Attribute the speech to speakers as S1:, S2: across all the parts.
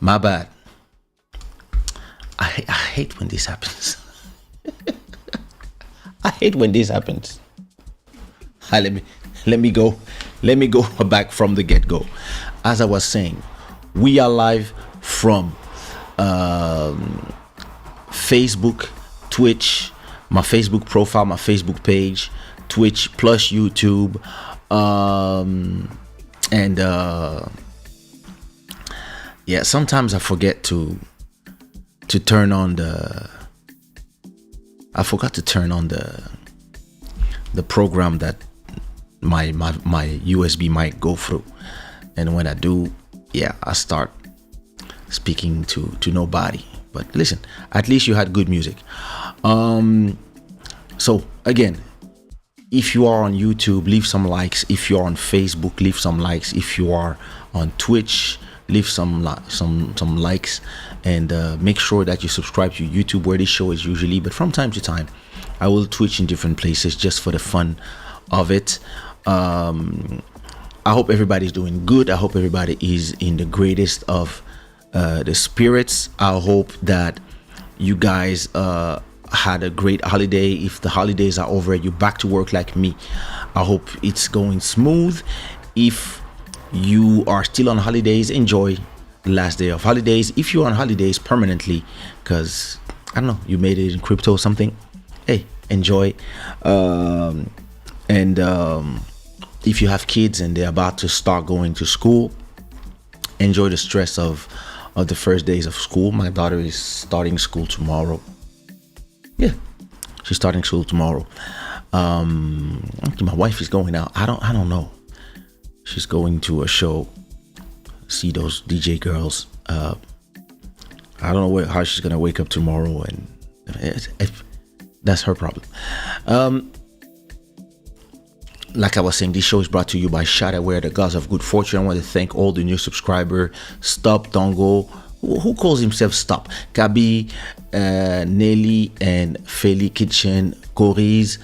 S1: My bad. I hate when this happens. I hate when this happens. Let me go back from the get-go. As I was saying, we are live from Facebook, Twitch, my Facebook profile, my Facebook page, Twitch plus YouTube, and yeah, sometimes I forget to turn on I forgot to turn on the program that my USB might go through, and when I do, yeah, I start speaking to nobody. But listen, at least you had good music. So again, if you are on YouTube, leave some likes. If you're on Facebook, leave some likes. If you are on Twitch, leave some likes, and make sure that you subscribe to YouTube, where this show is usually. But from time to time, I will Twitch in different places just for the fun of it. I hope everybody's doing good. I hope everybody is in the greatest of the spirits. I hope that you guys had a great holiday. If the holidays are over, you're back to work like me. I hope it's going smooth. If you are still on holidays, enjoy the last day of holidays. If you're on holidays permanently, because I don't know, you made it in crypto or something, hey, enjoy. And if you have kids and they're about to start going to school, enjoy the stress of the first days of school. My daughter is starting school tomorrow. Yeah, she's starting school tomorrow. My wife is going out. I don't know. She's going to a show, see those DJ girls. I don't know how she's gonna wake up tomorrow, and that's her problem. Like I was saying, this show is brought to you by Shada, where the gods of good fortune. I want to thank all the new subscribers. Stop Dongo. Who calls himself Stop? Kabi, Nelly, and Feli Kitchen, Coris,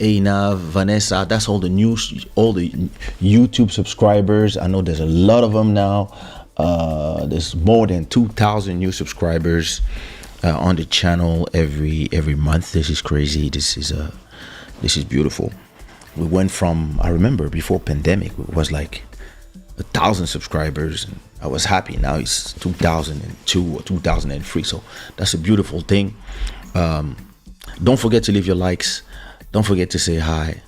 S1: Eina, Vanessa. That's all the YouTube subscribers. I know there's a lot of them now. There's more than 2,000 new subscribers on the channel every month. This is crazy. This is beautiful. We went from, I remember before pandemic, it was like 1,000 subscribers, and I was happy. Now it's 2002 or 2003. So that's a beautiful thing. Don't forget to leave your likes. Don't forget to say hi.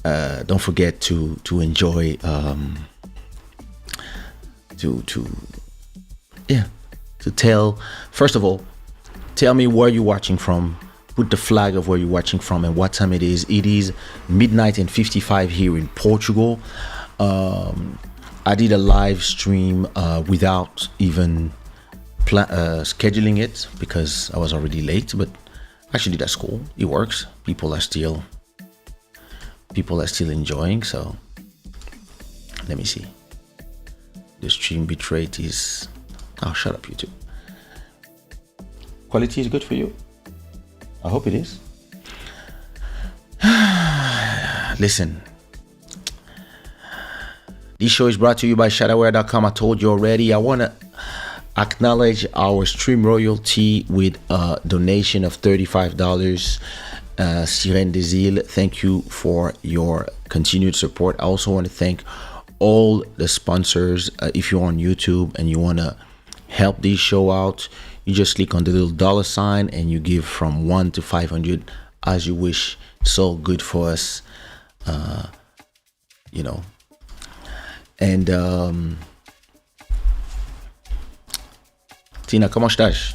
S1: Don't forget to enjoy. To tell. First of all, tell me where you're watching from. Put the flag of where you're watching from and what time it is. It is midnight and 55 here in Portugal. I did a live stream without even scheduling it because I was already late, but actually that's cool. It works. People are still enjoying. So let me see. The stream bitrate is, oh, shut up, YouTube. Quality is good for you. I hope it is. Listen, this show is brought to you by shadaware.com. I told you already. I want to acknowledge our stream royalty with a donation of $35. Sirène des Îles, thank you for your continued support. I also want to thank all the sponsors. If you're on YouTube and you want to help this show out, you just click on the little $ and you give from 1 to 500 as you wish. So good for us, you know. And Tina, como estás?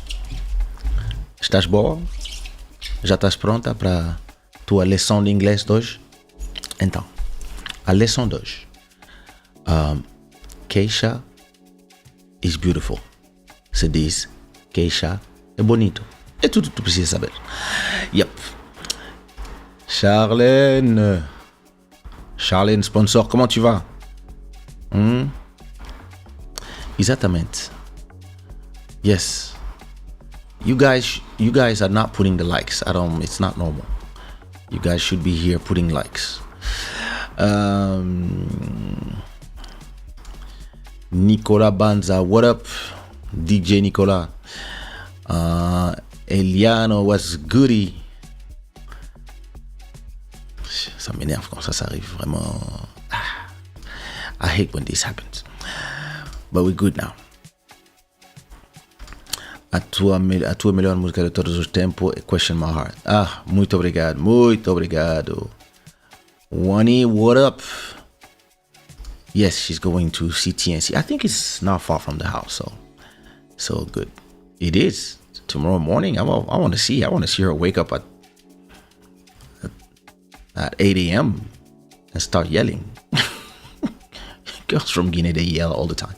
S1: Estás boa? Já estás pronta para tua lição de inglês de hoje? Então, a lição de hoje. Kaysha is beautiful. Se diz Kaysha é bonito. É tudo que tu precisa saber. Yep. Charlène, sponsor, comment tu vas? Exatamente. Yes. You guys are not putting the likes. It's not normal. You guys should be here putting likes. Nicola Banza, what up? DJ Nicolas. Eliano, what's goody? Ça m'énerve quand ça arrive, vraiment. I hate when this happens. But we're good now. A tua melhor música de todos os tempos, Question My Heart. Muito obrigado, muito obrigado. Wani, what up? Yes, she's going to CTNC. I think it's not far from the house, so good. It is. Tomorrow morning, I want to see her wake up at 8 a.m. and start yelling. Girls from Guinea, they yell all the time.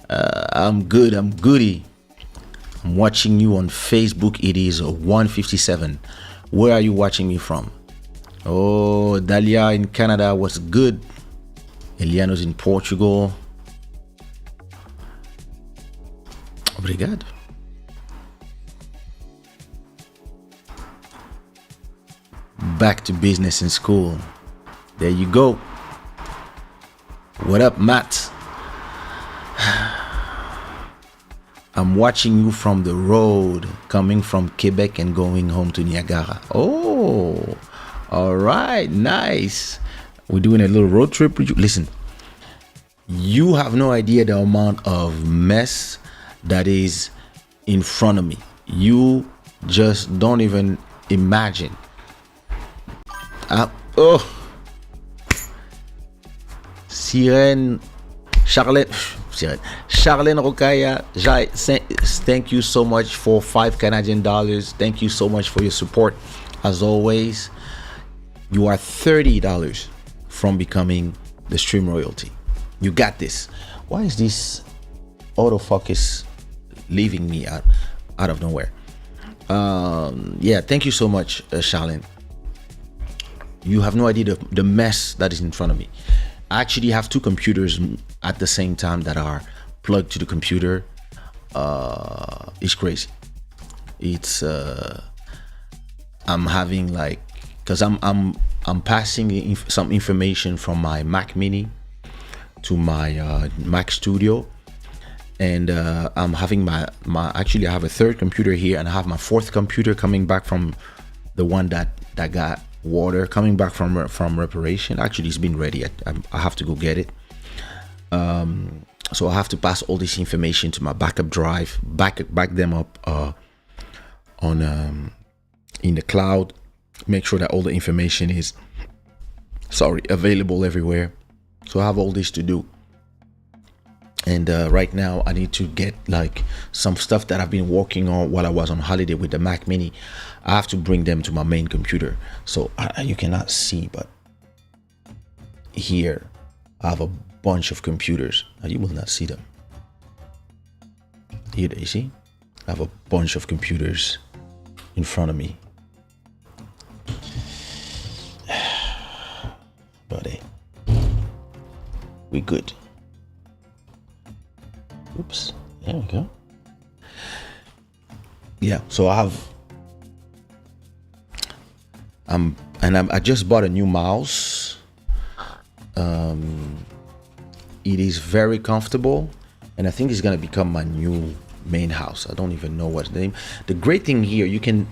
S1: I'm good. I'm goody. I'm watching you on Facebook. It is 1:57. Where are you watching me from? Oh, Dalia in Canada. What's good? Eliano's in Portugal. Obrigado. Back to business in school. There you go. What up, Matt? I'm watching you from the road, coming from Quebec and going home to Niagara. Oh, all right, nice. We're doing a little road trip. Listen, you have no idea the amount of mess that is in front of me. You just don't even imagine. Charlene Rokaya, thank you so much for $5 Canadian. Thank you so much for your support. As always, you are $30 from becoming the stream royalty. You got this. Why is this autofocus leaving me out of nowhere? Yeah, thank you so much, Charlene. You have no idea the mess that is in front of me. I actually have two computers at the same time that are plugged to the computer. It's crazy. It's I'm having because I'm passing some information from my Mac Mini to my Mac Studio, and I'm having my actually I have a third computer here, and I have my fourth computer coming back from the one that got water, coming back from reparation. Actually, it's been ready. I have to go get it. So I have to pass all this information to my backup drive, back them up on in the cloud. Make sure that all the information is available everywhere. So I have all this to do. And right now I need to get some stuff that I've been working on while I was on holiday with the Mac Mini. I have to bring them to my main computer. So you cannot see, but here I have a bunch of computers. You will not see them. Here, you see? I have a bunch of computers in front of me. Buddy, we good. Oops, there we go. Yeah, so I just bought a new mouse. It is very comfortable, and I think it's gonna become my new main house. I don't even know what's the name. The great thing here, you can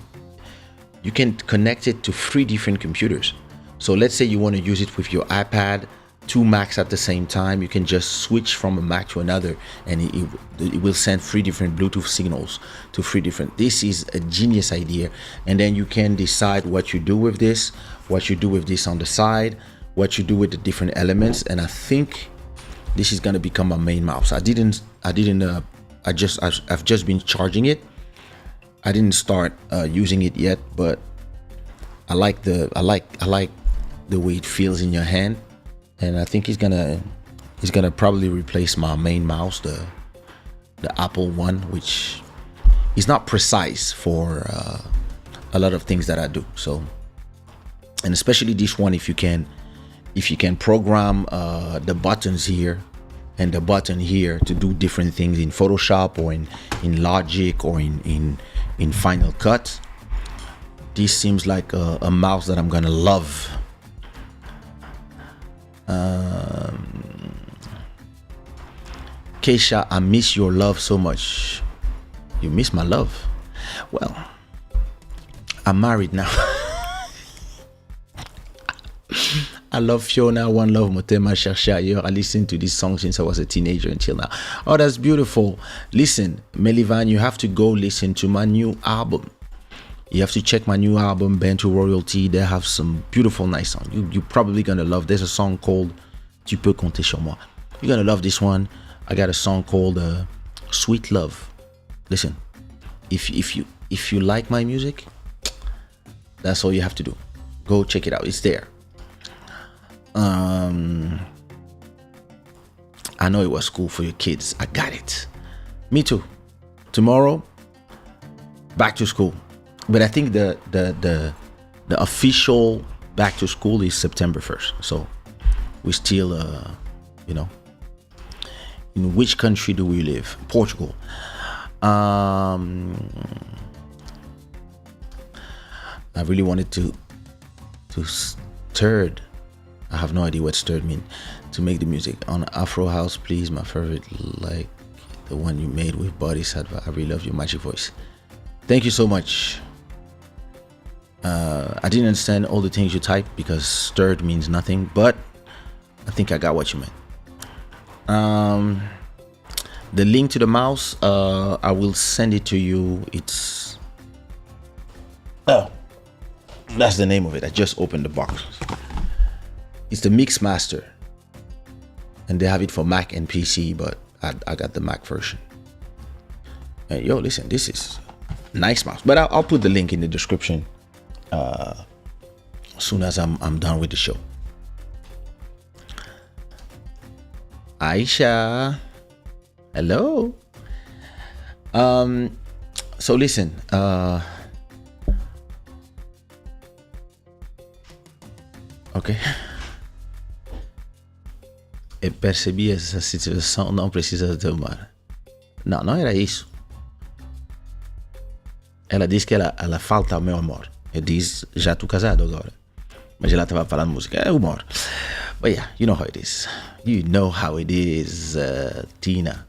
S1: connect it to 3 different computers. So let's say you want to use it with your iPad, 2 Macs at the same time. You can just switch from a Mac to another, and it will send 3 different Bluetooth signals to 3 different. This is a genius idea. And then you can decide what you do with this, what you do with this on the side, what you do with the different elements. And I think this is gonna become my main mouse. I've just been charging it. I didn't start using it yet, but I like the way it feels in your hand. And I think he's gonna probably replace my main mouse, the Apple one, which is not precise for a lot of things that I do. So, and especially this one, if you can program the buttons here and the button here to do different things in Photoshop or in Logic or in Final Cut, this seems like a mouse that I'm gonna love. Kaysha, I miss your love so much. You miss my love? Well, I'm married now. I love Fiona, One Love, Motema, Chercher ailleurs. I listened to this song since I was a teenager until now. Oh, that's beautiful. Listen, Melivan, you have to go listen to my new album. You have to check my new album, Band to Royalty. They have some beautiful, nice songs. You're probably gonna love. There's a song called Tu peux compter sur moi. You're gonna love this one. I got a song called Sweet Love. Listen, if you like my music, that's all you have to do. Go check it out. It's there. I know it was cool for your kids. I got it. Me too. Tomorrow, back to school. But I think the official back to school is September 1st. So we still, in which country do we live? Portugal. I really wanted to stirred. I have no idea what stirred mean. To make the music on Afro House, please. My favorite, like the one you made with Body Sadva. I really love your magic voice. Thank you so much. I didn't understand all the things you typed because stirred means nothing, but I think I got what you meant. The link to the mouse, I will send it to you. It's that's the name of it. I just opened the box. It's the Mix Master, and they have it for Mac and PC, but I got the Mac version. And yo, listen, this is nice mouse, but I'll put the link in the description as soon as I'm done with the show. Aisha, hello. So listen, ok. Eu percebi essa situação, não precisa tomar. Não, não era isso. Ela disse que ela falta ao meu amor. Eu disse, já tô casado agora. Mas ela tava falando música, é humor. But yeah, you know how it is. You know how it is, Tina.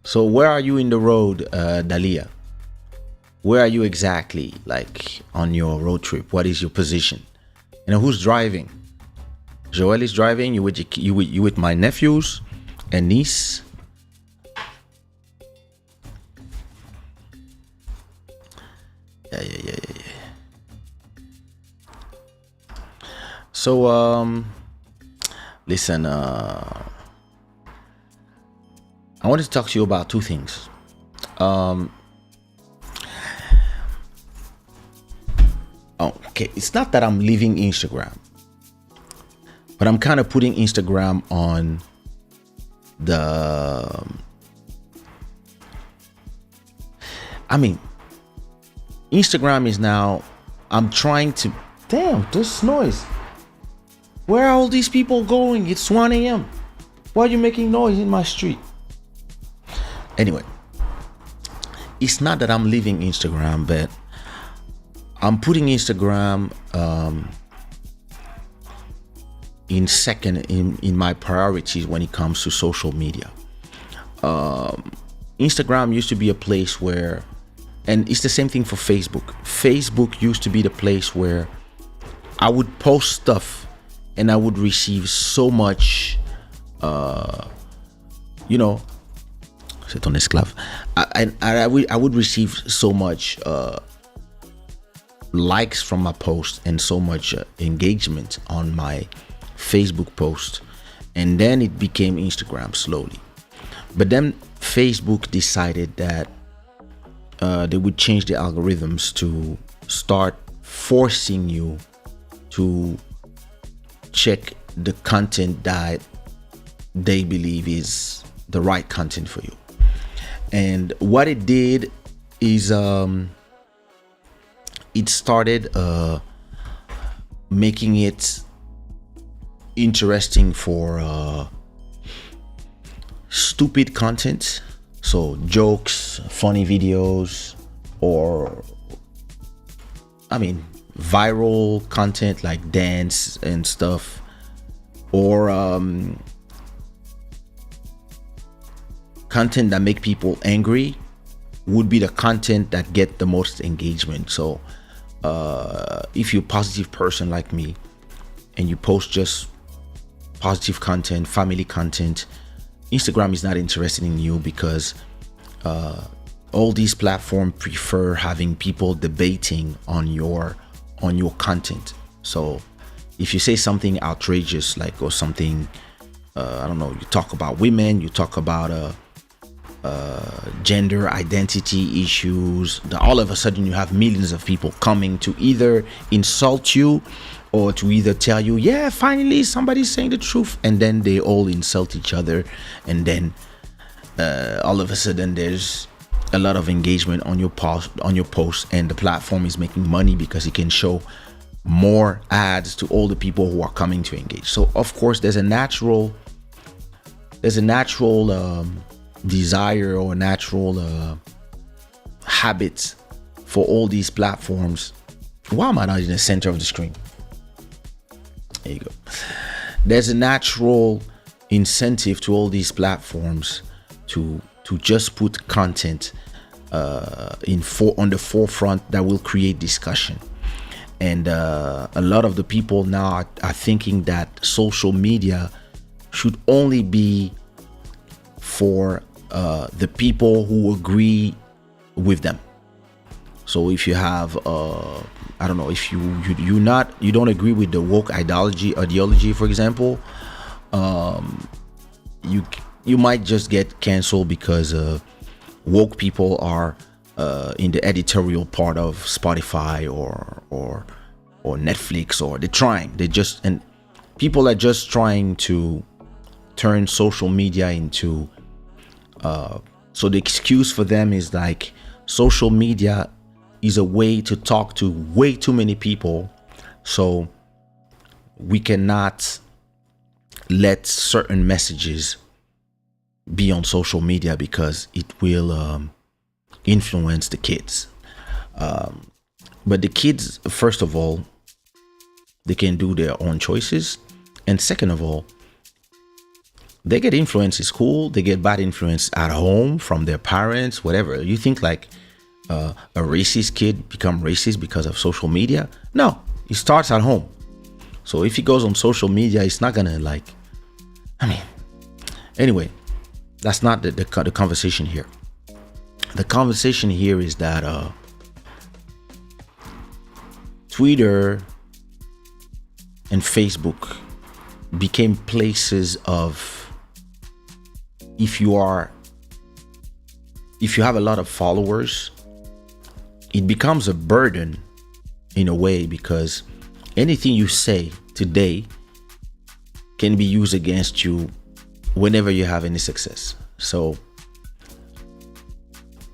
S1: So where are you in the road, Dalia? Where are you exactly, like, on your road trip? What is your position? You know, who's driving? Joel is driving. You with my nephews and niece. Yeah. So listen. I wanted to talk to you about two things. Okay, it's not that I'm leaving Instagram, but I'm kind of putting Instagram on the, Instagram is now, I'm trying to, damn, this noise. Where are all these people going? It's 1 a.m. Why are you making noise in my street? Anyway, it's not that I'm leaving Instagram, but I'm putting Instagram in second in my priorities when it comes to social media. Instagram used to be a place where, and it's the same thing for Facebook. Facebook used to be the place where I would post stuff and I would receive so much, c'est ton esclave. I would receive so much likes from my post and so much engagement on my Facebook post, and then it became Instagram slowly. But then Facebook decided that they would change the algorithms to start forcing you to check the content that they believe is the right content for you. And what it did is it started making it interesting for stupid content, so jokes, funny videos, or viral content like dance and stuff, or content that make people angry would be the content that get the most engagement. So if you're a positive person like me and you post just positive content, family content, Instagram is not interested in you, because all these platforms prefer having people debating on your content. So if you say something outrageous, like, or something, I don't know, you talk about women, you talk about gender identity issues, all of a sudden you have millions of people coming to either insult you or to either tell you, yeah, finally somebody's saying the truth, and then they all insult each other, and then all of a sudden there's a lot of engagement on your post, and the platform is making money because it can show more ads to all the people who are coming to engage. So of course there's a natural desire or natural habit for all these platforms. Why am I not in the center of the screen? There you go. There's a natural incentive to all these platforms to just put content on the forefront that will create discussion. And a lot of the people now are thinking that social media should only be for the people who agree with them. So if you have I don't know, if you don't agree with the woke ideology, for example, you might just get canceled because woke people are in the editorial part of Spotify or Netflix, or and people are just trying to turn social media into so the excuse for them is like, social media is a way to talk to way too many people, so we cannot let certain messages be on social media because it will influence the kids. But the kids, first of all, they can do their own choices, and second of all, they get influence in school, they get bad influence at home from their parents, whatever. You think like a racist kid become racist because of social media? No, it starts at home. So if he goes on social media, it's not gonna anyway, that's not the conversation here. The conversation here is that Twitter and Facebook became places of, if you have a lot of followers, it becomes a burden in a way, because anything you say today can be used against you whenever you have any success. So,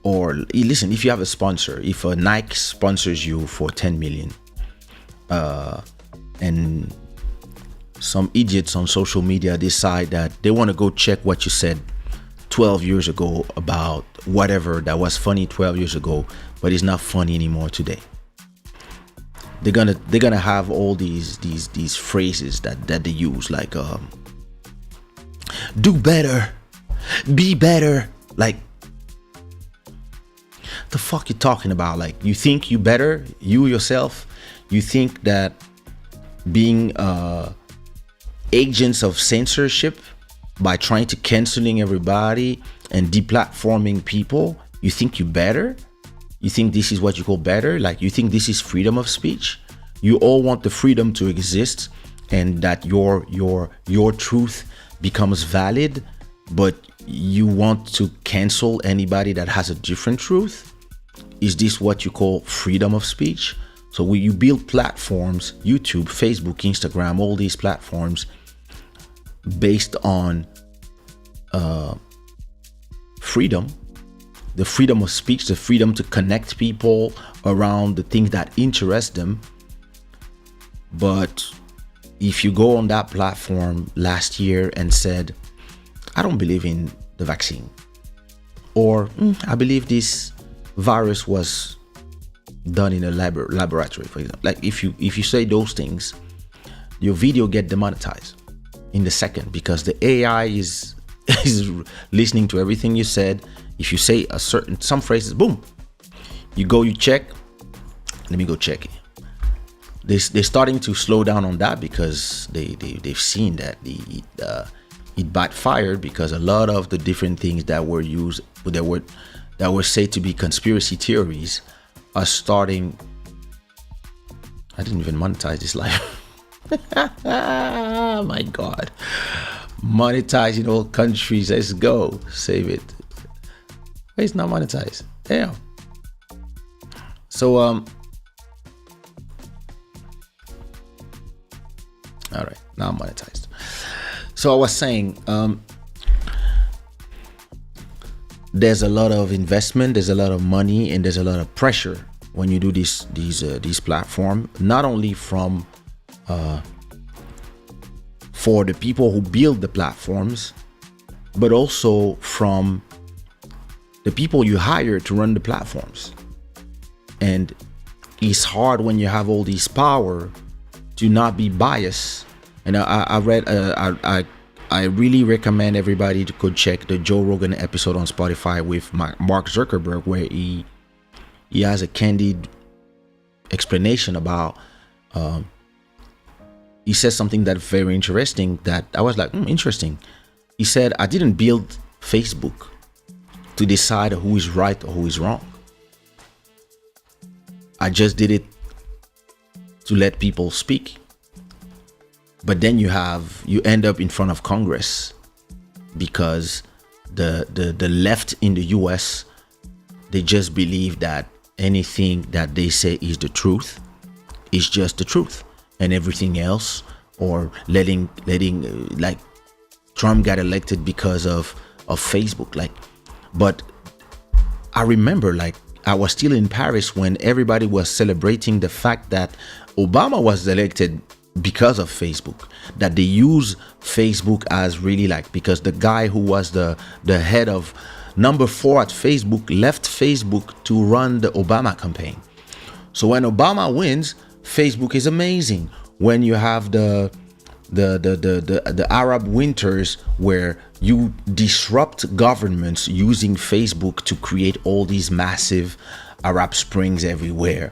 S1: or listen, if you have a sponsor, if a Nike sponsors you for 10 million, and some idiots on social media decide that they want to go check what you said 12 years ago about whatever that was funny 12 years ago, but it's not funny anymore today. They're gonna have all these phrases that they use, like do better, be better. Like, the fuck you talking about? Like, you think you better, you yourself? You think that being agents of censorship by trying to canceling everybody and deplatforming people, you think you better? You think this is what you call better? Like, you think this is freedom of speech? You all want the freedom to exist and that your truth becomes valid, but you want to cancel anybody that has a different truth? Is this what you call freedom of speech? So when you build platforms, YouTube, Facebook, Instagram, all these platforms based on freedom, the freedom of speech, the freedom to connect people around the things that interest them. But if you go on that platform last year and said, I don't believe in the vaccine, or I believe this virus was done in a laboratory, for example, like if you say those things, your video get demonetized in the second, because the AI is is listening to everything you said. If you say some phrases, boom, you check. Let me go check it. They're starting to slow down on that because they've seen that it backfired, because a lot of the different things that were used that were said to be conspiracy theories are starting. I didn't even monetize this live. My God, monetize in all countries. Let's go, save it. It's not monetized. Damn. So all right, now I'm monetized. So I was saying, there's a lot of investment, there's a lot of money, and there's a lot of pressure when you do these platforms. Not only from for the people who build the platforms, but also from the people you hire to run the platforms. And it's hard when you have all this power to not be biased. And I really recommend everybody to go check the Joe Rogan episode on Spotify with Mark Zuckerberg, where he has a candid explanation about. He says something that's very interesting that I was like, interesting. He said, I didn't build Facebook to decide who is right or who is wrong. I just did it to let people speak. But then you end up in front of Congress because the left in the US, they just believe that anything that they say is the truth is just the truth, and everything else, or letting like Trump got elected because of Facebook. Like, but I remember, like, I was still in Paris when everybody was celebrating the fact that Obama was elected because of Facebook, that they use Facebook as really, like, because the guy who was the head of number 4 at Facebook left Facebook to run the Obama campaign. So when Obama wins, Facebook is amazing. When you have the Arab winters, where you disrupt governments using Facebook to create all these massive Arab Springs everywhere.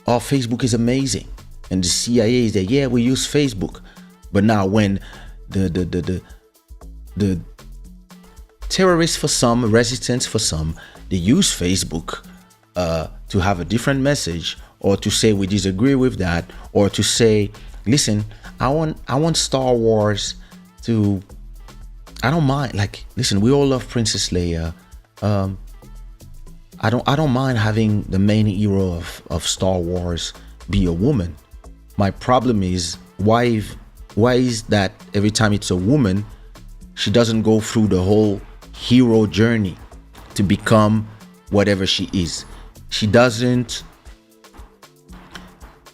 S1: Facebook is amazing, and the CIA is there. Yeah, we use Facebook, but now when the terrorists for some, resistance for some, they use Facebook to have a different message, or to say we disagree with that, or to say, listen, I want Star Wars to, I don't mind, like, listen, we all love Princess Leia. I don't mind having the main hero of Star Wars be a woman. My problem is why is that every time it's a woman, she doesn't go through the whole hero journey to become whatever she is. She doesn't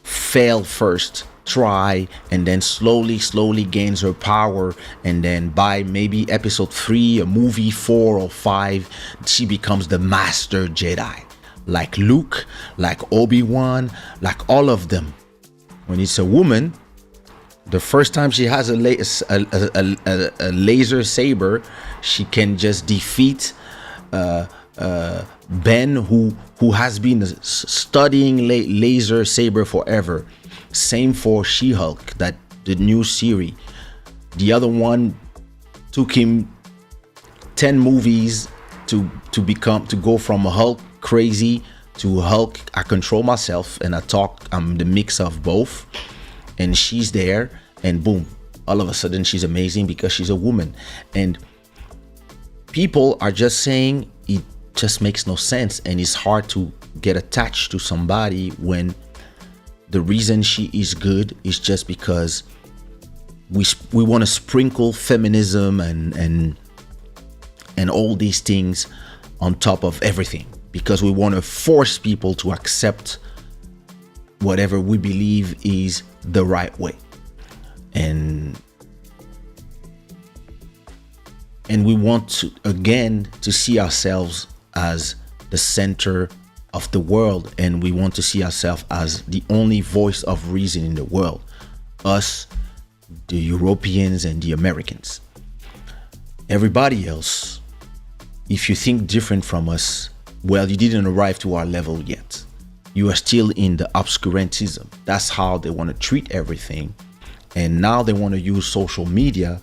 S1: fail first, try, and then slowly gains her power, and then by maybe episode 3, a movie 4 or 5, she becomes the master Jedi, like Luke, like Obi-Wan, like all of them. When it's a woman, the first time she has a laser saber, she can just defeat Ben, who has been studying laser saber forever. Same for She-Hulk, that the new series. The other one took him 10 movies to go from a Hulk crazy to Hulk, I control myself and I'm the mix of both. And she's there, and boom, all of a sudden she's amazing because she's a woman. And people are just saying it just makes no sense, and it's hard to get attached to somebody when the reason she is good is just because we want to sprinkle feminism and all these things on top of everything, because we want to force people to accept whatever we believe is the right way. And we want to, again, to see ourselves as the center of the world, and we want to see ourselves as the only voice of reason in the world, us, the Europeans and the Americans. everybody else, if you think different from us, well, you didn't arrive to our level yet. You are still in the obscurantism. That's how they want to treat everything. And now they want to use social media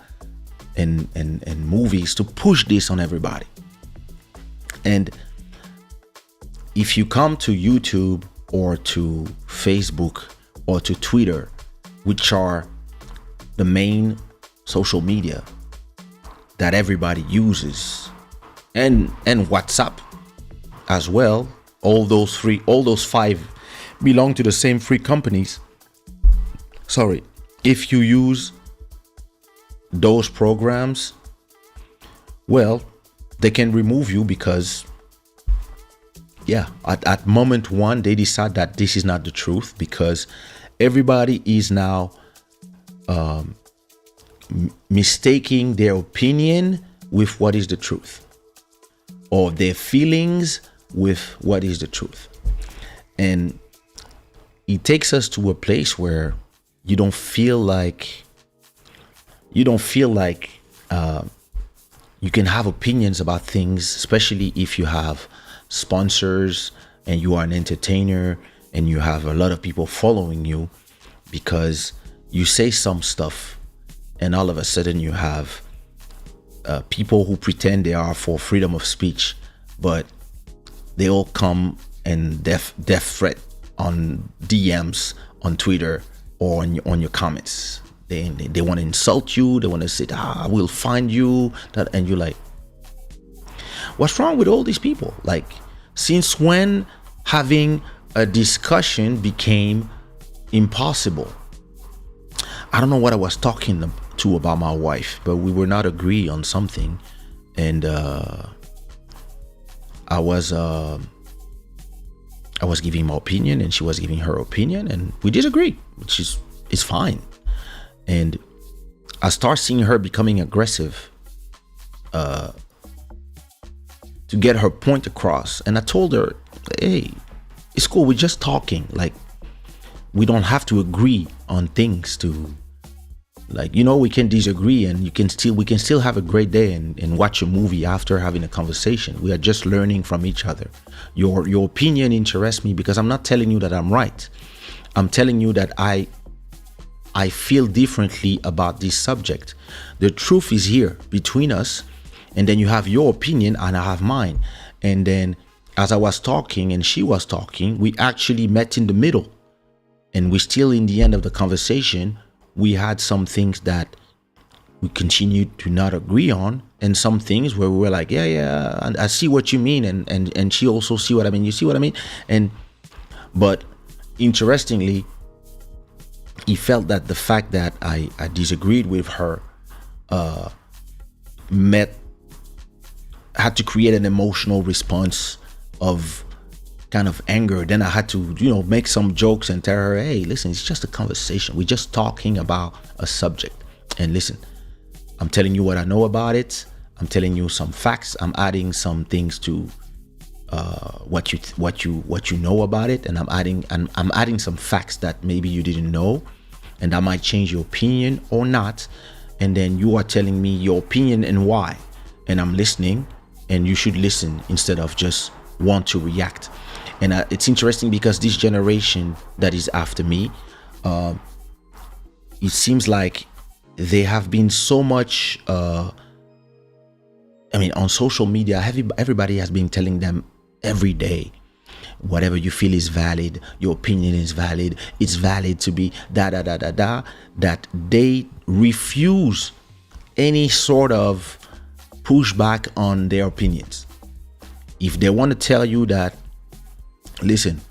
S1: and movies to push this on everybody. And if you come to YouTube or to Facebook or to Twitter, which are the main social media that everybody uses, and WhatsApp as well, all those five belong to the same three companies. Sorry, if you use those programs, well, they can remove you because at moment one they decide that this is not the truth, because everybody is now mistaking their opinion with what is the truth, or their feelings with what is the truth. And it takes us to a place where you don't feel like you can have opinions about things, especially if you have sponsors and you are an entertainer and you have a lot of people following you, because you say some stuff and all of a sudden you have people who pretend they are for freedom of speech, but they all come and death threat on DMs on Twitter or on your comments. They want to insult you. They want to say, I will find you. And you're like, what's wrong with all these people? Like, since when having a discussion became impossible? I don't know what I was talking to about my wife, but we were not agree on something. And I was giving my opinion and she was giving her opinion, and we disagree, which is fine. And I start seeing her becoming aggressive to get her point across. And I told her, hey, it's cool, we're just talking. Like, we don't have to agree on things to, like, we can disagree and we can still have a great day and watch a movie after having a conversation. We are just learning from each other. Your opinion interests me because I'm not telling you that I'm right. I'm telling you that I feel differently about this subject. The truth is here between us, and then you have your opinion and I have mine. And then as I was talking and she was talking, we actually met in the middle, and we still, in the end of the conversation, we had some things that we continued to not agree on, and some things where we were like, yeah, and I see what you mean, and she also see what I mean. You see what I mean? But interestingly, he felt that the fact that I disagreed with her had to create an emotional response of kind of anger. Then I had to, make some jokes and tell her, hey, listen, it's just a conversation. We're just talking about a subject. And listen, I'm telling you what I know about it. I'm telling you some facts. I'm adding some things to what you know about it, and I'm adding some facts that maybe you didn't know, and that might change your opinion or not. And then you are telling me your opinion and why, and I'm listening, and you should listen instead of just want to react. And it's interesting because this generation that is after me, it seems like they have been so much on social media. Everybody has been telling them every day, whatever you feel is valid, your opinion is valid, it's valid to be that they refuse any sort of pushback on their opinions. If they want to tell you that, listen,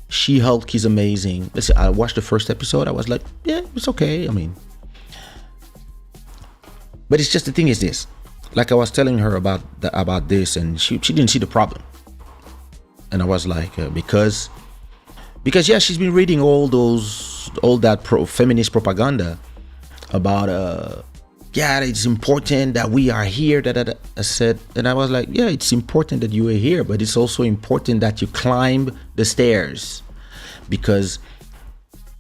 S1: She-Hulk is amazing. Listen, I watched the first episode. I was like, yeah, it's okay. But it's just, the thing is this. Like, I was telling her about this, and she didn't see the problem. And I was like, because yeah, she's been reading all that feminist propaganda about it's important that we are here. I said, and I was like, yeah, it's important that you are here, but it's also important that you climb the stairs, because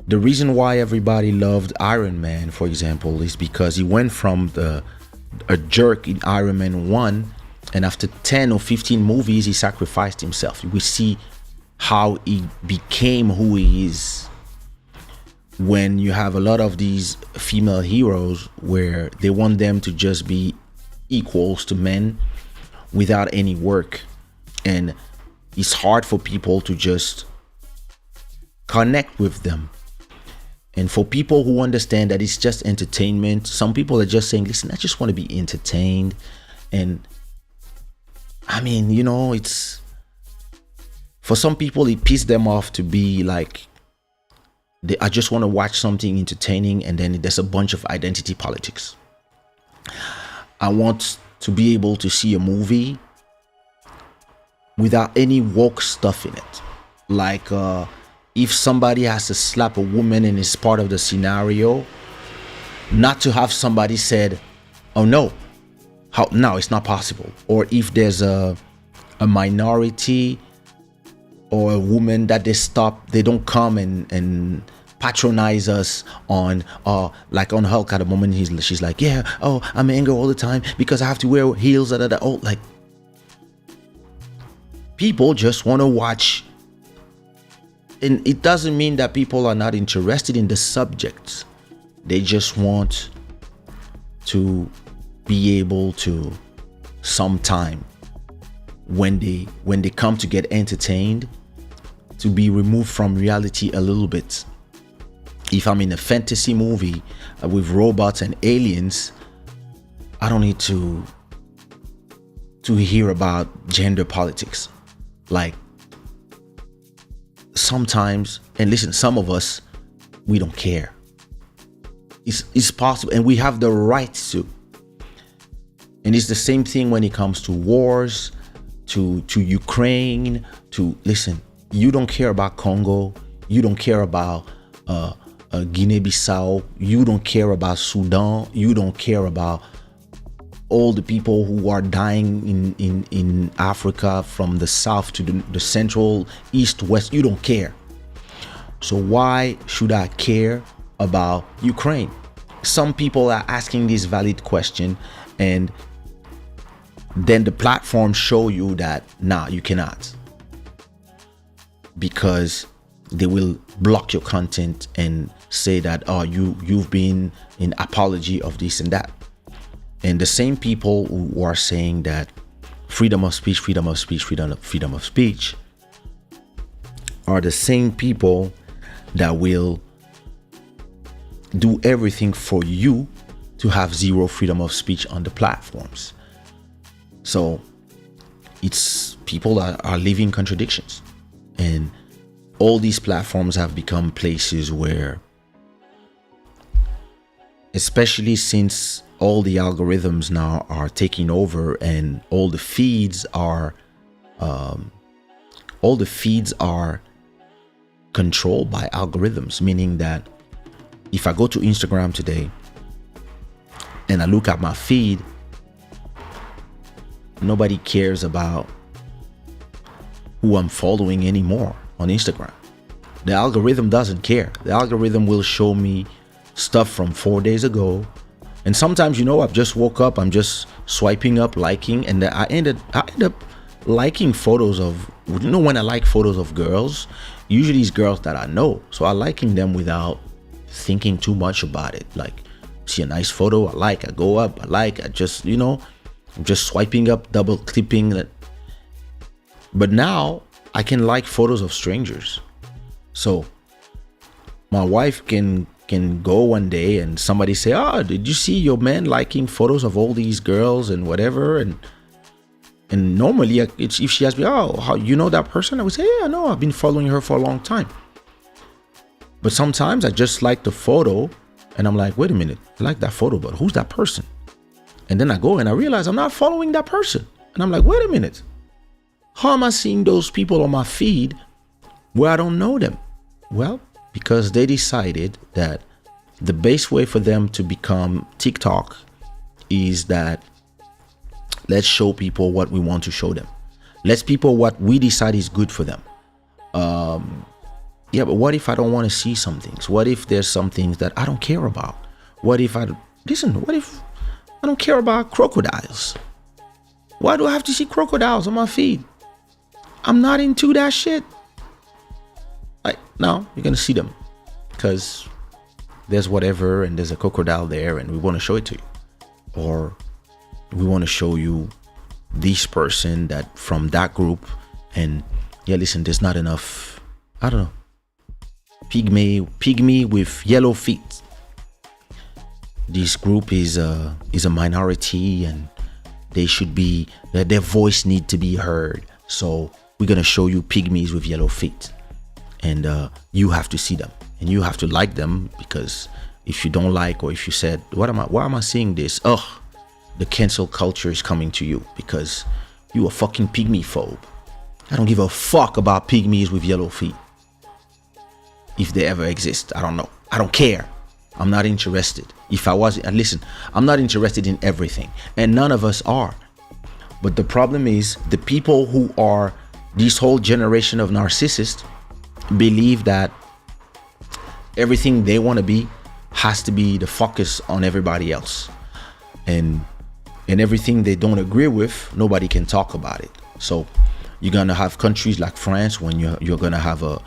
S1: the reason why everybody loved Iron Man, for example, is because he went from the a jerk in Iron Man 1, and after 10 or 15 movies he sacrificed himself. We see how he became who he is. When you have a lot of these female heroes where they want them to just be equals to men without any work, and it's hard for people to just connect with them. And for people who understand that it's just entertainment, some people are just saying, listen, I just want to be entertained. And I mean, it's, for some people it pissed them off to be like, I just want to watch something entertaining, and then there's a bunch of identity politics. I want to be able to see a movie without any woke stuff in it. Like if somebody has to slap a woman and is part of the scenario, not to have somebody said, oh no, no, it's not possible. Or if there's a minority or a woman that they don't come and patronize us on like on Hulk at the moment, she's like, yeah, oh, I'm angry all the time because I have to wear heels. Oh, like, people just want to watch, and it doesn't mean that people are not interested in the subjects. They just want to be able to, sometime when they come to get entertained, to be removed from reality a little bit. If I'm in a fantasy movie with robots and aliens, I don't need to hear about gender politics. Like, sometimes, and listen, some of us, we don't care. It's possible, and we have the right to. And it's the same thing when it comes to wars, to Ukraine, listen, you don't care about Congo, you don't care about Guinea-Bissau, you don't care about Sudan, you don't care about all the people who are dying in Africa, from the south to the central, east, west. You don't care. So why should I care about Ukraine? Some people are asking this valid question, and then the platforms show you that, nah, you cannot, because they will block your content and say that, oh, you've been in apology of this and that. And the same people who are saying that freedom of speech are the same people that will do everything for you to have zero freedom of speech on the platforms. So it's people that are living contradictions, and all these platforms have become places where, especially since all the algorithms now are taking over and all the feeds are controlled by algorithms, meaning that if I go to Instagram today and I look at my feed, nobody cares about who I'm following anymore on Instagram. The algorithm doesn't care. The algorithm will show me stuff from 4 days ago. And sometimes, I've just woke up, I'm just swiping up, liking, and I end up liking photos of, when I like photos of girls, usually it's girls that I know. So I'm liking them without thinking too much about it. Like, see a nice photo, I go up, I just, I'm just swiping up, double clipping. But now I can like photos of strangers. So my wife can go one day and somebody say, oh, did you see your man liking photos of all these girls and whatever? And normally, if she asks me, oh, how you know that person? I would say, yeah, no, I've been following her for a long time. But sometimes I just like the photo and I'm like, wait a minute, I like that photo, but who's that person? And then I go and I realize I'm not following that person. And I'm like, wait a minute, how am I seeing those people on my feed where I don't know them? Well, because they decided that the best way for them to become TikTok is that let's show people what we want to show them. Let's people what we decide is good for them. Yeah, but what if I don't want to see some things? What if there's some things that I don't care about? What if I don't care about crocodiles. Why do I have to see crocodiles on my feed? I'm not into that shit. Like, no, you're gonna see them because there's whatever and there's a crocodile there and we want to show it to you, or we want to show you this person that from that group, and yeah, listen, there's not enough, I don't know, pygmy with yellow feet. This group is a minority and they should be, their voice need to be heard. So we're gonna show you pygmies with yellow feet, and you have to see them and you have to like them, because if you don't like, or if you said, why am I seeing this? Ugh, the cancel culture is coming to you because you a fucking pygmy phobe. I don't give a fuck about pygmies with yellow feet. If they ever exist, I don't know. I don't care. I'm not interested. If I was, and listen, I'm not interested in everything, and none of us are. But the problem is the people who are this whole generation of narcissists believe that everything they want to be has to be the focus on everybody else, and everything they don't agree with, nobody can talk about it. So you're gonna have countries like France when you're gonna have a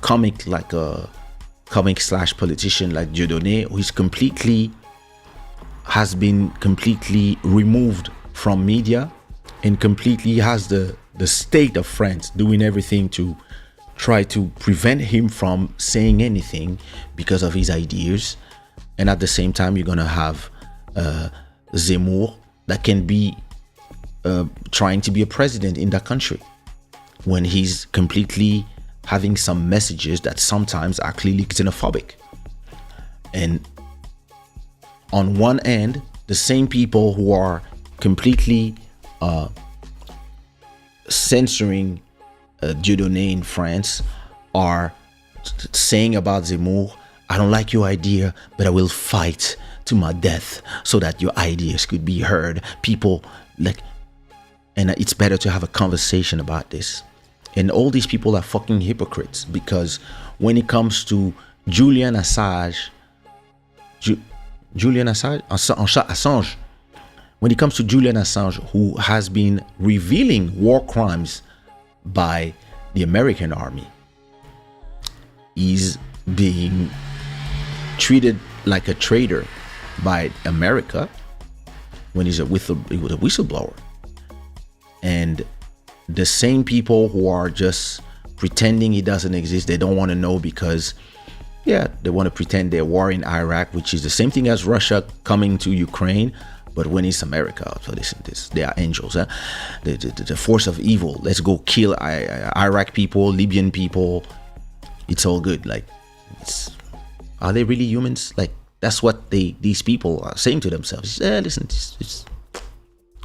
S1: comic, like a comic slash politician like Dieudonné, who has been completely removed from media, and completely has the state of France doing everything to try to prevent him from saying anything because of his ideas. And at the same time, you're gonna have Zemmour that can be trying to be a president in that country, when he's completely having some messages that sometimes are clearly xenophobic. And on one end, the same people who are completely censoring Dieudonné in France are saying about Zemmour, I don't like your idea, but I will fight to my death so that your ideas could be heard. People like, and it's better to have a conversation about this. And all these people are fucking hypocrites, because when it comes to Julian Assange, when it comes to Julian Assange, who has been revealing war crimes by the American army, he's being treated like a traitor by America when he's a whistleblower. And the same people who are just pretending he doesn't exist, they don't want to know, because they want to pretend they're war in Iraq, which is the same thing as Russia coming to Ukraine, but when it's America. So listen, they are angels, huh? The force of evil. Let's go kill Iraq people, Libyan people. It's all good. Like, are they really humans? Like, that's what these people are saying to themselves. Listen,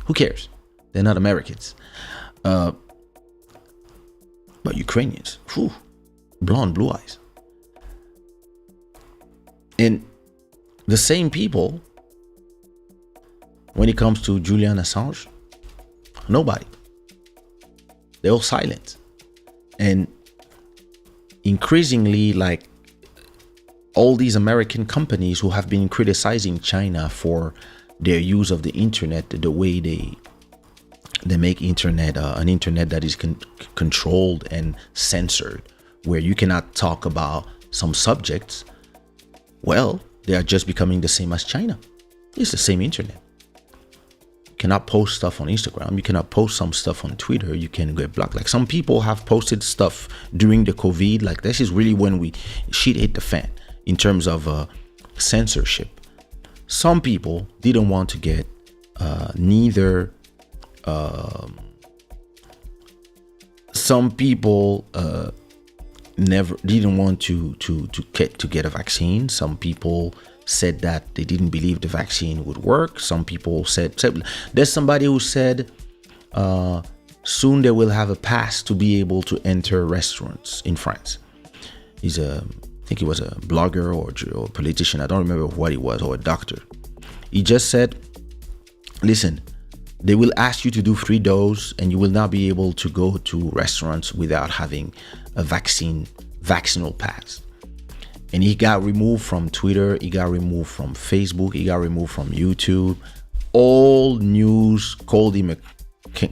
S1: who cares? They're not Americans. But Ukrainians, blonde, blue eyes. And the same people, when it comes to Julian Assange, nobody. They're all silent. And increasingly, like, all these American companies who have been criticizing China for their use of the internet, the way they make internet an internet that is controlled and censored, where you cannot talk about some subjects. Well, they are just becoming the same as China. It's the same internet. You cannot post stuff on Instagram. You cannot post some stuff on Twitter. You can get blocked. Like, some people have posted stuff during the COVID. Like, this is really when shit hit the fan in terms of censorship. Some people didn't want to get some people never didn't want to get a vaccine. Some people said that they didn't believe the vaccine would work. Some people said there's somebody who said soon they will have a pass to be able to enter restaurants in France. I think he was a blogger or a politician. I don't remember what he was, or a doctor. He just said, listen, they will ask you to do 3 doses and you will not be able to go to restaurants without having a vaccinal pass. And he got removed from Twitter, he got removed from Facebook, he got removed from YouTube. All news called him a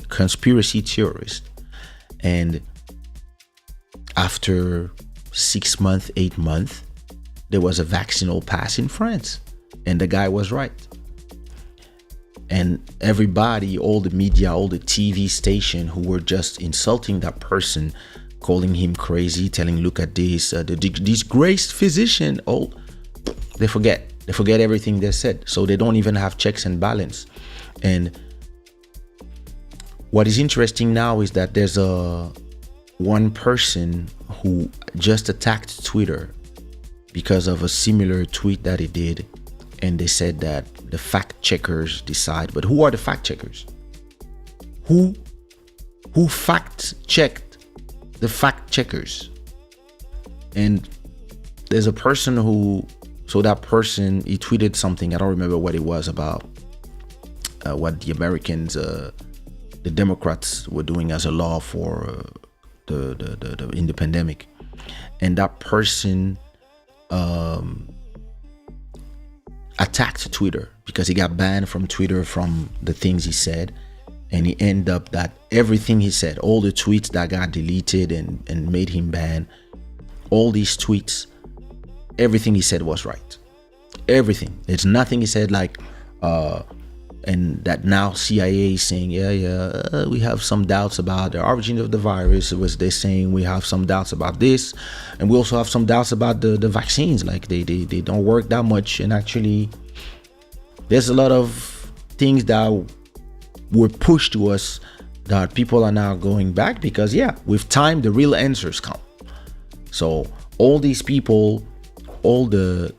S1: conspiracy theorist. And after 6 months, 8 months, there was a vaccinal pass in France. And the guy was right. And everybody, all the media, all the TV station who were just insulting that person, calling him crazy, telling, look at this, the disgraced physician, they forget everything they said. So they don't even have checks and balance. And what is interesting now is that there's one person who just attacked Twitter because of a similar tweet that he did. And they said that the fact checkers decide. But who are the fact checkers? Who fact checked the fact checkers? And there's a person that person, he tweeted something, I don't remember what it was, about what the Americans, the Democrats were doing as a law for in the pandemic. And that person attacked Twitter because he got banned from Twitter from the things he said. And he ended up that everything he said, all the tweets that got deleted and made him banned, all these tweets, everything he said was right. Everything. There's nothing he said like, and that now CIA is saying, we have some doubts about the origin of the virus. It was they saying we have some doubts about this, and we also have some doubts about the vaccines. Like they don't work that much, and actually, there's a lot of things that were pushed to us that people are now going back because with time the real answers come. So all these people, all the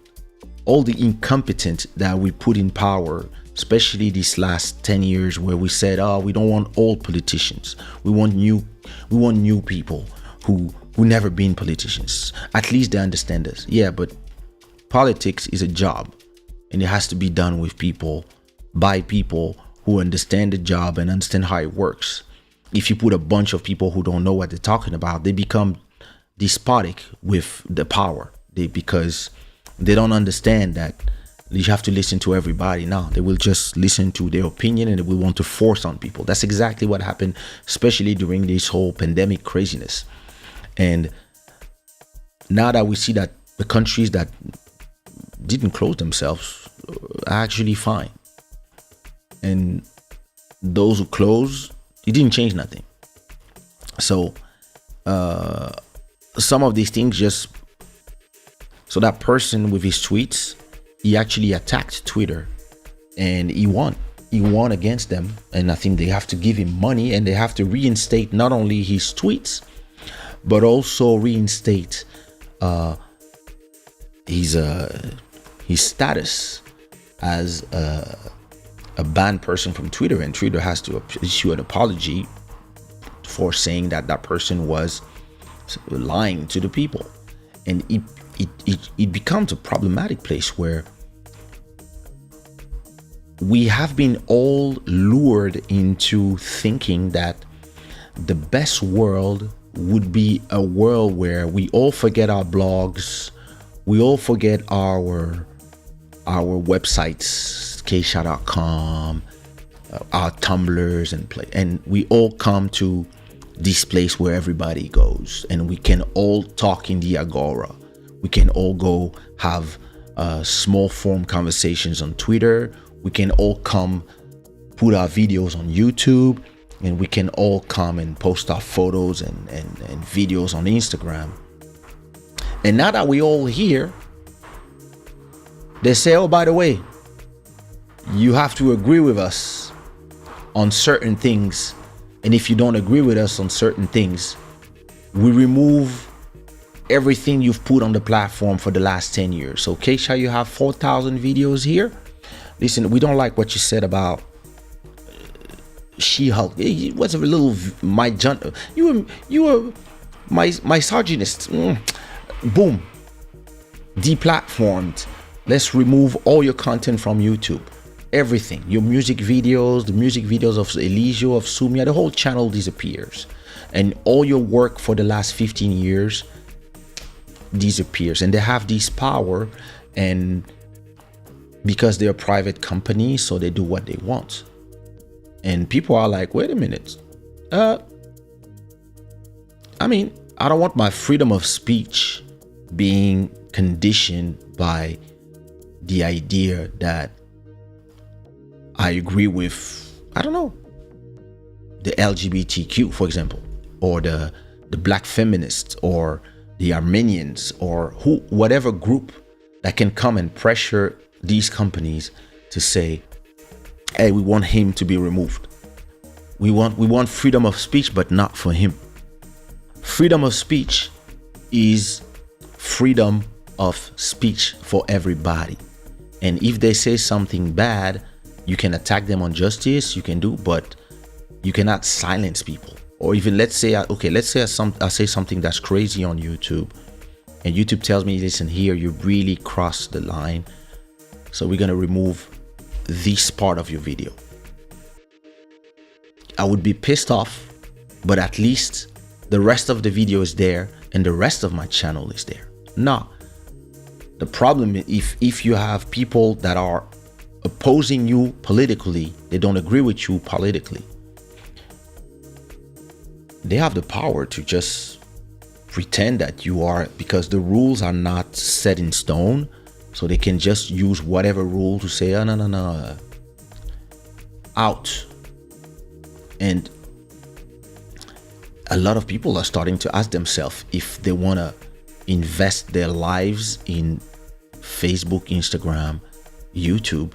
S1: incompetent that we put in power, especially these last 10 years where we said, we don't want old politicians. We want new people who never been politicians. At least they understand us. Yeah, but politics is a job and it has to be done with people, by people who understand the job and understand how it works. If you put a bunch of people who don't know what they're talking about, they become despotic with the power. Because they don't understand that you have to listen to everybody. Now they will just listen to their opinion and they will want to force on people. That's exactly what happened, especially during this whole pandemic craziness. And now that we see that the countries that didn't close themselves are actually fine, and those who closed, it didn't change nothing. So some of these things just, so that person with his tweets, he actually attacked Twitter and he won against them. And I think they have to give him money and they have to reinstate not only his tweets, but also reinstate his status as a banned person from Twitter. And Twitter has to issue an apology for saying that that person was lying to the people. And it becomes a problematic place where we have been all lured into thinking that the best world would be a world where we all forget our blogs, we all forget our websites, Kaysha.com, our Tumblrs, and we all come to this place where everybody goes, and we can all talk in the agora. We can all go have small form conversations on Twitter. We can all come put our videos on YouTube, and we can all come and post our photos and videos on Instagram. And now that we all here, they say, oh, by the way, you have to agree with us on certain things. And if you don't agree with us on certain things, we remove everything you've put on the platform for the last 10 years. So Kaysha, you have 4,000 videos here. Listen, we don't like what you said about She-Hulk. It was a little you were misogynist. Boom, deplatformed. Let's remove all your content from YouTube. Everything, your music videos, the music videos of Elisio, of Sumia, the whole channel disappears. And all your work for the last 15 years, disappears, and they have this power, and because they're a private company, so they do what they want. And people are like, wait a minute, I mean, I don't want my freedom of speech being conditioned by the idea that I agree with, I don't know, the LGBTQ, for example, or the black feminists, or the Armenians, or whatever group that can come and pressure these companies to say, hey, we want him to be removed. We want freedom of speech, but not for him. Freedom of speech is freedom of speech for everybody. And if they say something bad, you can attack them on justice, you can do, but you cannot silence people. Or even let's say I say something that's crazy on YouTube, and YouTube tells me, listen, here you really crossed the line, so we're gonna remove this part of your video. I would be pissed off, but at least the rest of the video is there and the rest of my channel is there. Now, the problem is if you have people that are opposing you politically, they don't agree with you politically, they have the power to just pretend that you are, because the rules are not set in stone, so they can just use whatever rule to say, oh, no, out. And a lot of people are starting to ask themselves if they want to invest their lives in Facebook, Instagram, YouTube,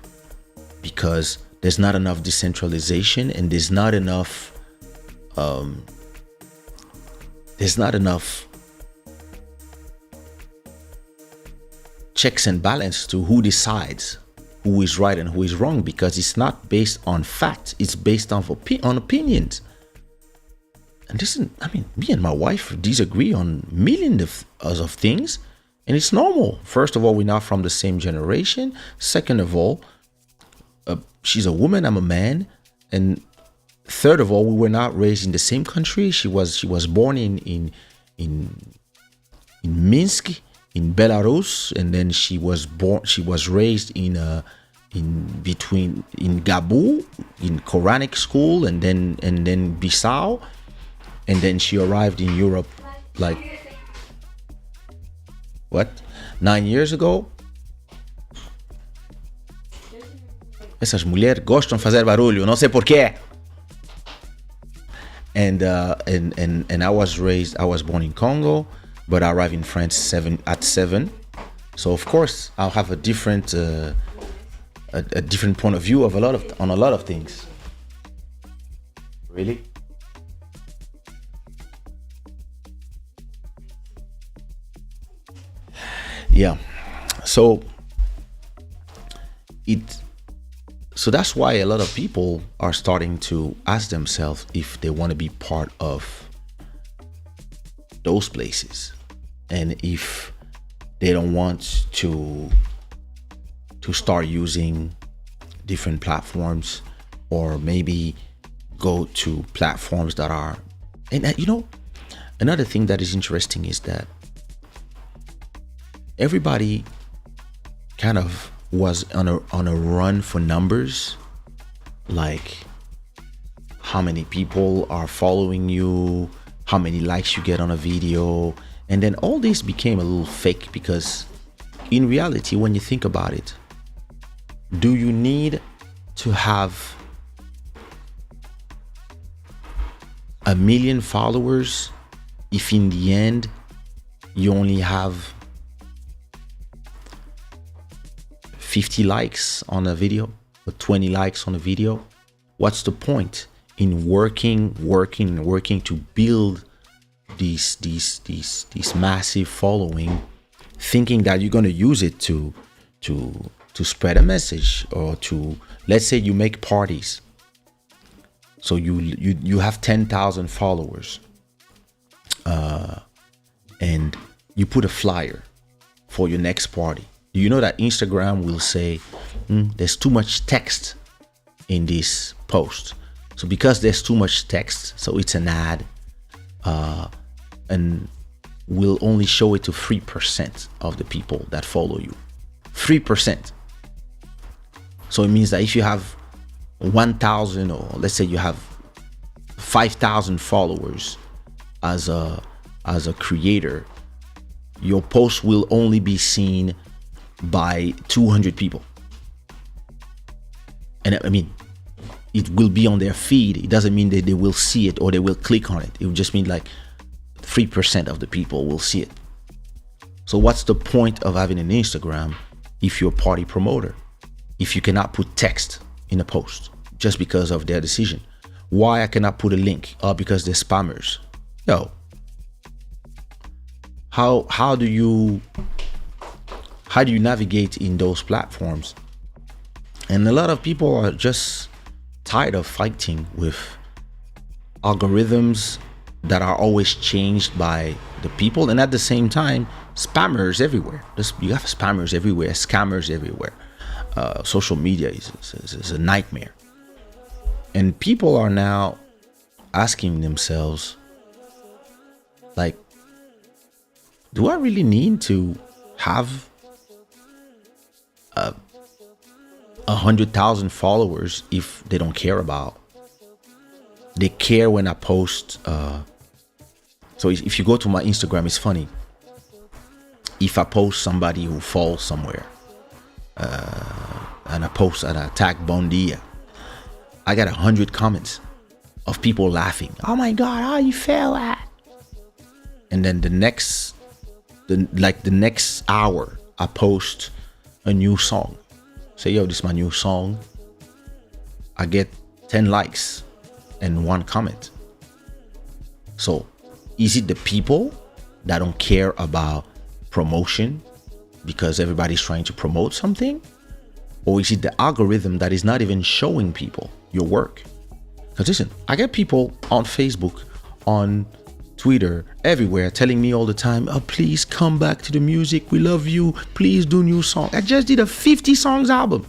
S1: because there's not enough decentralization, and there's not enough checks and balance to who decides who is right and who is wrong, because it's not based on fact, it's based on opinions. And listen, I mean, me and my wife disagree on millions of things, and it's normal. First of all, we're not from the same generation. Second of all, she's a woman, I'm a man. And third of all, we were not raised in the same country. She was born in Minsk, in Belarus, and then she was raised in Gabu, in Quranic school, and then Bissau. And then she arrived in Europe like, 9 years ago? Essas mulheres gostam de fazer barulho, não sei porquê. And I was born in Congo, but I arrived in France at 7. So of course I'll have a different point of view on a lot of things. Really? Yeah. So that's why a lot of people are starting to ask themselves if they want to be part of those places, and if they don't want to start using different platforms, or maybe go to platforms that are, and another thing that is interesting is that everybody kind of was on a run for numbers, like how many people are following you, how many likes you get on a video, and then all this became a little fake, because in reality, when you think about it, do you need to have 1 million followers if in the end you only have 50 likes on a video or 20 likes on a video? What's the point in working to build this massive following, thinking that you're going to use it to spread a message, or to, let's say you make parties, so you have 10,000 followers, and you put a flyer for your next party. Do you know that Instagram will say, there's too much text in this post? So because there's too much text, so it's an ad, and will only show it to 3% of the people that follow you. 3%. So it means that if you have 1,000, or let's say you have 5,000 followers as a creator, your post will only be seen by 200 people. And I mean, it will be on their feed. It doesn't mean that they will see it or they will click on it. It would just mean like 3% of the people will see it. So what's the point of having an Instagram if you're a party promoter? If you cannot put text in a post just because of their decision? Why I cannot put a link? Because they're spammers. Yo, how do you navigate in those platforms? And a lot of people are just tired of fighting with algorithms that are always changed by the people, and at the same time, spammers everywhere. You have spammers everywhere, scammers everywhere. Social media is a nightmare. And people are now asking themselves, like, do I really need to have 100,000 followers if they don't care about? They care when I post. So if you go to my Instagram, it's funny. If I post somebody who falls somewhere, and I post and I tag Bondia, I got 100 comments of people laughing. Oh my God, how you fell at? And then the next hour, I post a new song. Say, yo, this is my new song. I get 10 likes and 1 comment. So is it the people that don't care about promotion because everybody's trying to promote something? Or is it the algorithm that is not even showing people your work? Because listen, I get people on Facebook, on Twitter, everywhere telling me all the time, oh, please come back to the music. We love you. Please do new song. I just did a 50 songs album.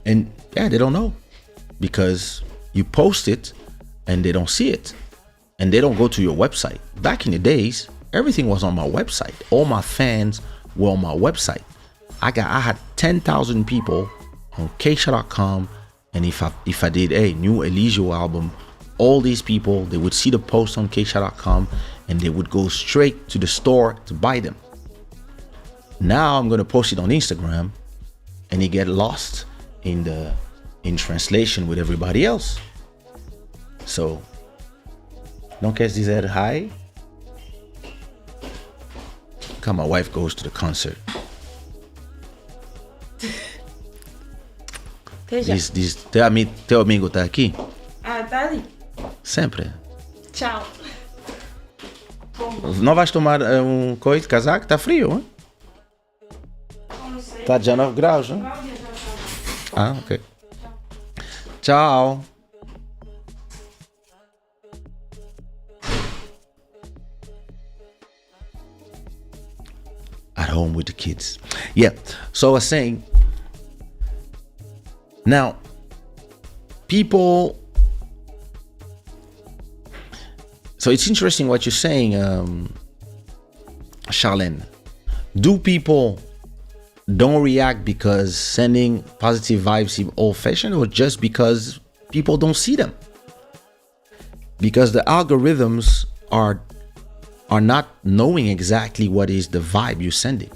S1: And yeah, they don't know because you post it and they don't see it and they don't go to your website. Back in the days, everything was on my website. All my fans were on my website. I had 10,000 people on Kaysha.com, and if I did a new Eligio album, all these people, they would see the post on Kaysha.com and they would go straight to the store to buy them. Now I'm gonna post it on Instagram and it get lost in translation with everybody else. So don't catch this head high. Come, my wife goes to the concert. Teu amigo tá aqui?
S2: Ah, tá ali.
S1: Sempre.
S2: Tchau.
S1: Não vais tomar um coito, casaco? Tá frio, hein?
S2: Não sei.
S1: Tá 19 graus, hein? Ah, ok. Tchau. At home with the kids. Yeah. So I was saying, now, people. So it's interesting what you're saying, Charlene. Do people don't react because sending positive vibes seem old-fashioned, or just because people don't see them? Because the algorithms are not knowing exactly what is the vibe you're sending.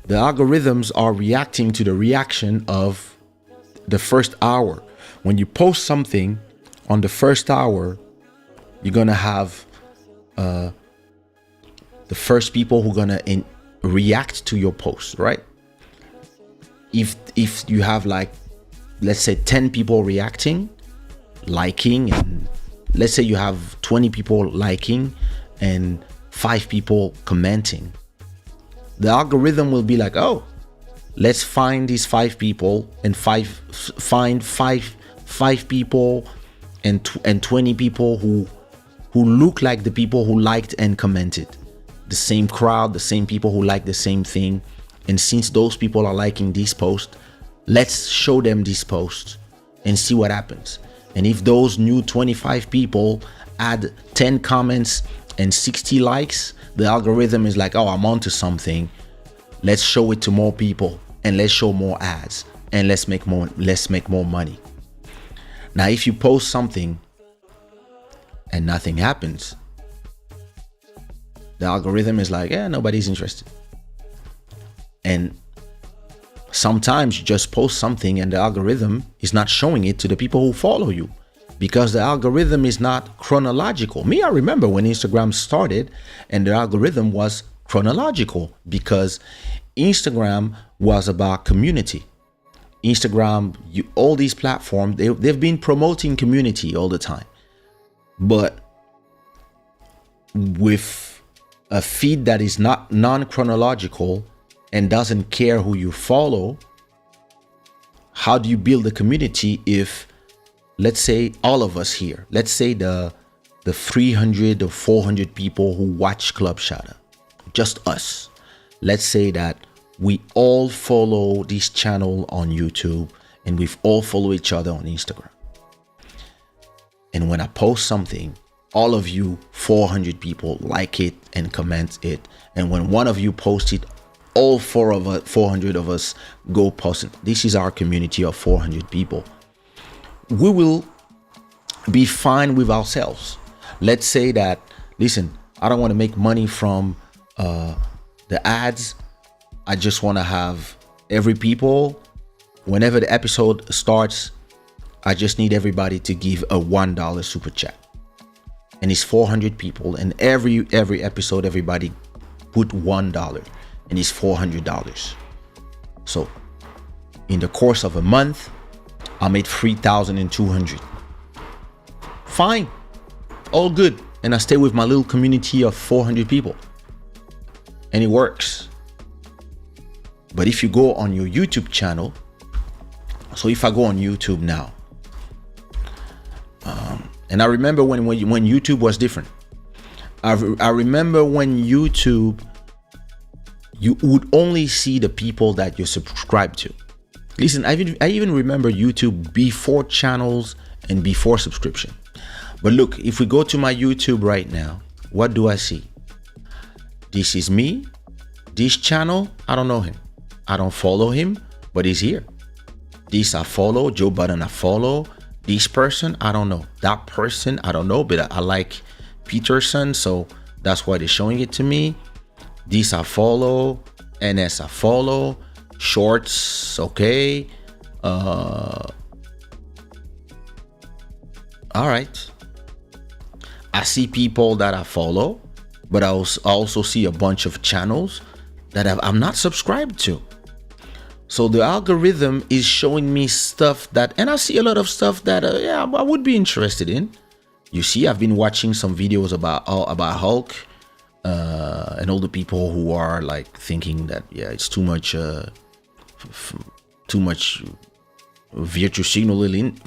S1: The algorithms are reacting to the reaction of the first hour. When you post something on the first hour, you're gonna have the first people who are gonna react to your post, right? If you have, like, let's say 10 people reacting, liking, and let's say you have 20 people liking and 5 people commenting, the algorithm will be like, oh, let's find these 5 people and find five people and 20 people who look like the people who liked and commented. The same crowd, the same people who like the same thing. And since those people are liking this post, let's show them this post and see what happens. And if those new 25 people add 10 comments and 60 likes, the algorithm is like, oh, I'm onto something. Let's show it to more people and let's show more ads and let's make more money. Now, if you post something and nothing happens, the algorithm is like, yeah, nobody's interested. And sometimes you just post something and the algorithm is not showing it to the people who follow you because the algorithm is not chronological. I remember when Instagram started and the algorithm was chronological because Instagram was about community. Instagram, all these platforms, they've been promoting community all the time. But with a feed that is not non-chronological and doesn't care who you follow, how do you build a community if, let's say, all of us here, let's say the 300 or 400 people who watch Club Shada, just us, let's say that we all follow this channel on YouTube and we've all follow each other on Instagram. And when I post something, all of you 400 people like it and comment it. And when one of you posts it, all 400 of us go post it. This is our community of 400 people. We will be fine with ourselves. Let's say that, listen, I don't want to make money from the ads. I just want to have every people, whenever the episode starts, I just need everybody to give a $1 super chat. And it's 400 people, and every episode, everybody put $1, and it's $400. So in the course of a month, I made 3,200. Fine, all good. And I stay with my little community of 400 people, and it works. But if you go on your YouTube channel, so if I go on YouTube now, and I remember when YouTube was different. I remember when YouTube, you would only see the people that you subscribe to. Listen, I even remember YouTube before channels and before subscription. But look, if we go to my YouTube right now, what do I see? This is me. This channel, I don't know him. I don't follow him, but he's here. This I follow. Joe Budden I follow. This person, I don't know. That person, I don't know, but I like Peterson, so that's why they're showing it to me. This I follow. NS I follow. Shorts, okay. All right. I see people that I follow, but I also see a bunch of channels that I'm not subscribed to. So the algorithm is showing me stuff that, and I see a lot of stuff that, I would be interested in. You see, I've been watching some videos about Hulk, and all the people who are like thinking that, it's too much virtue signaling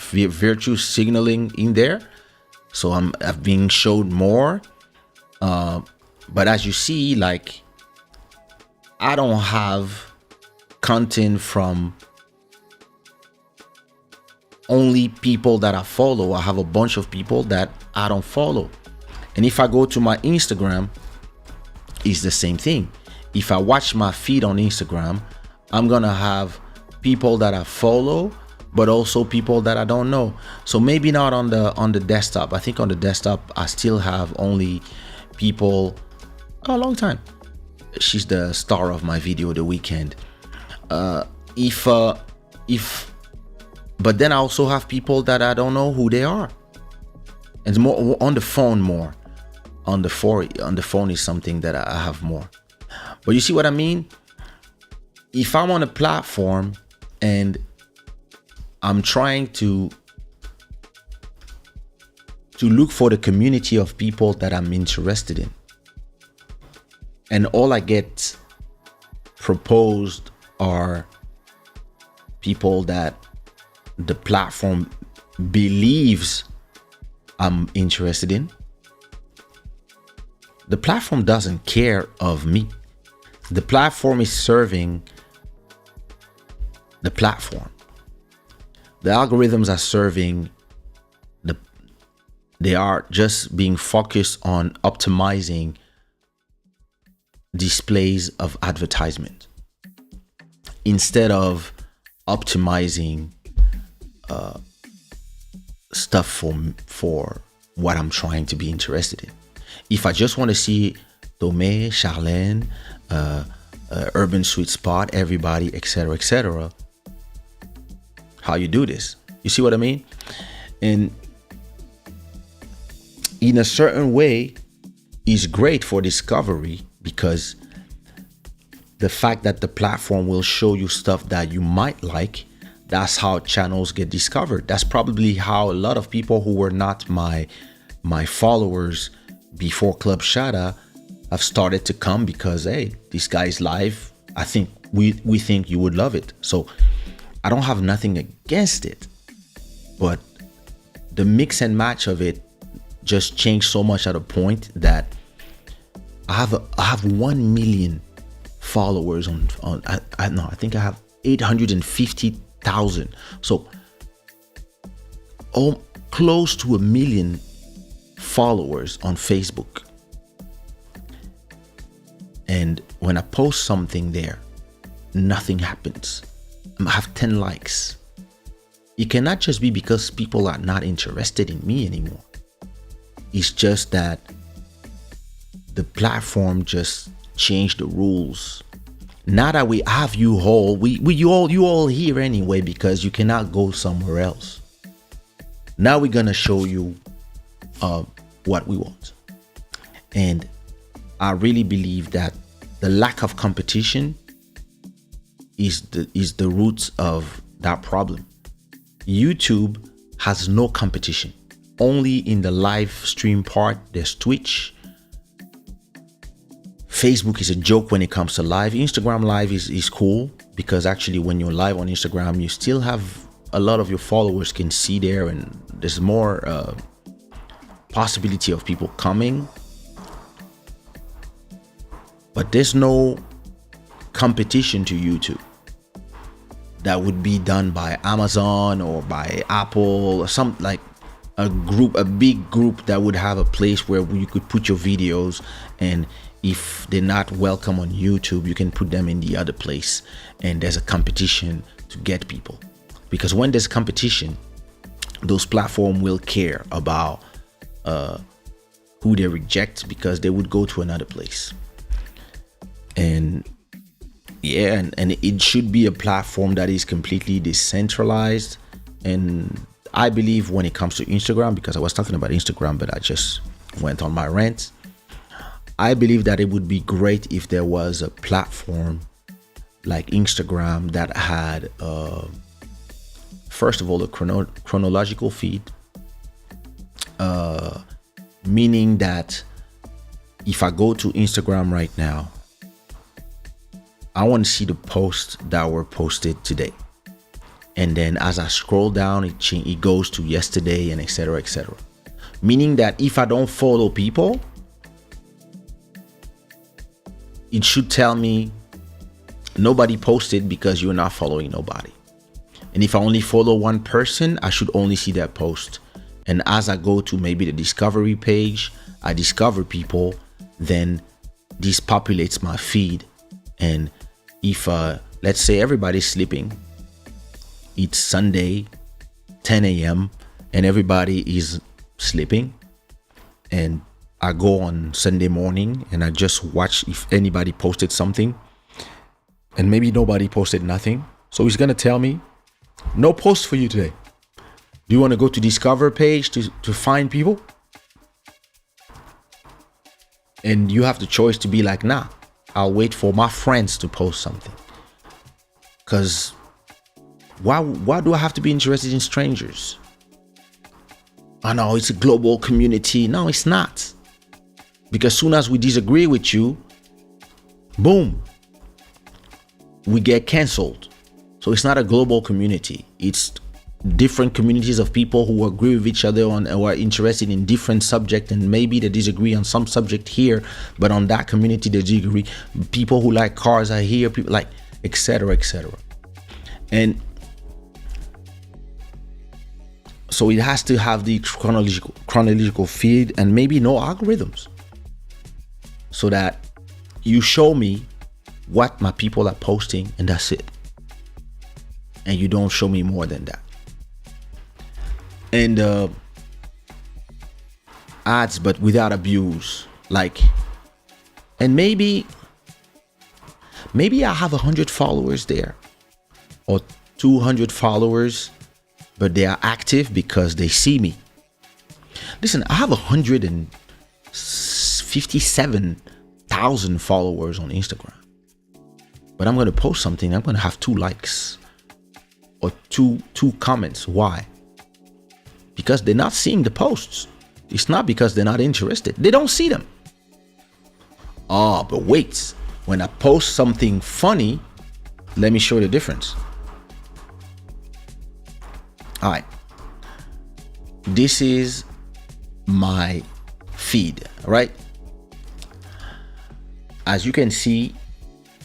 S1: in there. So I've been showed more. But as you see, like, I don't have content from only people that I follow. I have a bunch of people that I don't follow. And if I go to my Instagram, it's the same thing. If I watch my feed on Instagram, I'm gonna have people that I follow, but also people that I don't know. So maybe not on the desktop. I think on the desktop I still have only people. A long time. She's the star of my video, The Weeknd. But then I also have people that I don't know who they are. And more on the phone. More on the phone is something that I have more. But you see what I mean? If I'm on a platform and I'm trying to look for the community of people that I'm interested in, and all I get proposed are people that the platform believes I'm interested in, the platform doesn't care of me. The platform is serving the platform. The algorithms are serving They are just being focused on optimizing displays of advertisement instead of optimizing stuff for what I'm trying to be interested in. If I just want to see Tomé, Charlene, Urban Sweet Spot, everybody, etc., how you do this? You see what I mean? And in a certain way, is great for discovery, because the fact that the platform will show you stuff that you might like, that's how channels get discovered. That's probably how a lot of people who were not my followers before Club Shada have started to come, because hey, this guy's live. I think we think you would love it. So I don't have nothing against it, but the mix and match of it just changed so much at a point that I have 1 million followers on I think I have 850,000. So close to 1 million followers on Facebook. And when I post something there, nothing happens. I have 10 likes. It cannot just be because people are not interested in me anymore. It's just that the platform just changed the rules. Now that we have you all, you all here anyway, because you cannot go somewhere else. Now we're gonna show you what we want. And I really believe that the lack of competition is the roots of that problem. YouTube has no competition. Only in the live stream part, there's Twitch. Facebook is a joke when it comes to live. Instagram live is cool, because actually when you're live on Instagram, you still have a lot of your followers can see there, and there's more possibility of people coming. But there's no competition to YouTube that would be done by Amazon or by Apple or some, like a big group that would have a place where you could put your videos, and if they're not welcome on YouTube, you can put them in the other place, and there's a competition to get people. Because when there's competition, those platforms will care about who they reject, because they would go to another place. And yeah, and it should be a platform that is completely decentralized. And I believe when it comes to Instagram, because I was talking about Instagram, but I just went on my rant. I believe that it would be great if there was a platform like Instagram that had, first of all, a chronological feed, meaning that if I go to Instagram right now, I want to see the posts that were posted today. And then as I scroll down, it goes to yesterday and etc. Meaning that if I don't follow people, it should tell me nobody posted because you're not following nobody. And if I only follow one person, I should only see that post. And as I go to maybe the discovery page, I discover people, then this populates my feed. And if let's say everybody's sleeping, it's Sunday 10 a.m. and everybody is sleeping, and I go on Sunday morning and I just watch if anybody posted something, and maybe nobody posted nothing, so it's gonna tell me no post for you today. Do you want to go to discover page to find people? And you have the choice to be like, nah, I'll wait for my friends to post something. Because why do I have to be interested in strangers? I know it's a global community. No, it's not. Because soon as we disagree with you, boom, we get canceled. So it's not a global community. It's different communities of people who agree with each other on or are interested in different subject, and maybe they disagree on some subject here, but on that community they disagree. People who like cars are here, people like etc. And So it has to have the chronological feed and maybe no algorithms, so that you show me what my people are posting and that's it. And you don't show me more than that. And ads, but without abuse. Like, and maybe I have 100 followers there or 200 followers, but they are active because they see me. Listen, I have 157,000 followers on Instagram, but I'm going to post something, I'm going to have 2 likes or two comments. Why? Because they're not seeing the posts. It's not because they're not interested. They don't see them. Oh, but wait. When I post something funny, let me show the difference. All right. This is my feed, right? As you can see,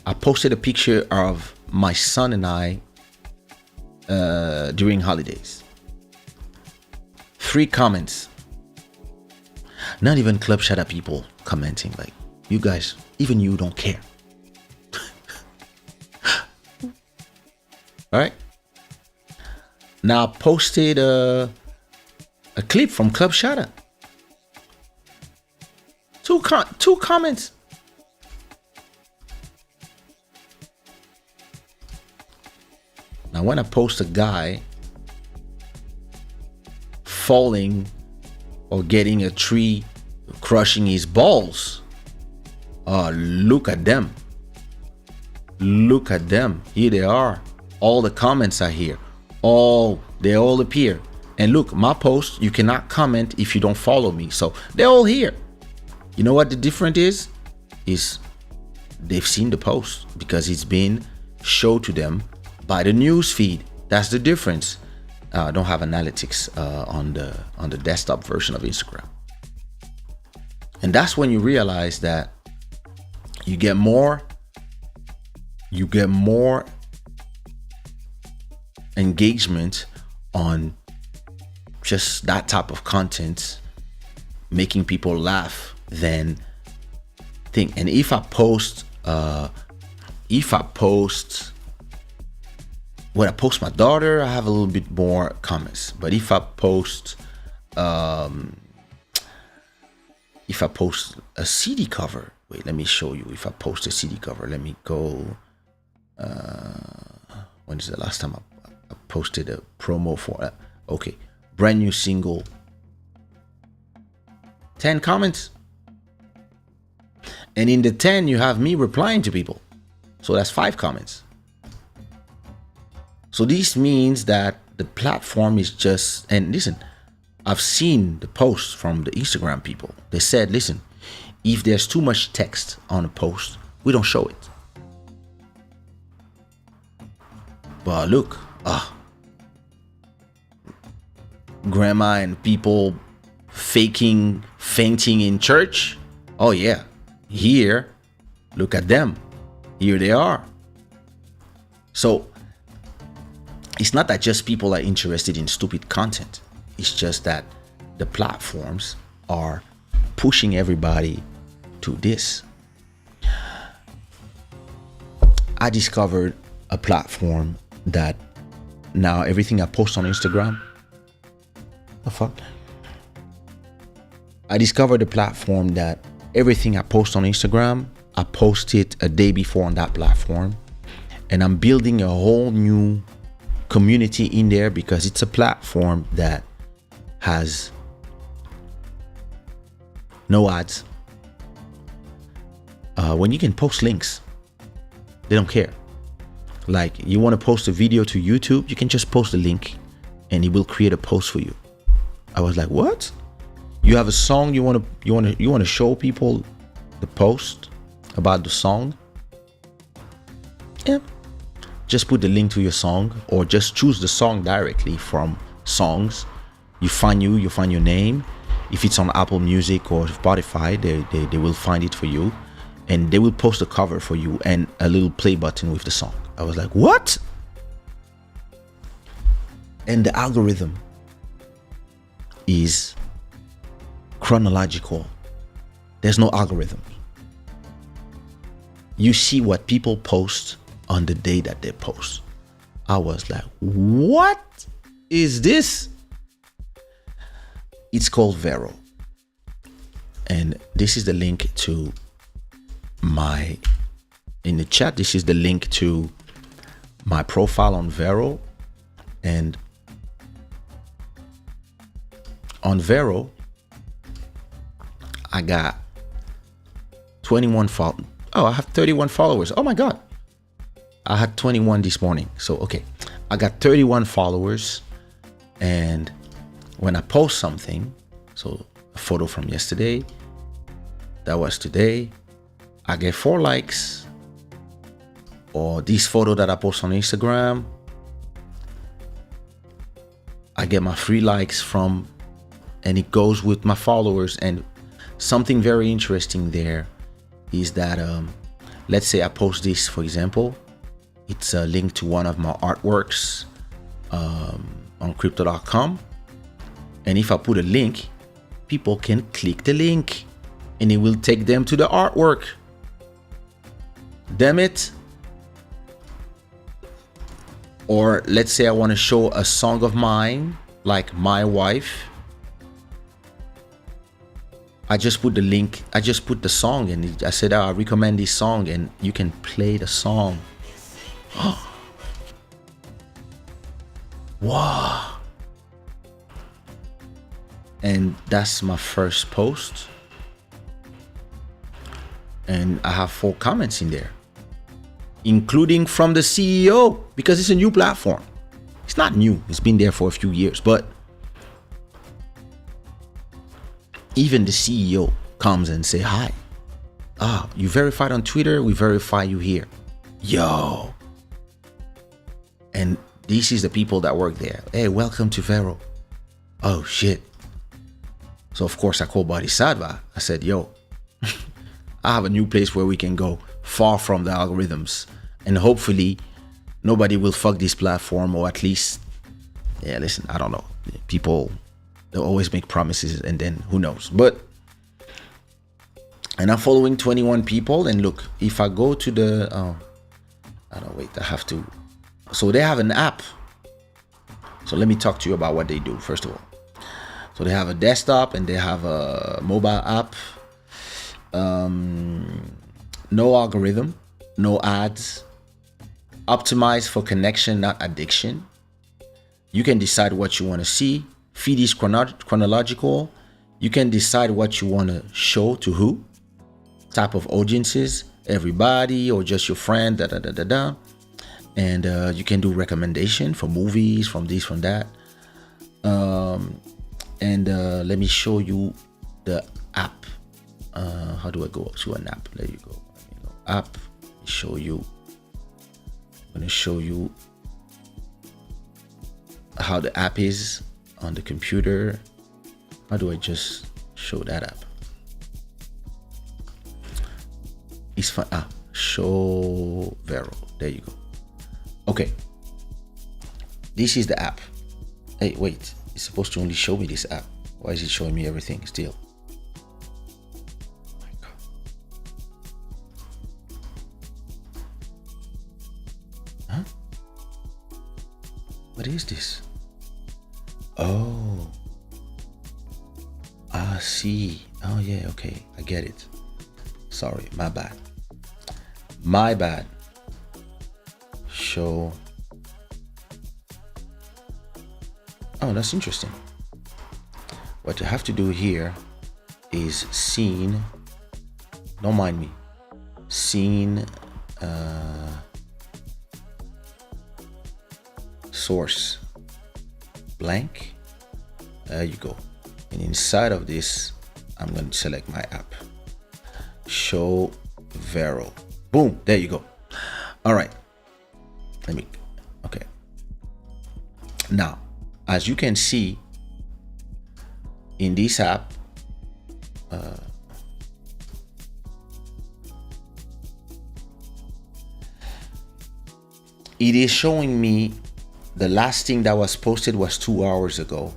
S1: I posted a picture of my son and I during holidays. 3 comments. Not even Club Shada people commenting. Like, you guys, even you don't care. All right. Now I posted a clip from Club Shada. 2 comments. Now when I post a guy falling or getting a tree crushing his balls, look at them. Look at them. Here they are. All the comments are here. They all appear. And look, my post, you cannot comment if you don't follow me. So they're all here. You know what the difference is they've seen the post because it's been shown to them by the news feed. That's the difference. I don't have analytics on the desktop version of Instagram. And that's when you realize that you get more engagement on just that type of content, making people laugh than think. And if I post when I post my daughter, I have a little bit more comments. But if I post a CD cover, wait, let me show you. If I post a CD cover, let me go. When is the last time I posted a promo for okay, brand new single? 10 comments. And in the 10, you have me replying to people. So that's 5 comments. So this means that the platform is just, and listen, I've seen the posts from the Instagram people. They said, listen, if there's too much text on a post, we don't show it. But look, grandma and people fainting in church. Oh yeah, here, look at them. Here they are. So it's not that just people are interested in stupid content. It's just that the platforms are pushing everybody to this. I discovered a platform that now everything I post on Instagram, the fuck? I discovered a platform that everything I post on Instagram, I post it a day before on that platform. And I'm building a whole new community in there because it's a platform that has no ads. When you can post links, they don't care. Like, you want to post a video to YouTube, you can just post a link and it will create a post for you. I was like, what? You have a song, you want to show people the post about the song? Yeah. Just put the link to your song, or just choose the song directly from songs. You find your name. If it's on Apple Music or Spotify, they will find it for you, and they will post a cover for you and a little play button with the song. I was like, what? And the algorithm is chronological. There's no algorithm. You see what people post on the day that they post. I was like, what is this? It's called Vero. And this is the link to in the chat, this is the link to my profile on Vero. And on Vero, I got 21 followers. Oh, I have 31 followers. Oh my God. I had 21 this morning. So, okay. I got 31 followers. And when I post something, so a photo from yesterday, that was today, I get 4 likes. Or this photo that I post on Instagram, I get my 3 likes from, and it goes with my followers. And something very interesting there is that, let's say I post this, for example, it's a link to one of my artworks on crypto.com. And if I put a link, people can click the link and it will take them to the artwork. Damn it. Or let's say I want to show a song of mine, like My Wife. I just put the link, I just put the song, and I said, I recommend this song, and you can play the song. Wow. And that's my first post. And I have 4 comments in there, including from the CEO, because it's a new platform. It's not new, it's been there for a few years, but even the CEO comes and say, hi. You verified on Twitter, we verify you here. Yo. And this is the people that work there. Hey, welcome to Vero. Oh shit. So of course I called Bodhisattva. I said, yo, I have a new place where we can go far from the algorithms. And hopefully nobody will fuck this platform, or at least, yeah, listen, I don't know. People, they'll always make promises and then who knows. And I'm following 21 people. And look, if I go to the, I have to. So they have an app. So let me talk to you about what they do, first of all. So they have a desktop and they have a mobile app. No algorithm, no ads. Optimized for connection, not addiction. You can decide what you want to see. Feed is chronological. You can decide what you want to show to who. Type of audiences, everybody or just your friend, And you can do recommendation for movies, from this, from that. Let me show you the app. How do I go to an app? There you go. App. Show you. I'm going to show you how the app is on the computer. How do I just show that app? It's fun. Show Vero. There you go. Okay. This is the app. Hey, wait. It's supposed to only show me this app. Why is it showing me everything still? Oh my God. Huh? What is this? Oh. I see. Oh yeah, okay. I get it. Sorry, my bad. My bad. Show. Oh, that's interesting. What you have to do here is scene. Don't mind me. Scene. Source. Blank. There you go. And inside of this, I'm going to select my app. Show Vero. Boom. There you go. All right. Okay. Now, as you can see in this app, it is showing me the last thing that was posted was 2 hours ago.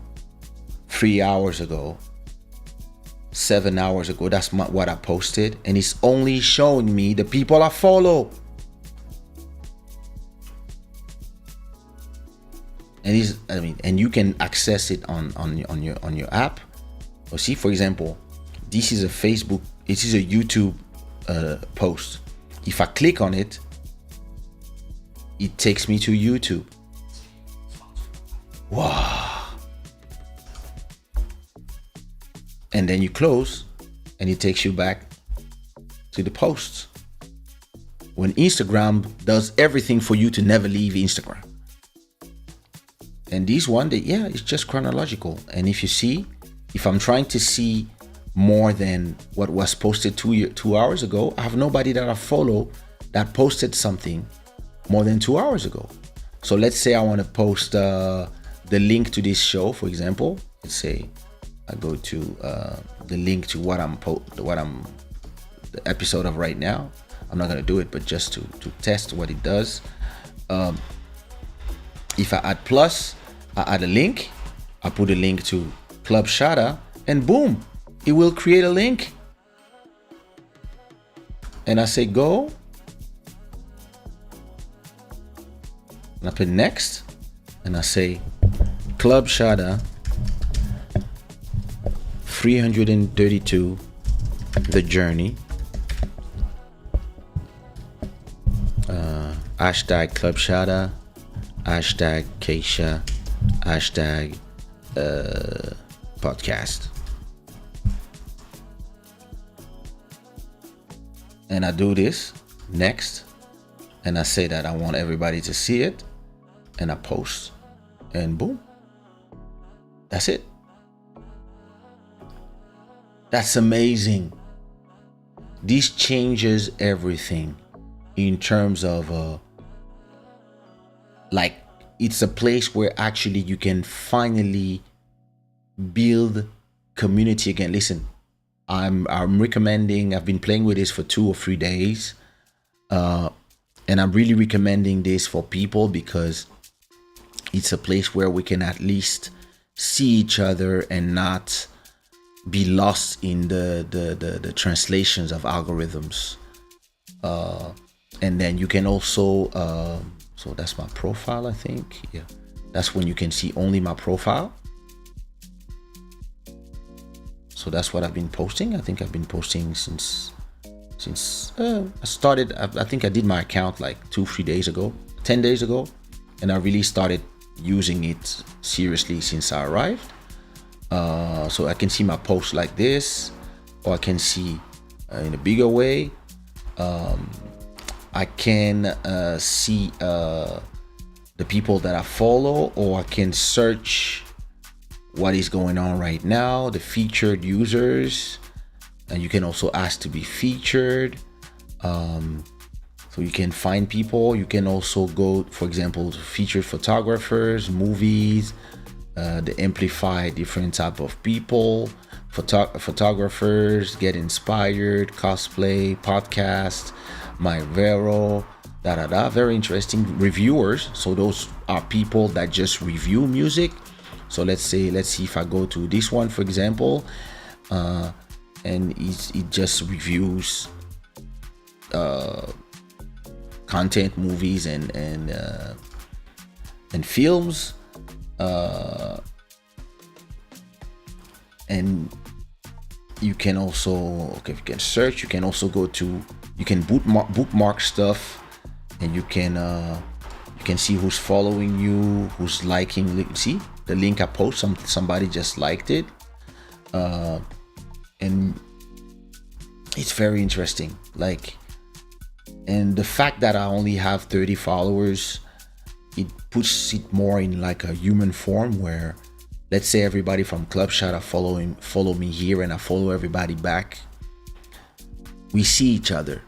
S1: 3 hours ago, 7 hours ago. That's what I posted, and it's only showing me the people I follow. And you can access it on your app. Or see, for example, this is a Facebook, this is a YouTube post. If I click on it, it takes me to YouTube. Wow. And then you close, and it takes you back to the posts. When Instagram does everything for you to never leave Instagram. And this one, it's just chronological. And if you see, if I'm trying to see more than what was posted 2 hours ago, I have nobody that I follow that posted something more than 2 hours ago. So let's say I want to post the link to this show, for example. Let's say I go to the link to what I'm the episode of right now. I'm not gonna do it, but just to test what it does. If I add plus, I add a link. I put a link to Club Shada, and boom, it will create a link. And I say go, and I put next, and I say Club Shada 332, the journey. Hashtag Club Shada, hashtag Kaysha, hashtag podcast. And I do this next, and I say that I want everybody to see it, and I post, and boom, that's it. That's amazing. This changes everything in terms of it's a place where actually you can finally build community again. Listen, I'm recommending, I've been playing with this for 2 or 3 days, and I'm really recommending this for people because it's a place where we can at least see each other and not be lost in the translations of algorithms. And then you can also so that's my profile, I think. Yeah, that's when you can see only my profile. So that's what I've been posting. I think I've been posting since I started. I think I did my account like 2-3 days ago, 10 days ago, and I really started using it seriously since I arrived. So I can see my posts like this, or I can see in a bigger way. I can see the people that I follow, or I can search what is going on right now, the featured users, and you can also ask to be featured. So you can find people. You can also go, for example, to featured photographers, movies, they amplify different type of people, photographers, get inspired, cosplay, podcast, my Vero, very interesting. Reviewers, so those are people that just review music. So let's see if I go to this one, for example, and it just reviews content, movies, and films. And you can also, if you can search, you can also go to, you can bookmark stuff, and you can see who's following you, who's liking. See the link I post, somebody just liked it, and it's very interesting. And the fact that I only have 30 followers, it puts it more in like a human form, where let's say everybody from Club Shada follow me here, and I follow everybody back. We see each other.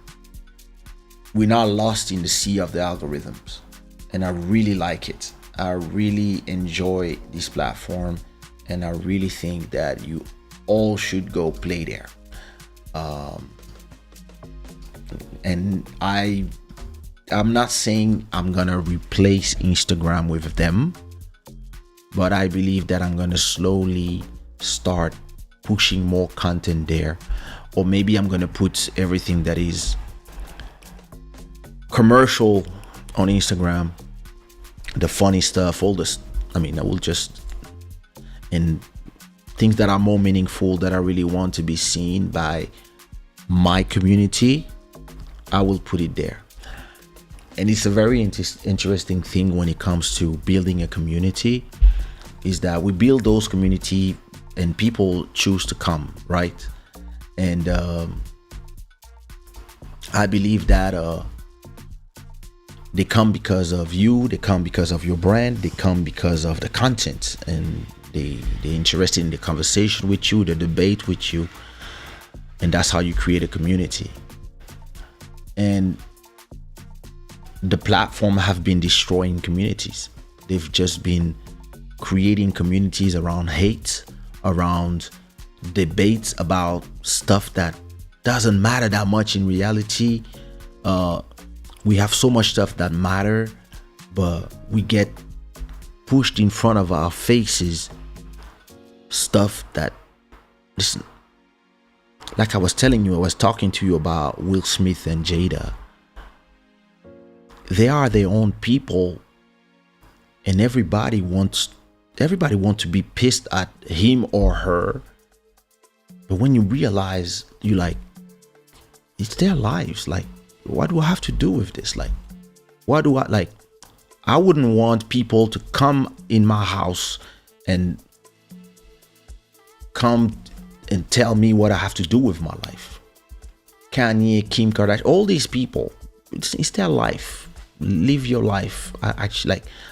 S1: We're not lost in the sea of the algorithms, and I really like it. I really enjoy this platform, and I really think that you all should go play there. And I'm not saying I'm gonna replace Instagram with them, but I believe that I'm gonna slowly start pushing more content there, or maybe I'm gonna put everything that is commercial on Instagram, the funny stuff, all this. I will just, and things that are more meaningful, that I really want to be seen by my community, I will put it there. And it's a very interesting thing when it comes to building a community, is that we build those community and people choose to come, right? And I believe that they come because of you, they come because of your brand, they come because of the content, and they're interested in the conversation with you, the debate with you, and that's how you create a community. And the platform have been destroying communities. They've just been creating communities around hate, around debates about stuff that doesn't matter that much in reality. We have so much stuff that matter, but we get pushed in front of our faces stuff that, listen, like I was telling you, I was talking to you about Will Smith and Jada. They are their own people, and everybody wants to be pissed at him or her. But when you realize, you like, it's their lives. Like, what do I have to do with this? Like, what do I like? I wouldn't want people to come in my house and come and tell me what I have to do with my life. Kanye, Kim Kardashian, all these people, it's their life. Live your life. I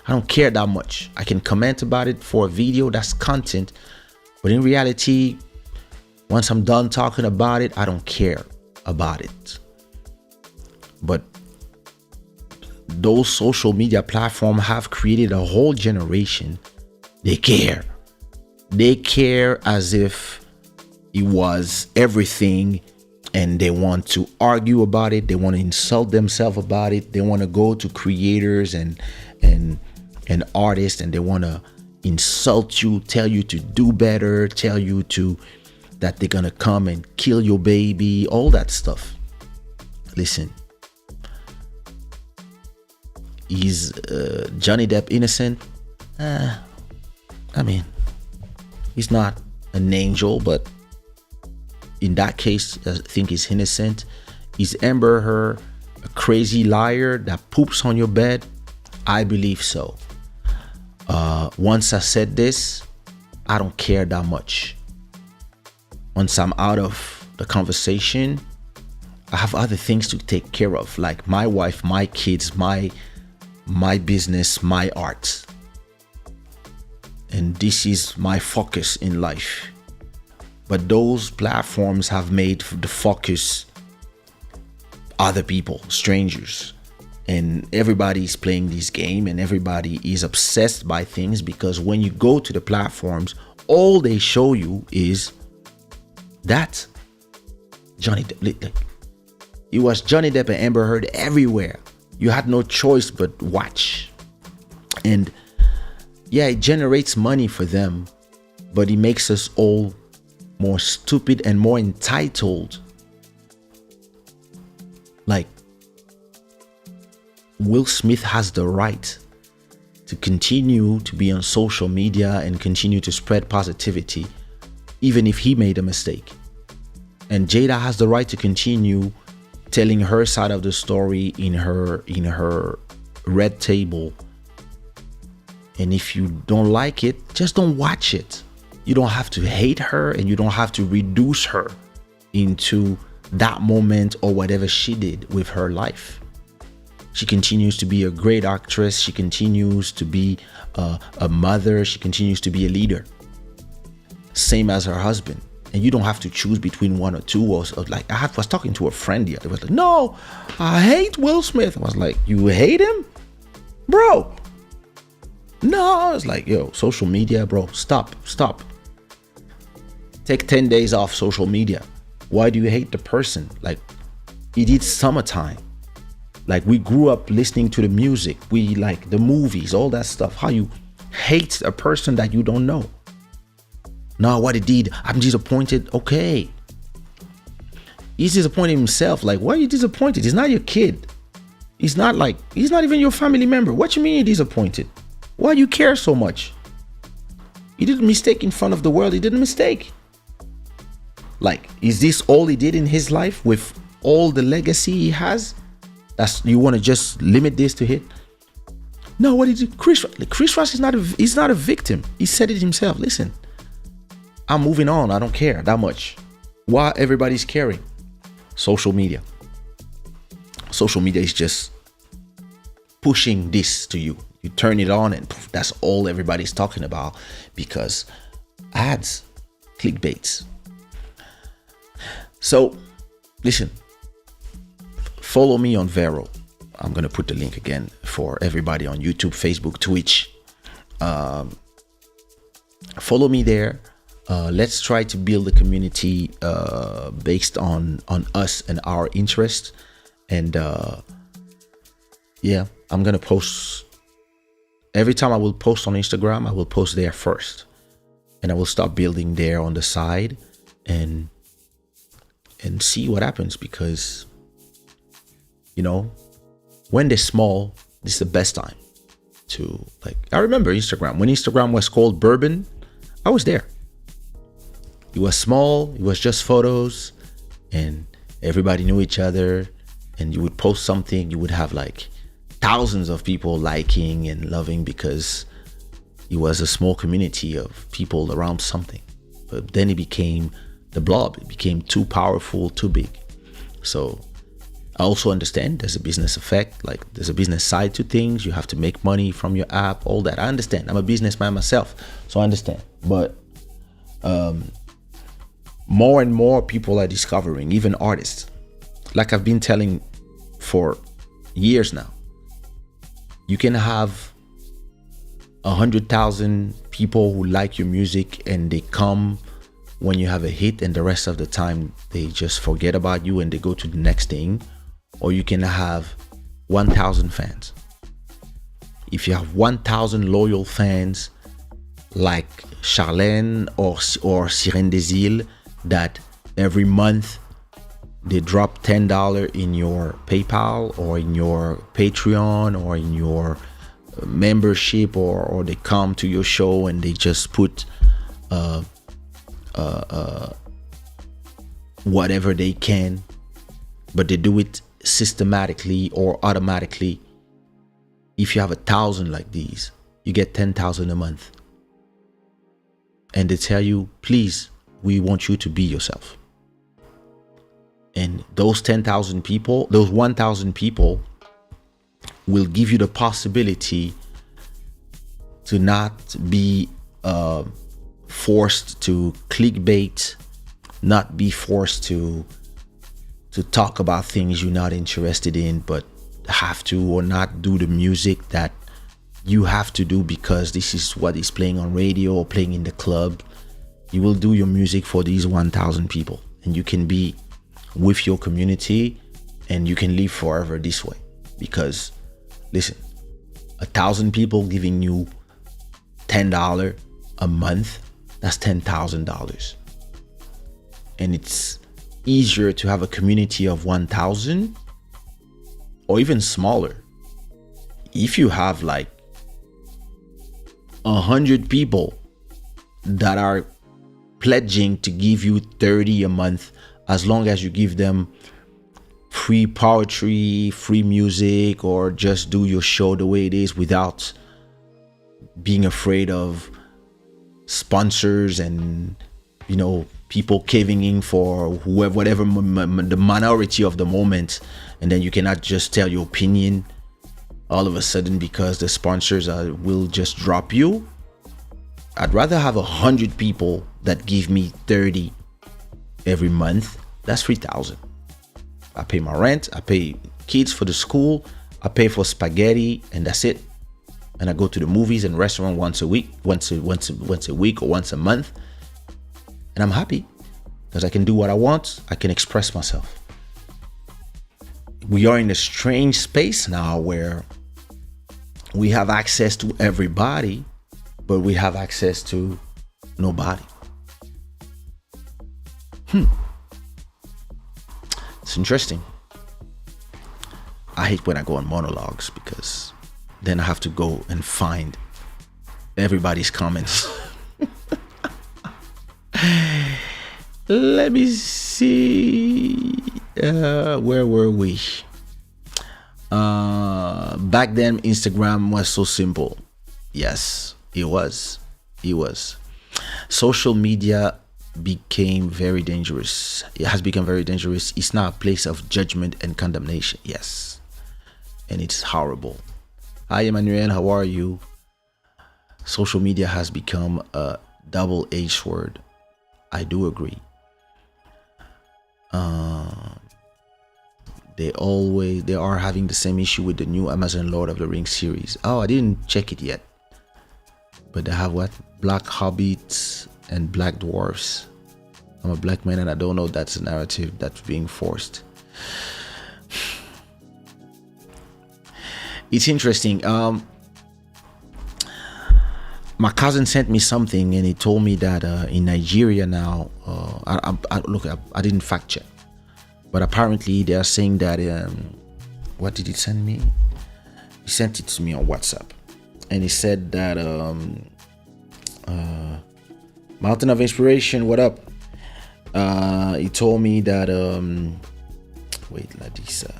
S1: don't care that much. I can comment about it for a video, that's content, but in reality, once I'm done talking about it, I don't care about it. But those social media platforms have created a whole generation. They care as if it was everything, and they want to argue about it. They want to insult themselves about it. They want to go to creators and artists, and they want to insult you, tell you to do better, tell you that they're gonna come and kill your baby, all that stuff. Listen, is Johnny Depp innocent? He's not an angel, but in that case, I think he's innocent. Is Amber Heard a crazy liar that poops on your bed? I believe so. Once I said this, I don't care that much. Once I'm out of the conversation, I have other things to take care of, like my wife, my kids, my business, my art. And this is my focus in life. But those platforms have made the focus other people, strangers. And everybody's playing this game, and everybody is obsessed by things, because when you go to the platforms, all they show you is that Johnny Depp. It was Johnny Depp and Amber Heard everywhere. You had no choice but watch. And yeah, it generates money for them, but it makes us all more stupid and more entitled. Like, Will Smith has the right to continue to be on social media and continue to spread positivity, even if he made a mistake. And Jada has the right to continue telling her side of the story in her red table. And if you don't like it, just don't watch it. You don't have to hate her, and you don't have to reduce her into that moment or whatever she did with her life. She continues to be a great actress. She continues to be a mother. She continues to be a leader. Same as her husband. And you don't have to choose between one or two. Or like, I was talking to a friend the other day. Was like, no, I hate Will Smith. I was like, you hate him? Bro. No, I was like, yo, social media, bro, stop. Take 10 days off social media. Why do you hate the person? Like, it is summertime. Like, we grew up listening to the music. We like the movies, all that stuff. How you hate a person that you don't know? No, what he did, I'm disappointed. Okay. He's disappointed himself. Like, why are you disappointed? He's not your kid. He's not even your family member. What you mean you're disappointed? Why do you care so much? He did a mistake in front of the world. He did a mistake. Like, is this all he did in his life with all the legacy he has? You want to just limit this to it? No, what did you? Chris Rock is not a victim. He said it himself. Listen, I'm moving on. I don't care that much. Why everybody's caring? Social media. Social media is just pushing this to you. You turn it on and poof, that's all everybody's talking about, because ads, clickbaits. So, listen, follow me on Vero. I'm going to put the link again for everybody on YouTube, Facebook, Twitch. Follow me there. Let's try to build a community based on us and our interests. And yeah, I'm going to post. Every time I will post on Instagram, I will post there first. And I will start building there on the side and see what happens, because, you know, when they're small, this is the best time to, like, I remember Instagram. When Instagram was called Bourbon, I was there. It was small, it was just photos, and everybody knew each other, and you would post something, you would have like thousands of people liking and loving, because it was a small community of people around something. But then it became the blob. It became too powerful, too big. So I also understand there's a business effect, like there's a business side to things. You have to make money from your app, all that. I understand. I'm a businessman myself, so I understand. But more and more people are discovering, even artists. Like I've been telling for years now, you can have 100,000 people who like your music, and they come when you have a hit, and the rest of the time they just forget about you and they go to the next thing. Or you can have 1,000 fans. If you have 1,000 loyal fans like Charlène or Sirène des Îles, that every month they drop $10 in your PayPal or in your Patreon or in your membership, or they come to your show and they just put whatever they can, but they do it systematically or automatically. If you have 1,000 like these, you get 10,000 a month, and they tell you, please, we want you to be yourself. And those 10,000 people, those 1,000 people will give you the possibility to not be forced to clickbait, not be forced to talk about things you're not interested in, but have to, or not do the music that you have to do because this is what is playing on radio or playing in the club. You will do your music for these 1,000 people, and you can be with your community, and you can live forever this way. Because listen, 1,000 people giving you $10 a month, that's $10,000. And it's easier to have a community of 1,000 or even smaller. If you have like 100 people that are pledging to give you 30 a month, as long as you give them free poetry, free music, or just do your show the way it is without being afraid of sponsors and, you know, people caving in for whoever, whatever the minority of the moment, and then you cannot just tell your opinion all of a sudden because the sponsors will just drop you. I'd rather have 100 people that give me 30 every month. That's 3,000. I pay my rent, I pay kids for the school, I pay for spaghetti, and that's it. And I go to the movies and restaurant once a week or once a month, and I'm happy because I can do what I want. I can express myself. We are in a strange space now where we have access to everybody, but we have access to nobody. It's interesting. I hate when I go on monologues because then I have to go and find everybody's comments. Let me see. Where were we? Back then, Instagram was so simple. Yes, it was. It was. Social media became very dangerous. It has become very dangerous. It's now a place of judgment and condemnation. Yes. And it's horrible. Hi, Emmanuel. How are you? Social media has become a double-edged sword. I do agree. They are having the same issue with the new Amazon Lord of the Rings series. Oh, I didn't check it yet. But they have what? Black hobbits and black dwarfs. I'm a black man and I don't know that's a narrative that's being forced. It's interesting. My cousin sent me something and he told me that in Nigeria now, I didn't fact check, but apparently they are saying that, what did he send me? He sent it to me on WhatsApp and he said that, Mountain of Inspiration, what up? He told me that, wait, Ladisa.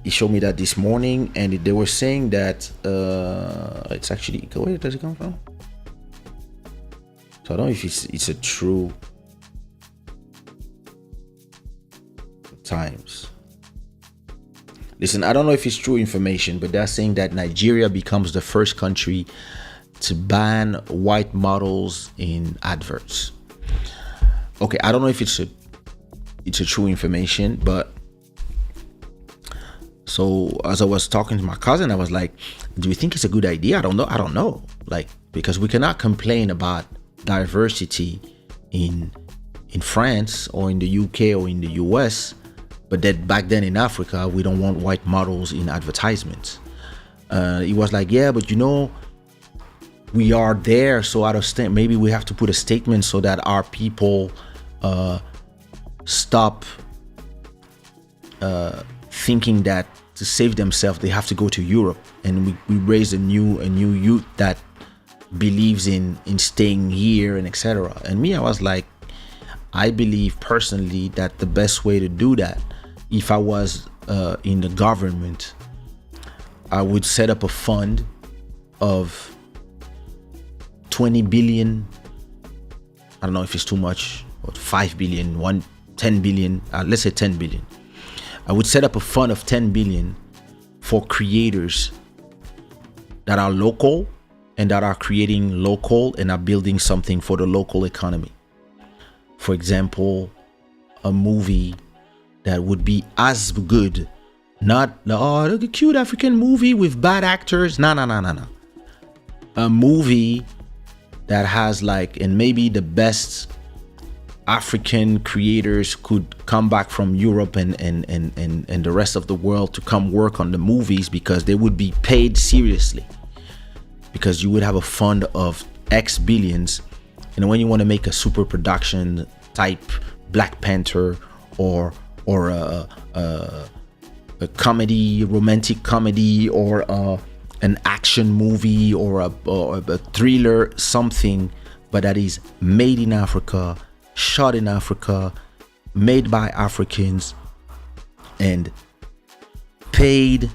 S1: He showed me that this morning and they were saying that it's actually, where does it come from? So I don't know if it's a true Times. Listen, I don't know if it's true information, but they're saying that Nigeria becomes the first country to ban white models in adverts. Okay, I don't know if it's a true information, but so as I was talking to my cousin, I was like, do you think it's a good idea? I don't know. Like, because we cannot complain about diversity in France or in the UK or in the US, but that back then in Africa, we don't want white models in advertisements. He was like, yeah, but we are there. So maybe we have to put a statement so that our people stop thinking that to save themselves they have to go to Europe, and we raise a new youth that believes in staying here and etc. And me, I was like, I believe personally that the best way to do that, if I was in the government, I would set up a fund of 20 billion. I don't know if it's too much, or 5 billion, 10 billion, let's say 10 billion. I would set up a fund of 10 billion for creators that are local and that are creating local and are building something for the local economy. For example, a movie that would be as good, not the cute African movie with bad actors. No. A movie that has and maybe the best African creators could come back from Europe and the rest of the world to come work on the movies, because they would be paid seriously, because you would have a fund of X billions. And when you want to make a super production type Black Panther or a comedy, romantic comedy, or an action movie or a thriller, something, but that is made in Africa, shot in Africa, made by Africans, and paid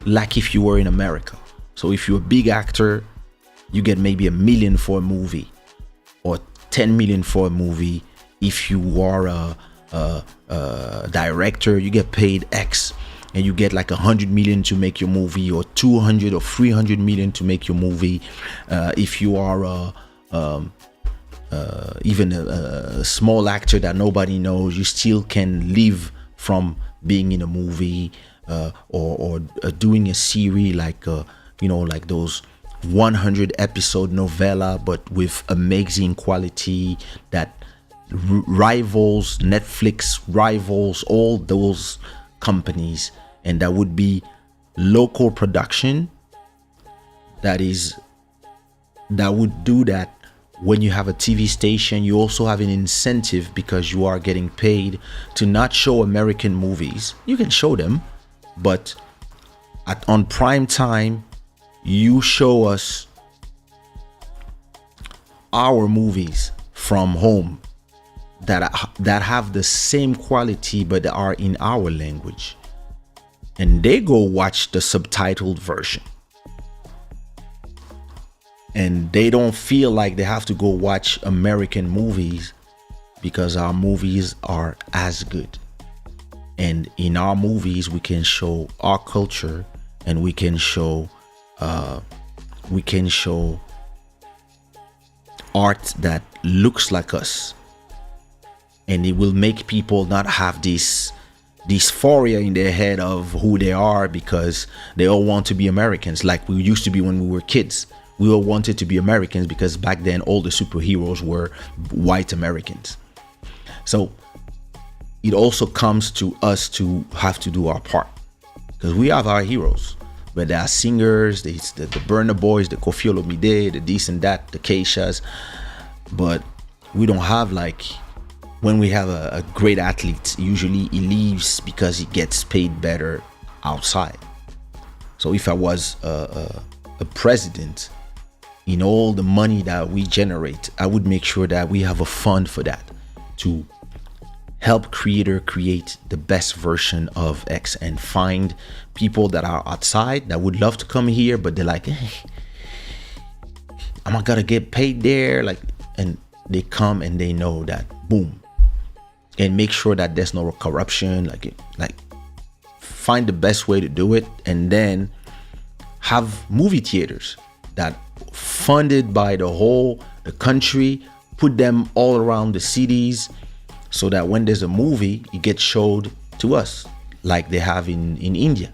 S1: like if you were in America. So if you're a big actor, you get maybe $1 million for a movie or 10 million for a movie. If you are a director, you get paid X, and you get like 100 million to make your movie, or 200 or 300 million to make your movie. If you are even a small actor that nobody knows, you still can live from being in a movie, or doing a series like those 100 episode novella, but with amazing quality that rivals Netflix, rivals all those companies, and that would be local production that would do that when you have a TV station, you also have an incentive because you are getting paid to not show American movies. You can show them, but on prime time, you show us our movies from home that have the same quality but are in our language, and they go watch the subtitled version, and they don't feel like they have to go watch American movies because our movies are as good. And in our movies we can show our culture, and we can show art that looks like us, and it will make people not have this dysphoria in their head of who they are, because they all want to be Americans like we used to be when we were kids. We all wanted to be Americans because back then all the superheroes were white Americans. So it also comes to us to have to do our part, because we have our heroes. But there are singers, the Burna Boys, the Kofi Olomide, the this and that, the Kayshas. But we don't have, like, when we have a great athlete, usually he leaves because he gets paid better outside. So if I was a president, in all the money that we generate, I would make sure that we have a fund for that, to help creator create the best version of X, and find people that are outside that would love to come here, but they're like, am I gonna get paid there? Like, and they come and they know that, boom, and make sure that there's no corruption. Like find the best way to do it, and then have movie theaters that funded by the country, put them all around the cities, so that when there's a movie, it gets showed to us, like they have in India.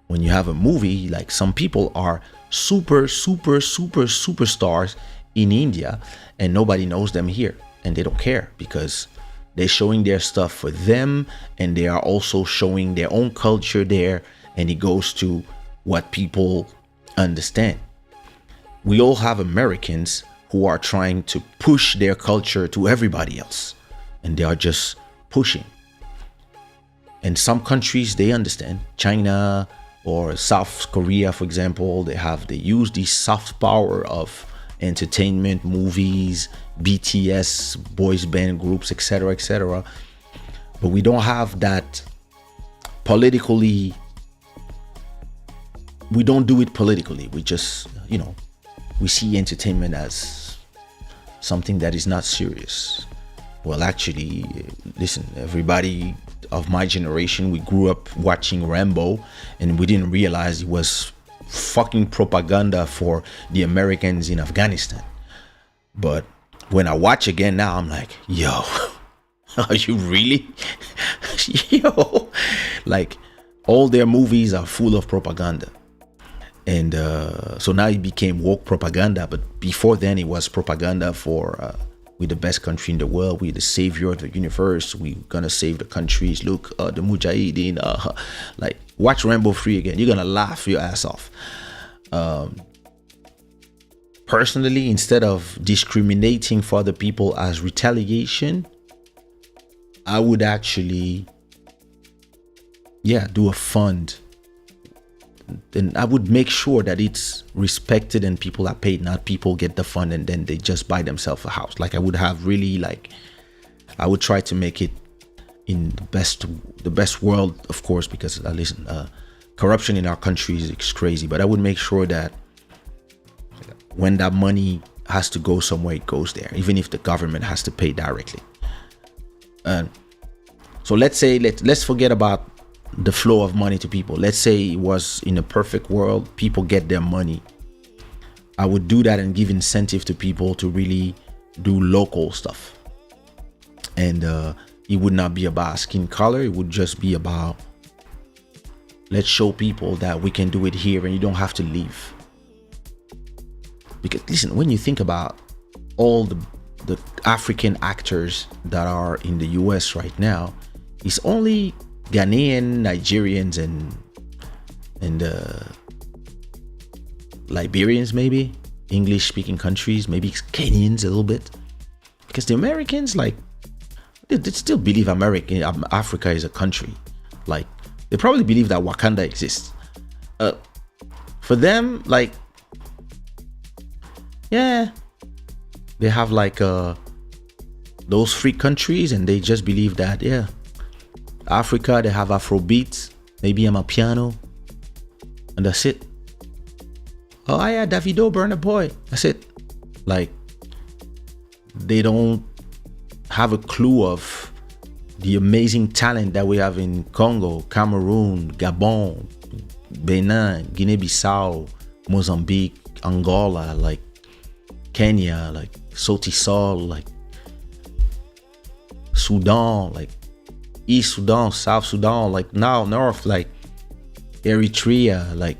S1: When you have a movie, like, some people are superstars in India, and nobody knows them here, and they don't care, because they're showing their stuff for them, and they are also showing their own culture there, and it goes to what people understand. We all have Americans who are trying to push their culture to everybody else, and they are just pushing. And some countries, they understand. China or South Korea, for example, they use the soft power of entertainment, movies, BTS, boys band groups, etc. But we don't have that politically. We don't do it politically. We just, we see entertainment as something that is not serious. Well, actually, listen, everybody of my generation, we grew up watching Rambo, and we didn't realize it was fucking propaganda for the Americans in Afghanistan. But when I watch again now, I'm like, yo, are you really? Yo, like, all their movies are full of propaganda. And so now it became woke propaganda, but before then it was propaganda for we're the best country in the world, we're the savior of the universe, we're gonna save the countries, look, the Mujahideen, like, watch Rambo 3 again, you're gonna laugh your ass off. Personally, instead of discriminating for other people as retaliation, I would actually do a fund. Then I would make sure that it's respected and people are paid, not people get the fund and then they just buy themselves a house. Like, I would have really, like, I would try to make it in the best world, of course, because listen, corruption in our country is crazy, but I would make sure that when that money has to go somewhere, it goes there, even if the government has to pay directly. So let's say, let's forget about the flow of money to people. Let's say it was in a perfect world, people get their money. I would do that and give incentive to people to really do local stuff. And it would not be about skin color. It would just be about, let's show people that we can do it here and you don't have to leave. Because listen, when you think about all the African actors that are in the US right now, it's only Ghanaian, Nigerians, and Liberians maybe English speaking countries, maybe Kenyans a little bit, because the Americans, like, they still believe Africa is a country. Like, they probably believe that Wakanda exists. For them, like, yeah, they have like those free countries, and they just believe that, yeah, Africa, they have Afrobeats, maybe Amapiano, and that's it. Oh yeah, Davido, Burna Boy, that's it. Like, they don't have a clue of the amazing talent that we have in Congo, Cameroon, Gabon, Benin, Guinea-Bissau, Mozambique, Angola, like Kenya, like Sauti Sol, like Sudan, like East Sudan, South Sudan, like now North, like Eritrea, like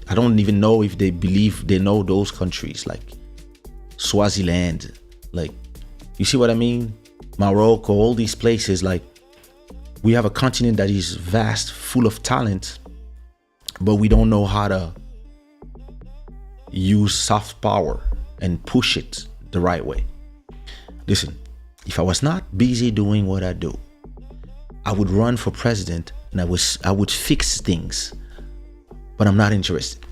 S1: I don't even know if they know those countries, like Swaziland, like, you see what I mean? Morocco, all these places. Like, we have a continent that is vast, full of talent, but we don't know how to use soft power and push it the right way. Listen, if I was not busy doing what I do, I would run for president and I would fix things, but I'm not interested.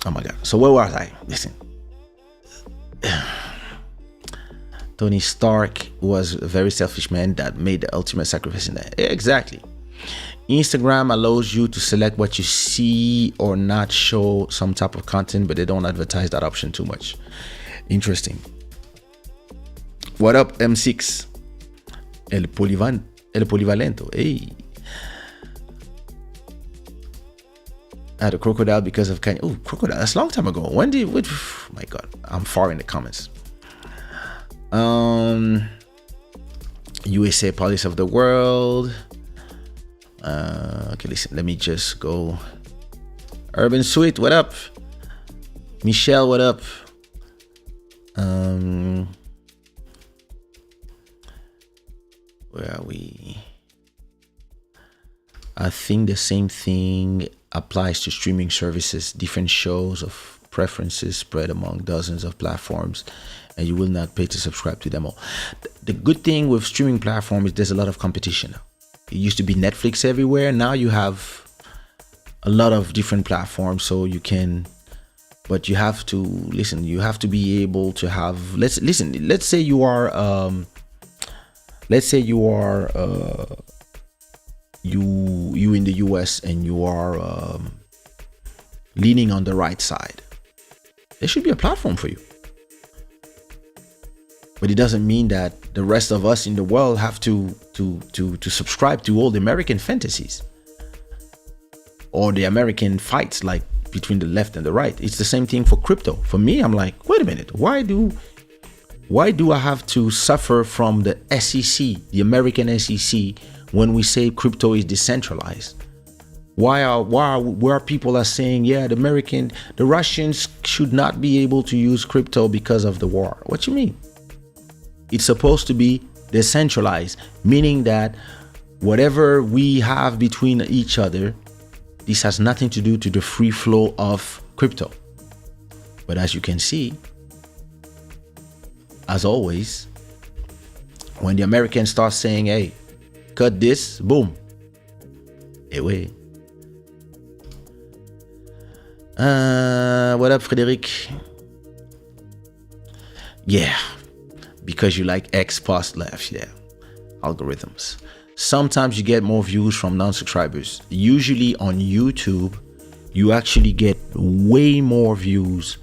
S1: Oh my God. So where was I? Listen. Tony Stark was a very selfish man that made the ultimate sacrifice in that. Exactly. Instagram allows you to select what you see or not show some type of content, but they don't advertise that option too much. Interesting. What up, M6? El Polivalento. Hey. I had a crocodile because of Kanye. Oh, crocodile. That's a long time ago. When did... Oh my God. I'm far in the comments. USA Police of the World. Okay, listen, let me just go. Urban Sweet, what up? Michelle, what up? Where are we? I think the same thing applies to streaming services. Different shows of preferences spread among dozens of platforms, and you will not pay to subscribe to them all. The good thing with streaming platforms is there's a lot of competition now. It used to be Netflix everywhere. Now you have a lot of different platforms, so you can, but you have to listen. You have to be able to have. Let's say you are. You in the US and you are leaning on the right side. There should be a platform for you. But it doesn't mean that the rest of us in the world have to subscribe to all the American fantasies or the American fights, like between the left and the right. It's the same thing for crypto. For me, I'm like, wait a minute, why do I have to suffer from the SEC, the American SEC, when we say crypto is decentralized? Where people are saying, yeah, the Russians should not be able to use crypto because of the war? What you mean? It's supposed to be decentralized, meaning that whatever we have between each other, this has nothing to do to the free flow of crypto. But as you can see, as always, when the Americans start saying, hey, cut this, boom, away. What up, Frederic? Yeah, because you like X post left, yeah. Algorithms. Sometimes you get more views from non-subscribers. Usually on YouTube, you actually get way more views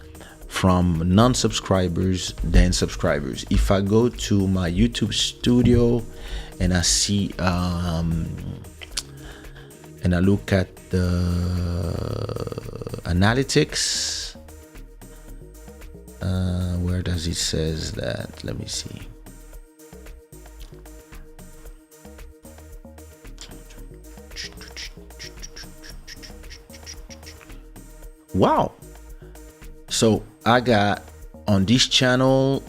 S1: from non-subscribers than subscribers. If I go to my YouTube studio and I see and I look at the analytics, where does it says that? Let me see. Wow. So I got on this channel,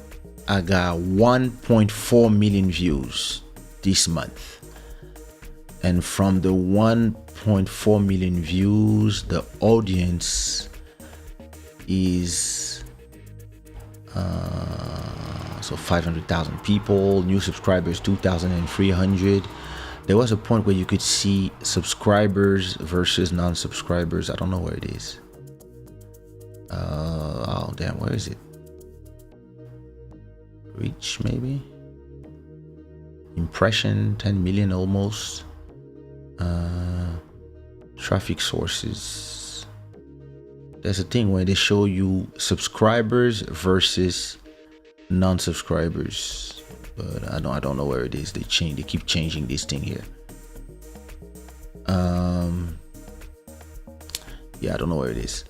S1: I got 1.4 million views this month. And from the 1.4 million views, the audience is so 500,000 people. New subscribers 2,300. There was a point where you could see subscribers versus non-subscribers. I don't know where it is. Oh damn, where is it? Reach, maybe. Impression 10 million almost. Traffic sources. There's a thing where they show you subscribers versus non-subscribers, but I don't know where it is. They keep changing this thing here. Yeah, I don't know where it is,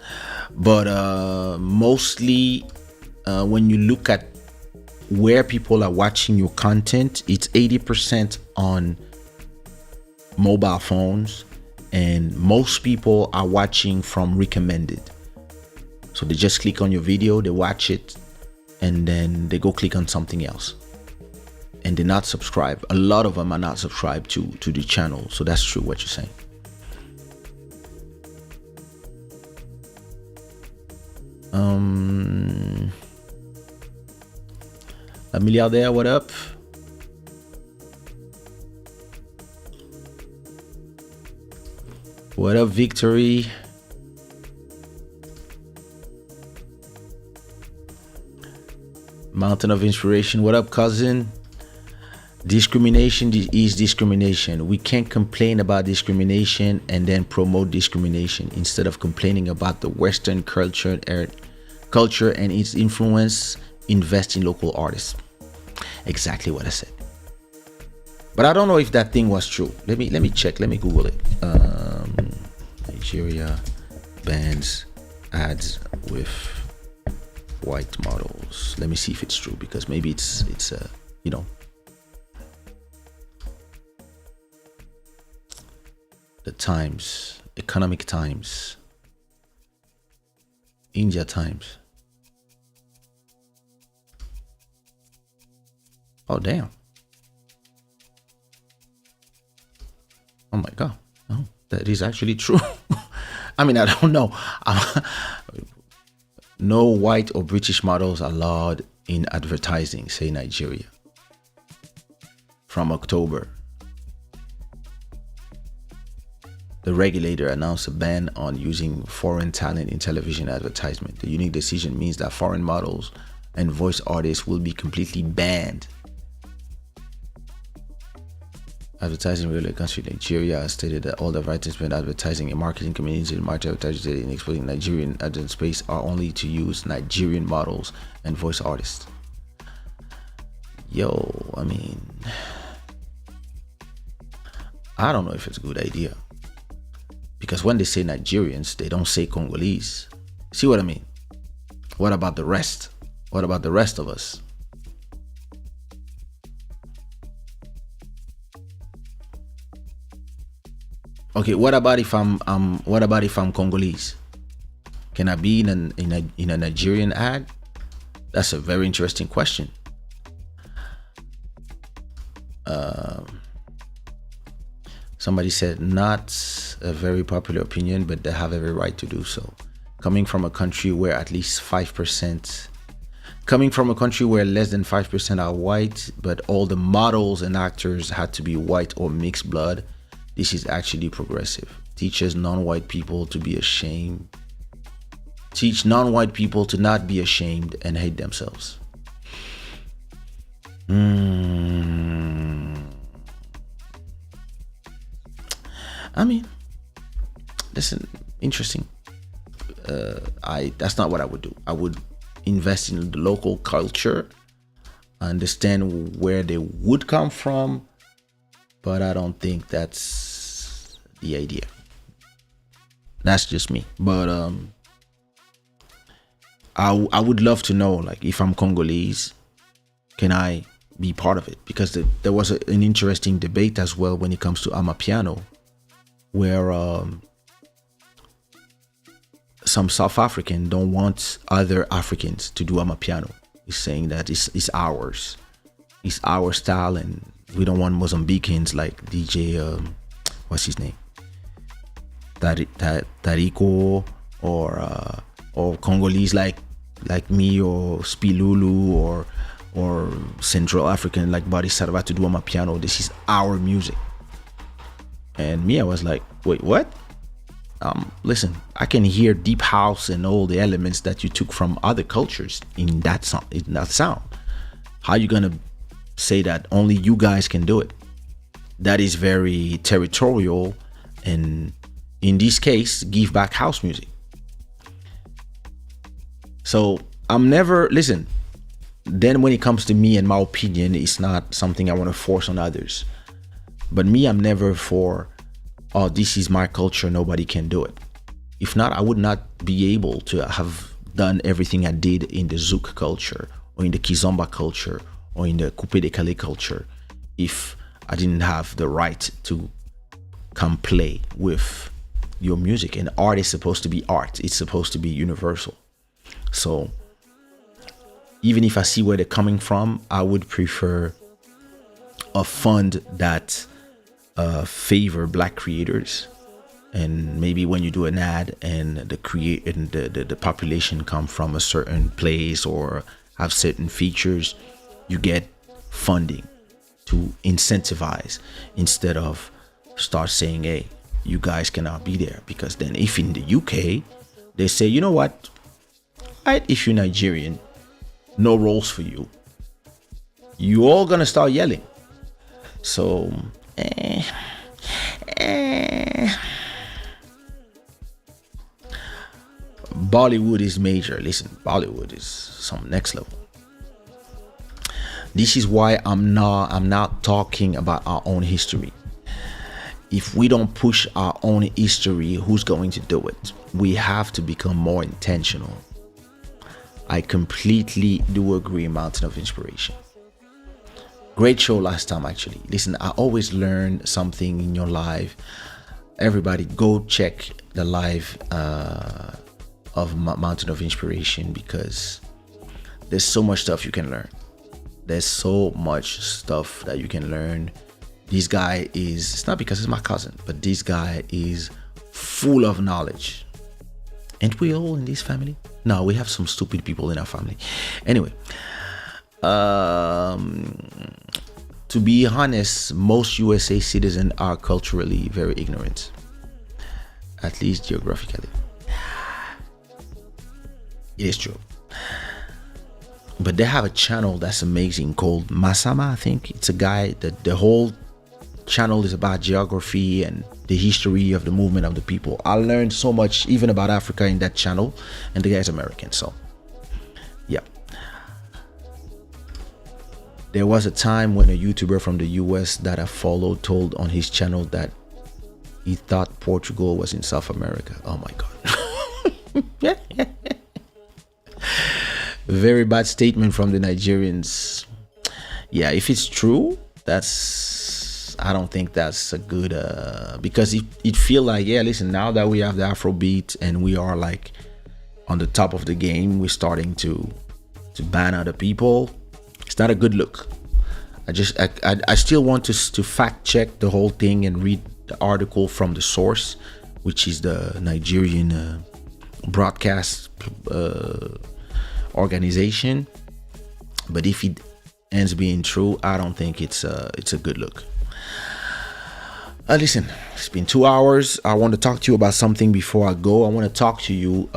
S1: but mostly when you look at where people are watching your content, it's 80% on mobile phones, and most people are watching from recommended. So they just click on your video, they watch it, and then they go click on something else, and they're not subscribed. A lot of them are not subscribed to the channel. So that's true what you're saying. A milliardaire, what up? What up, Victory? Mountain of Inspiration, what up, cousin? Discrimination is discrimination. We can't complain about discrimination and then promote discrimination instead of complaining about the Western culture and its influence. Invest in local artists. Exactly what I said. But I don't know if that thing was true. Let me check. Let me Google it. Nigeria bans ads with white models. Let me see if it's true, because maybe it's you know, the Times, Economic Times, India Times. Oh damn. Oh my god. Oh, that is actually true. I mean, I don't know. No white or British models allowed in advertising, say Nigeria. From October, the regulator announced a ban on using foreign talent in television advertisement. The unique decision means that foreign models and voice artists will be completely banned. Advertising regulator country Nigeria has stated that all the rights spent advertising and marketing communities in market advertising in exposing Nigerian advertising space are only to use Nigerian models and voice artists. Yo, I mean, I don't know if it's a good idea, because when they say Nigerians, they don't say Congolese. See what I mean? What about the rest? What about the rest of us? Okay, what about if I'm Congolese? Can I be in a Nigerian ad? That's a very interesting question. Somebody said not a very popular opinion, but they have every right to do so. Coming from a country where at least 5%, coming from a country where less than 5% are white, but all the models and actors had to be white or mixed blood. This is actually progressive. Teaches non-white people to be ashamed. Teach non-white people to not be ashamed and hate themselves. I mean, listen, interesting. That's not what I would do. I would invest in the local culture, understand where they would come from, but I don't think that's the idea. That's just me. But I would love to know, like, if I'm Congolese, can I be part of it? Because there was an interesting debate as well when it comes to Amapiano, where some South African don't want other Africans to do Amapiano. He's saying that it's ours. It's our style, and we don't want Mozambicans like DJ, what's his name? Tariko or or Congolese like me, or Spilulu, or Central African like Body Sarva to do on my piano. This is our music. And me, I was like, wait, what? Listen, I can hear deep house and all the elements that you took from other cultures in that song. How you gonna say that only you guys can do it? That is very territorial, and in this case, give back house music. So I'm never, listen, then when it comes to me and my opinion, it's not something I want to force on others. But me, I'm never for, oh, this is my culture, nobody can do it. If not, I would not be able to have done everything I did in the Zouk culture, or in the Kizomba culture, or in the Coupé Décalé culture, if I didn't have the right to come play with your music. And art is supposed to be art. It's supposed to be universal. So even if I see where they're coming from, I would prefer a fund that favor black creators. And maybe when you do an ad and the population come from a certain place or have certain features, you get funding to incentivize, instead of start saying, hey, you guys cannot be there. Because then if in the UK they say, you know what, if you're Nigerian, no roles for you, you all gonna start yelling. So Bollywood is major. Listen, Bollywood is some next level. This is why I'm not talking about our own history. If we don't push our own history, who's going to do it? We have to become more intentional. I completely do agree, Mountain of Inspiration. Great show last time, actually. Listen, I always learn something in your live. Everybody go check the live of Mountain of Inspiration, because there's so much stuff you can learn. There's so much stuff that you can learn. This guy is, it's not because it's my cousin, but this guy is full of knowledge. Ain't we all in this family? No, we have some stupid people in our family. Anyway, to be honest, most USA citizens are culturally very ignorant, at least geographically. It is true. But they have a channel that's amazing called Masama, I think. It's a guy that the whole channel is about geography and the history of the movement of the people. I learned so much even about Africa in that channel, and the guy's American, so yeah. There was a time when a YouTuber from the US that I followed told on his channel that he thought Portugal was in South America. Oh my God. Very bad statement from the Nigerians. Yeah, if it's true, I don't think that's a good because it feel like, yeah, listen, now that we have the Afrobeat and we are like on the top of the game, we're starting to ban other people. It's not a good look. I still want to fact check the whole thing and read the article from the source, which is the Nigerian broadcast organization. But if it ends being true, I don't think it's a good look. Listen, it's been 2 hours. I want to talk to you about something before I go. I want to talk to you.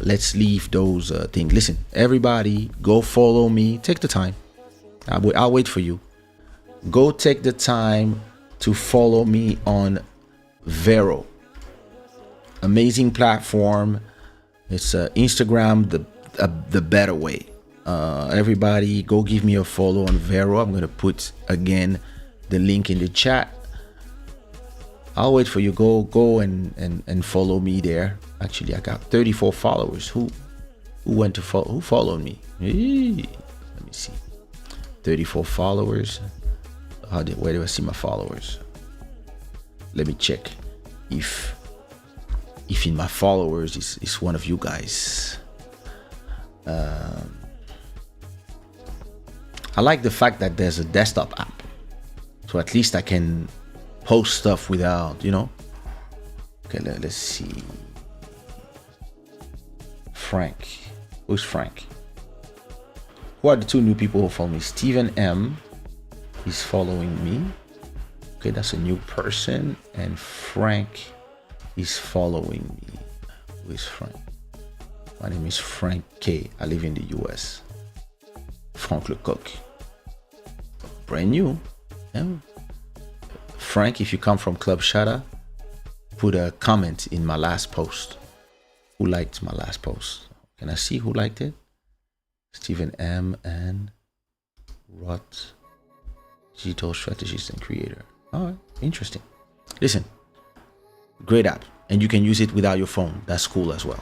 S1: Let's leave those things. Listen, everybody, go follow me. Take the time. I'll wait for you. Go take the time to follow me on Vero. Amazing platform. It's Instagram, the better way. Everybody, go give me a follow on Vero. I'm gonna put again the link in the chat. I'll wait for you. Go and follow me there. Actually, I got 34 followers. Who went to follow? Who followed me? Let me see. 34 followers. Where do I see my followers? Let me check if in my followers is one of you guys. I like the fact that there's a desktop app, so at least I can post stuff without, Okay, let's see. Frank? Who's Frank? Who are the two new people who follow me? Stephen M is following me. Okay, that's a new person. And Frank is following me. Who is Frank? My name is Frank K. I live in the US. Frank Lecoq. Brand new. Yeah. Frank, if you come from Club Shada, put a comment in my last post. Who liked my last post? Can I see who liked it? Stephen M. and Rot, digital strategist and creator. All right, interesting. Listen, great app, and you can use it without your phone. That's cool as well.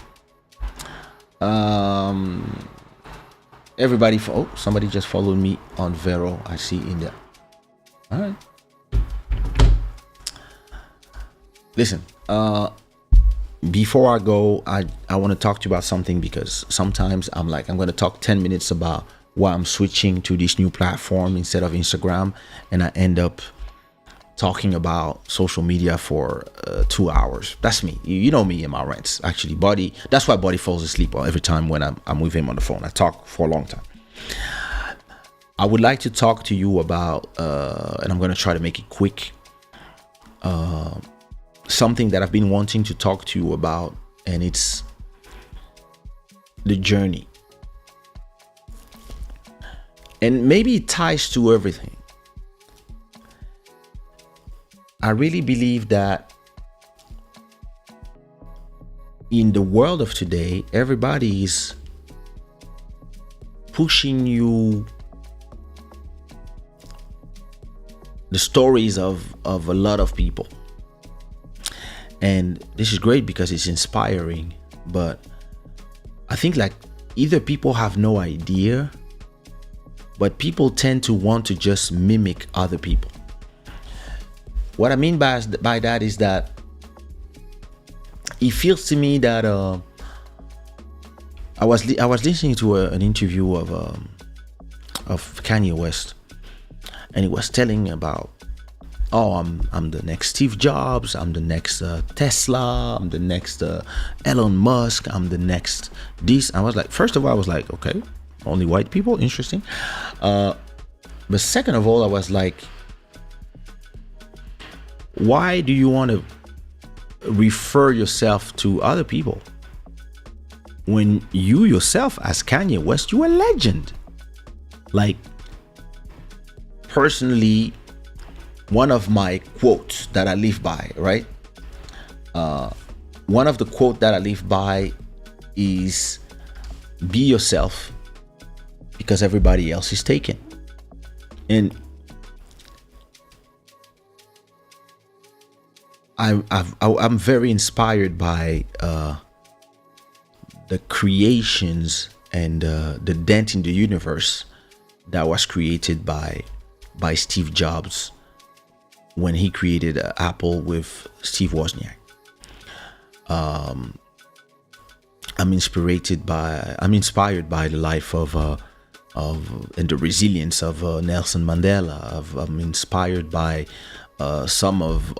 S1: Everybody, somebody just followed me on Vero. I see in there. All right. Listen, before I go, I want to talk to you about something, because sometimes I'm going to talk 10 minutes about why I'm switching to this new platform instead of Instagram, and I end up talking about social media for 2 hours. That's me. You know me and my rants. Actually, Buddy, that's why Buddy falls asleep every time when I'm with him on the phone. I talk for a long time. I would like to talk to you about, and I'm going to try to make it quick, something that I've been wanting to talk to you about, and it's the journey. And maybe it ties to everything. I really believe that in the world of today, everybody is pushing you the stories of a lot of people. And this is great because it's inspiring, but I think either people have no idea, but people tend to want to just mimic other people. What I mean by that is that it feels to me that I was listening to an interview of Kanye West, and he was telling about, I'm the next Steve Jobs, I'm the next Tesla, I'm the next Elon Musk, I'm the next this. I was like, first of all, I was like, okay, only white people, interesting. But second of all, I was like, why do you want to refer yourself to other people when you yourself, as Kanye West, you're a legend? Like, personally, one of my quotes that I live by, right? One of the quotes that I live by is, be yourself because everybody else is taken. And I'm very inspired by the creations and the dent in the universe that was created by Steve Jobs when he created Apple with Steve Wozniak. I'm inspired by the life of and the resilience of Nelson Mandela. I'm inspired by some of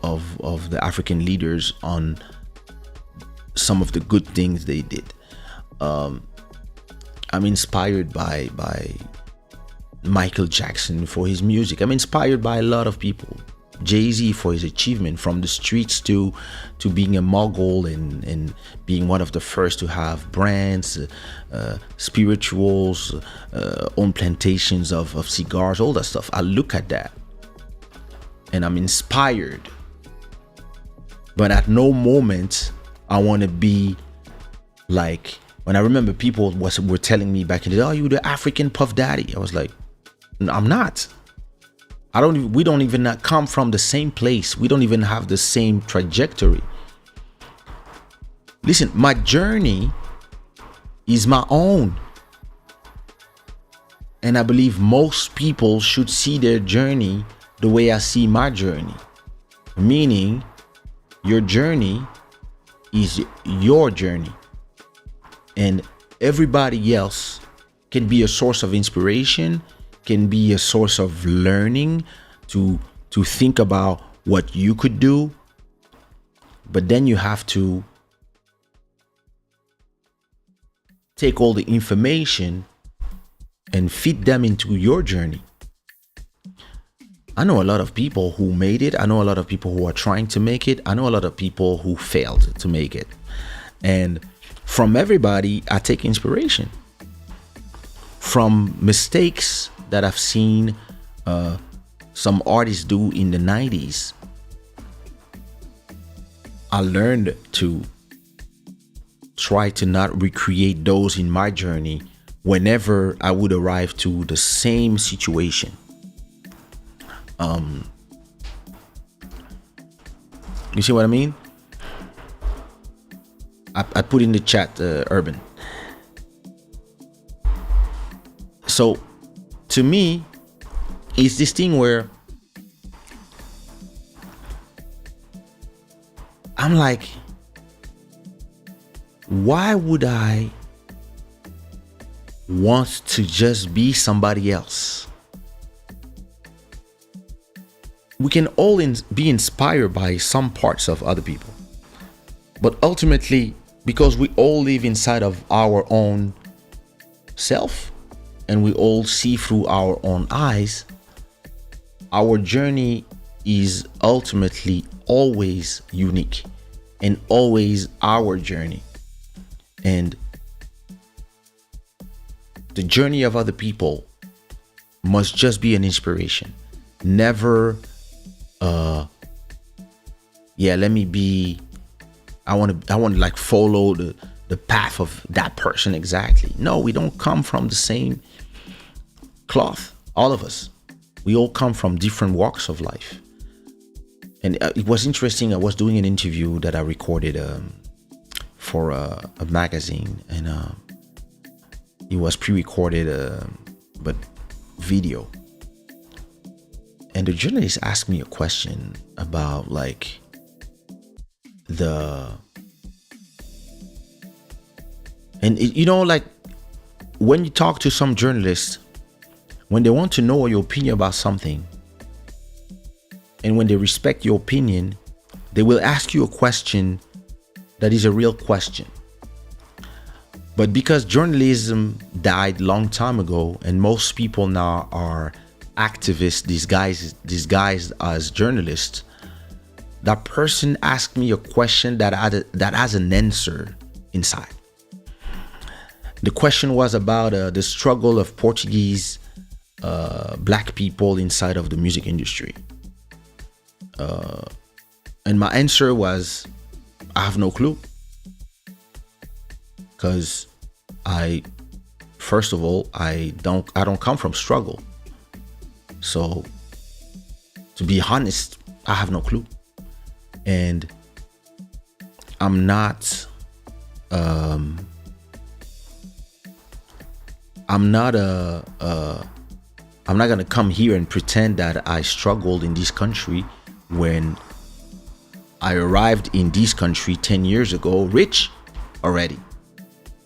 S1: the African leaders on some of the good things they did. I'm inspired by Michael Jackson for his music. I'm inspired by a lot of people. Jay-Z for his achievement, from the streets to being a mogul and being one of the first to have brands, spirituals, own plantations of cigars, all that stuff. I look at that and I'm inspired, but at no moment I want to be like, when I remember people were telling me back in the day, oh, you the African Puff Daddy. I was like, no, I'm not. We don't even come from the same place. We don't even have the same trajectory. Listen, my journey is my own. And I believe most people should see their journey the way I see my journey. Meaning, your journey is your journey. And everybody else can be a source of inspiration, can be a source of learning to think about what you could do. But then you have to take all the information and fit them into your journey. I know a lot of people who made it. I know a lot of people who are trying to make it. I know a lot of people who failed to make it. And from everybody, I take inspiration. From mistakes that I've seen some artists do in the 90s, I learned to try to not recreate those in my journey whenever I would arrive to the same situation. You see what I mean? I put in the chat, Urban. So to me, it's this thing where I'm like, why would I want to just be somebody else? We can all be inspired by some parts of other people. But ultimately, because we all live inside of our own self and we all see through our own eyes, our journey is ultimately always unique and always our journey. And the journey of other people must just be an inspiration. Never, let me be, I want to like follow the path of that person exactly. No, we don't come from the same cloth, all of us. We all come from different walks of life. And it was interesting. I was doing an interview that I recorded for a magazine, and it was pre-recorded, but video. And the journalist asked me a question about like like when you talk to some journalists, when they want to know your opinion about something, and when they respect your opinion, they will ask you a question that is a real question. But because journalism died long time ago, and most people now are activists disguised as journalists, that person asked me a question that has an answer inside. The question was about the struggle of Portuguese black people inside of the music industry. And my answer was, I have no clue. Because first of all, I don't come from struggle. So to be honest, I have no clue. And I'm not gonna come here and pretend that I struggled in this country when I arrived in this country 10 years ago, rich already.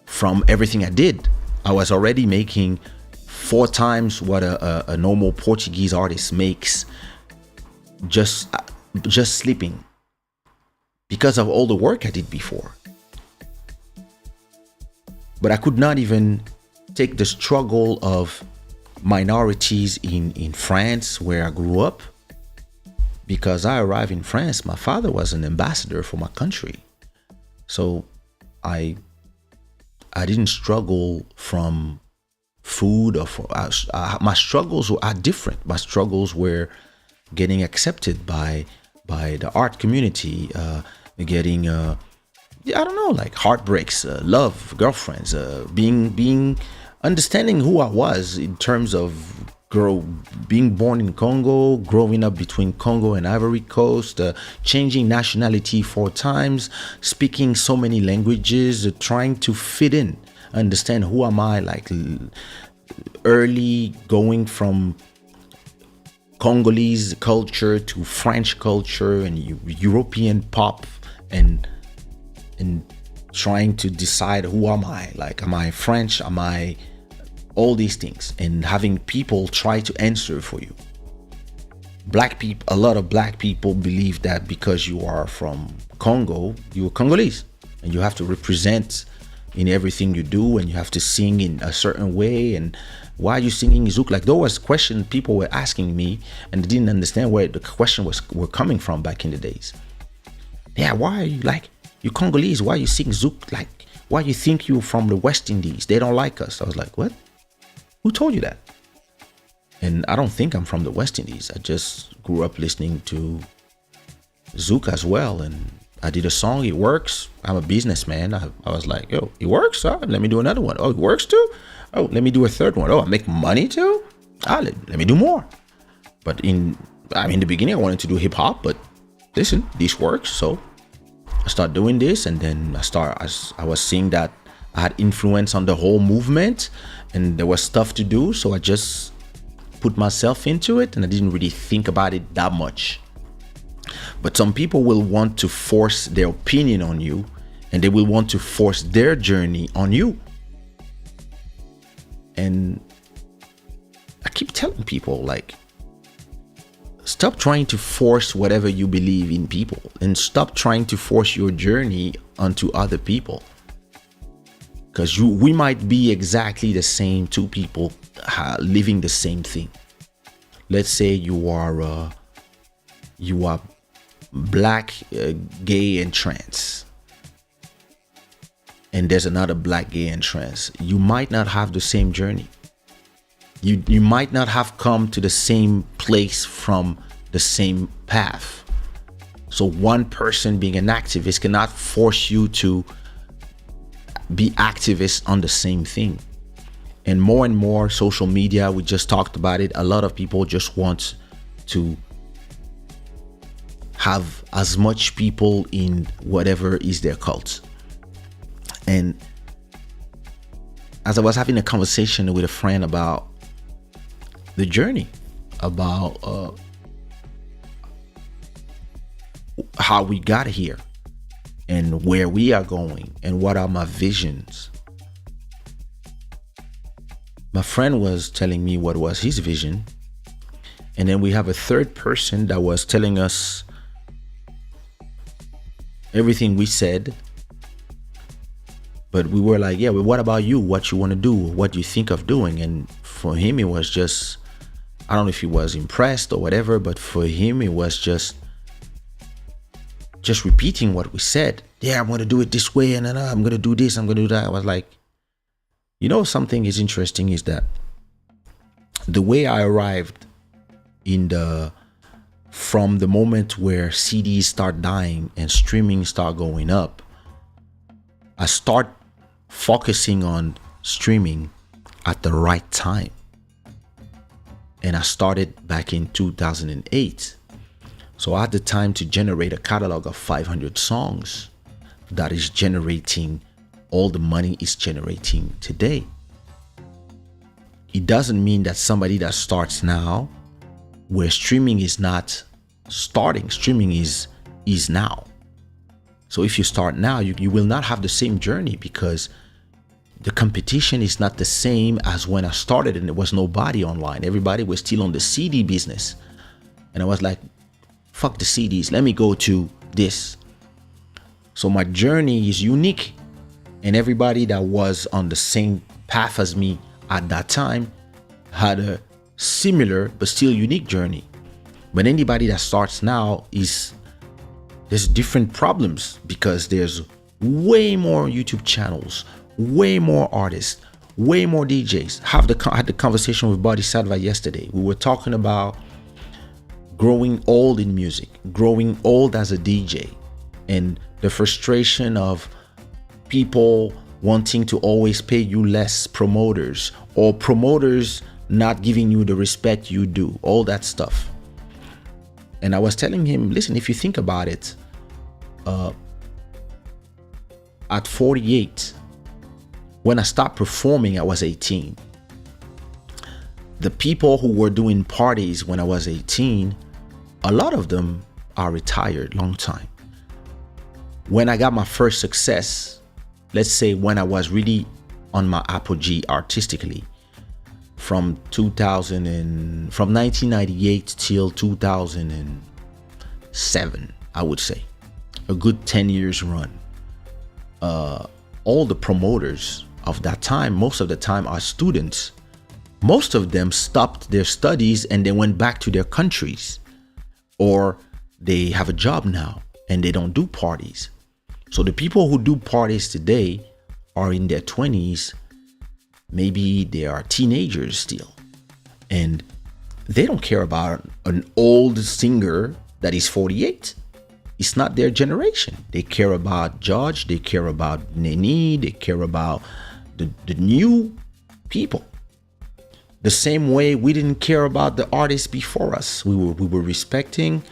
S1: From everything I did, I was already making 4 times what a normal Portuguese artist makes just sleeping, because of all the work I did before. But I could not even take the struggle of minorities in France, where I grew up, because I arrived in France. My father was an ambassador for my country. So I didn't struggle from food or my struggles are different. My struggles were getting accepted by the art community, getting like heartbreaks, love, girlfriends, being understanding who I was in terms of being born in Congo, growing up between Congo and Ivory Coast, changing nationality 4 times, speaking so many languages, trying to fit in, understand who am I, like early going from Congolese culture to French culture and European pop, and trying to decide who am I, like am I French, am I all these things, and having people try to answer for you. A lot of black people believe that because you are from Congo, you're Congolese and you have to represent in everything you do, and you have to sing in a certain way, and why are you singing zouk? Like, there was questions people were asking me, and they didn't understand where the question were coming from back in the days. Yeah, why are you, like, you Congolese, why you sing zouk? Like, why you think you from the West Indies? They don't like us. I was like, what? Who told you that? And I don't think I'm from the West Indies. I just grew up listening to zouk as well, and I did a song. It works. I'm a businessman. I was like, yo, it works. Let me do another one. Oh, it works too. Oh, let me do a third one. Oh, I make money too. Let me do more. But in the beginning, I wanted to do hip hop, but listen, this works. So I started doing this, and then I was seeing that I had influence on the whole movement, and there was stuff to do. So I just put myself into it, and I didn't really think about it that much. But some people will want to force their opinion on you, and they will want to force their journey on you. And I keep telling people, like, stop trying to force whatever you believe in people, and stop trying to force your journey onto other people. Because we might be exactly the same two people living the same thing. Let's say you are black, gay, and trans, and there's another black, gay, and trans. You might not have the same journey. You might not have come to the same place from the same path. So one person being an activist cannot force you to be activists on the same thing. And more social media, we just talked about it, a lot of people just want to have as much people in whatever is their cult. And as I was having a conversation with a friend about the journey, about how we got here and where we are going and what are my visions, my friend was telling me what was his vision. And then we have a third person that was telling us everything we said. But we were like, yeah, well, what about you? What you want to do? What do you think of doing? And for him, it was just, I don't know if he was impressed or whatever, but for him, it was just repeating what we said. Yeah, I'm going to do it this way, and then I'm going to do this, I'm going to do that. I was like, you know, something is interesting is that the way I arrived from the moment where CDs start dying and streaming start going up, I start focusing on streaming at the right time. And I started back in 2008. So I had the time to generate a catalog of 500 songs that is generating all the money it's generating today. It doesn't mean that somebody that starts now, where streaming is not starting, streaming is now. So if you start now, you will not have the same journey, because the competition is not the same as when I started and there was nobody online. Everybody was still on the CD business. And I was like, fuck the CDs, let me go to this. So my journey is unique. And everybody that was on the same path as me at that time had a similar but still unique journey. But anybody that starts now there's different problems, because there's way more YouTube channels, way more artists, way more DJs. I had the conversation with Buddy Sadva yesterday. We were talking about growing old in music, growing old as a DJ, and the frustration of people wanting to always pay you less, promoters, or promoters not giving you the respect you do, all that stuff. And I was telling him, listen, if you think about it, at 48, when I stopped performing, I was 18. The people who were doing parties when I was 18, a lot of them are retired long time. When I got my first success, let's say when I was really on my apogee artistically, from 1998 till 2007, I would say, a good 10 years run. all the promoters of that time, most of the time, are students. Most of them stopped their studies and they went back to their countries, or they have a job now and they don't do parties. So the people who do parties today are in their 20s, maybe they are teenagers still, and they don't care about an old singer that is 48. It's not their generation. They care about George, they care about Neni, they care about the new people. The same way we didn't care about the artists before us. We were respecting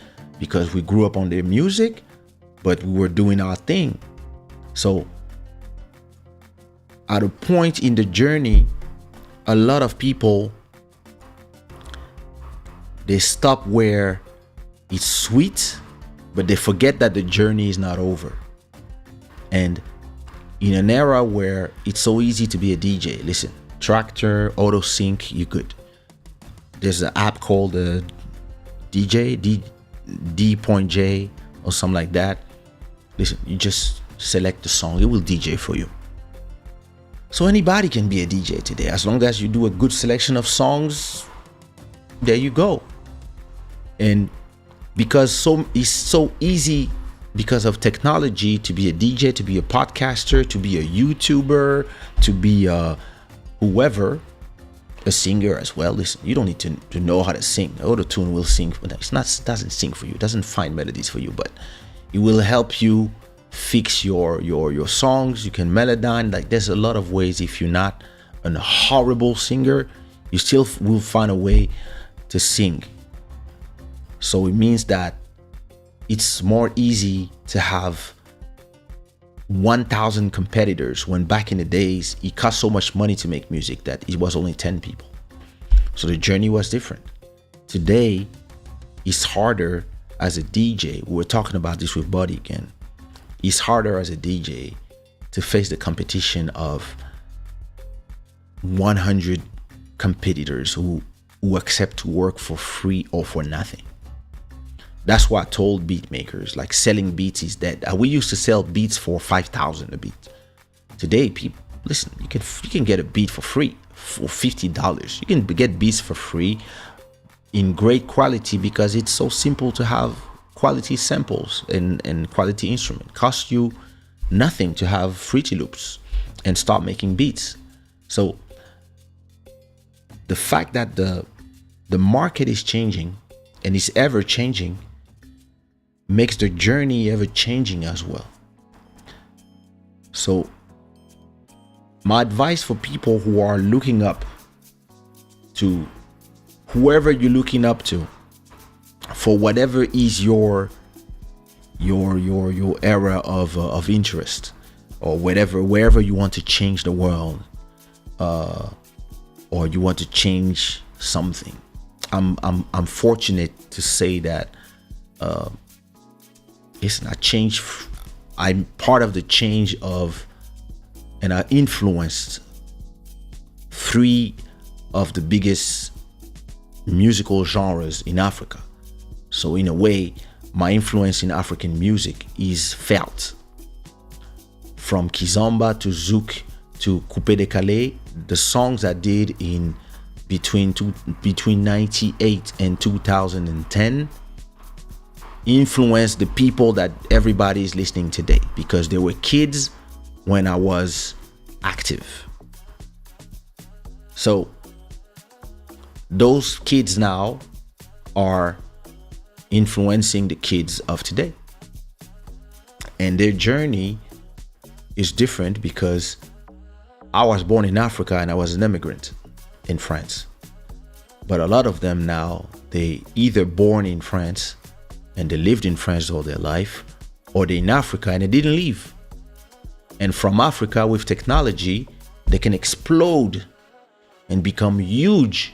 S1: because we grew up on their music, but we were doing our thing. So at a point in the journey, a lot of people, they stop where it's sweet, but they forget that the journey is not over. And in an era where it's so easy to be a DJ, listen, Tractor, Auto Sync, you good. There's an app called DJ, D.J or something like that. Listen, you just select the song, it will DJ for you. So anybody can be a DJ today, as long as you do a good selection of songs. There you go. And because it's so easy because of technology to be a DJ, to be a podcaster, to be a YouTuber, to be whoever, a singer as well. Listen, you don't need to know how to sing. Auto-tune will sing, but doesn't sing for you. It doesn't find melodies for you, but it will help you fix your songs. You can melodyne. Like, there's a lot of ways. If you're not a horrible singer, you still will find a way to sing. So it means that it's more easy to have 1,000 competitors, when back in the days it cost so much money to make music that it was only 10 people. So the journey was different. Today it's harder as a DJ. We were talking about this with Buddy again. It's harder as a DJ to face the competition of 100 competitors who accept to work for free or for nothing. That's why I told beat makers, like, selling beats is dead. We used to sell beats for $5,000 a beat. Today, people, listen, you can get a beat for free for $50. You can get beats for free in great quality because it's so simple to have quality samples and quality instrument. Costs you nothing to have Fruity Loops and start making beats. So the fact that the market is changing and is ever changing makes the journey ever changing as well. So my advice for people who are looking up to whoever you're looking up to, for whatever is your area of interest, or wherever you want to change the world, or you want to change something. I'm fortunate to say that it's not change. I'm part of the change of, and I influenced 3 of the biggest musical genres in Africa. So in a way, my influence in African music is felt. From Kizomba to Zouk to Coupé Décalé, the songs I did in between 98 and 2010 influenced the people that everybody is listening today, because they were kids when I was active. So those kids now are influencing the kids of today, and their journey is different because I was born in Africa and I was an immigrant in France. But a lot of them now, they either born in France and they lived in France all their life, or they're in Africa and they didn't leave. And from Africa, with technology, they can explode and become huge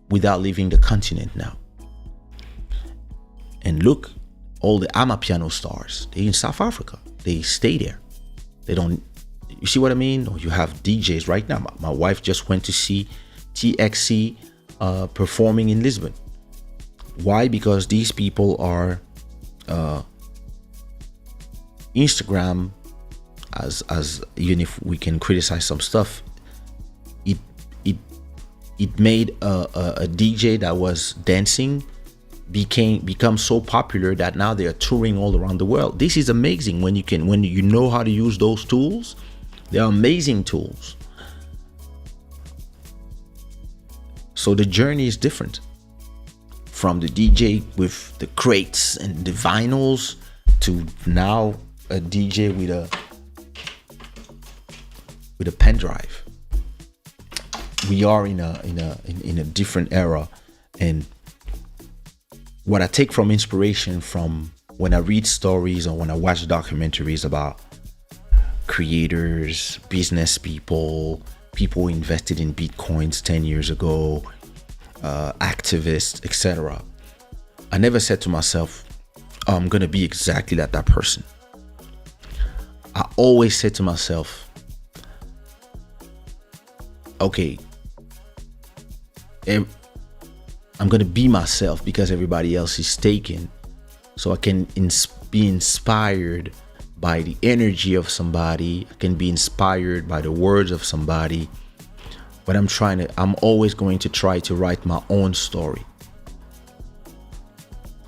S1: without leaving the continent now. And look, all the Amapiano stars, they're in South Africa. They stay there. They don't, you see what I mean? Or you have DJs right now. My wife just went to see TXC performing in Lisbon. Why? Because these people are Instagram as even if we can criticize some stuff, it it it made a DJ that was dancing become so popular that now they are touring all around the world. This is amazing when you know how to use those tools. They are amazing tools. So the journey is different from the DJ with the crates and the vinyls to now a DJ with a pen drive. We are in a different era, and what I take from inspiration from when I read stories or when I watch documentaries about creators, business people who invested in Bitcoins 10 years ago, activists, etc. I never said to myself, oh, I'm going to be exactly like that person. I always said to myself, okay, I'm going to be myself because everybody else is taken. So I can be inspired by the energy of somebody. I can be inspired by the words of somebody. But I'm always going to try to write my own story.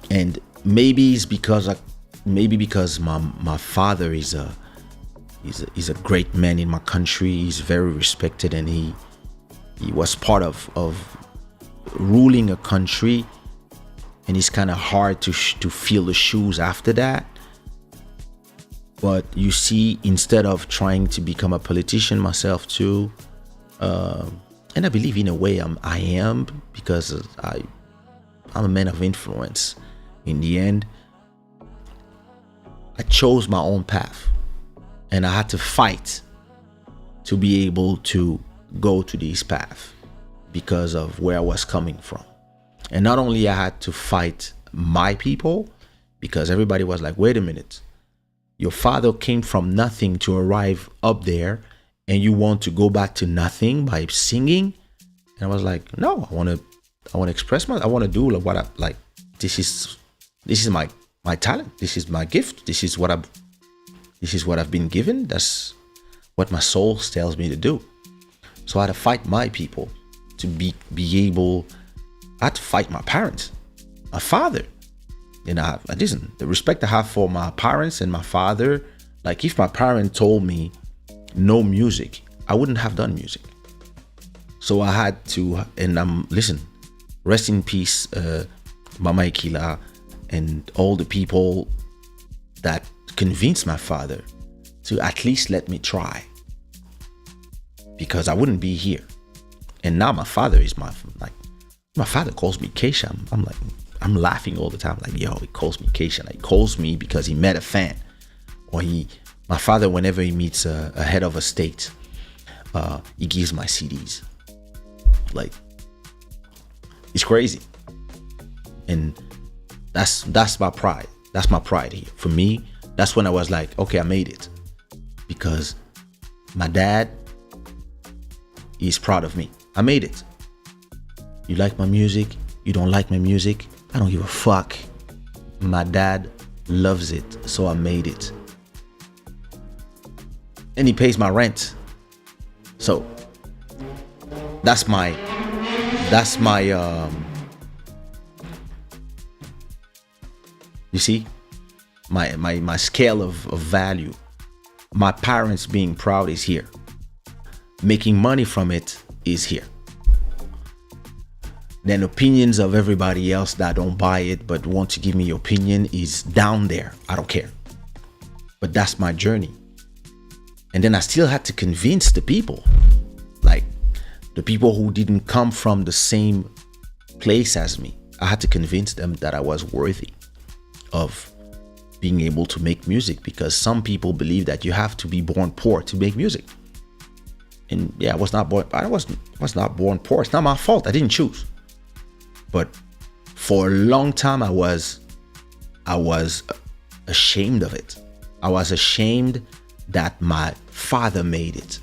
S1: And maybe it's because my father is a great man in my country. He's very respected, and he was part of ruling a country, and it's kind of hard to feel the shoes after that. But you see, instead of trying to become a politician myself too, and I believe in a way I am, because I'm a man of influence. In the end, I chose my own path, and I had to fight to be able to go to this path because of where I was coming from. And not only I had to fight my people, because everybody was like, wait a minute, your father came from nothing to arrive up there, and you want to go back to nothing by singing? And I was like, no, I want to express I want to do what I like. This is my talent. This is my gift. This is what I've been given. That's what my soul tells me to do. So I had to fight my people to be able. I had to fight my parents, my father. And listen, the respect I have for my parents and my father, like if my parent told me no music, I wouldn't have done music. So I had to, and listen, rest in peace, Mama Ikila, and all the people that convinced my father to at least let me try, because I wouldn't be here. And now my father is my father calls me Kaysha. I'm laughing all the time. Like, yo, he calls me Kaysha. Like, he calls me because he met a fan. Or my father, whenever he meets a head of a state, he gives my CDs. Like, it's crazy. And that's my pride. That's my pride here. For me, that's when I was like, okay, I made it. Because my dad is proud of me. I made it. You like my music? You don't like my music? I don't give a fuck. My dad loves it, so I made it. And he pays my rent. So that's my you see, my scale of value. My parents being proud is here. Making money from it is here. Then opinions of everybody else that don't buy it but want to give me opinion is down there. I don't care. But that's my journey. And then I still had to convince the people, like the people who didn't come from the same place as me. I had to convince them that I was worthy of being able to make music, because some people believe that you have to be born poor to make music. And yeah, I was not born poor. It's not my fault. I didn't choose. But for a long time, I was ashamed of it. I was ashamed that my father made it.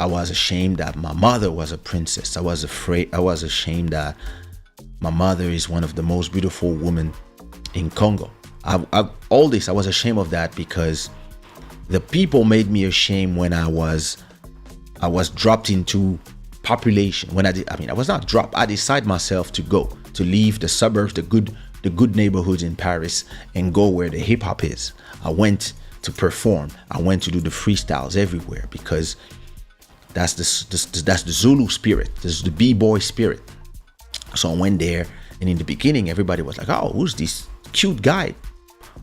S1: I was ashamed that my mother was a princess. I was ashamed that my mother is one of the most beautiful women in Congo. All this, I was ashamed of that, because The people made me ashamed when I was dropped into population. When I was not dropped. I decided myself to leave the suburbs, the good neighborhoods in Paris, and go where the hip hop is. I went to perform. I went to do the freestyles everywhere because that's the Zulu spirit. This is the b-boy spirit. So I went there, and in the beginning, everybody was like, "Oh, who's this cute guy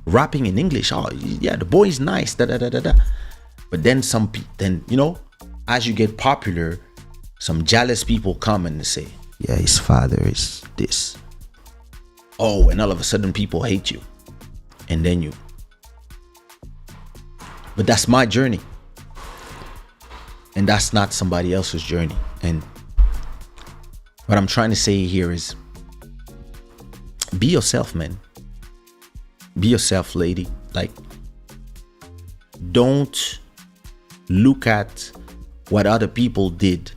S1: rapping in English? Oh, yeah, the boy is nice." Da da da da da. But then as you get popular, some jealous people come and say, "Yeah, his father is this." Oh, and all of a sudden, people hate you, and then you. But that's my journey. And that's not somebody else's journey. And what I'm trying to say here is be yourself, man. Be yourself, lady. Like, don't look at what other people did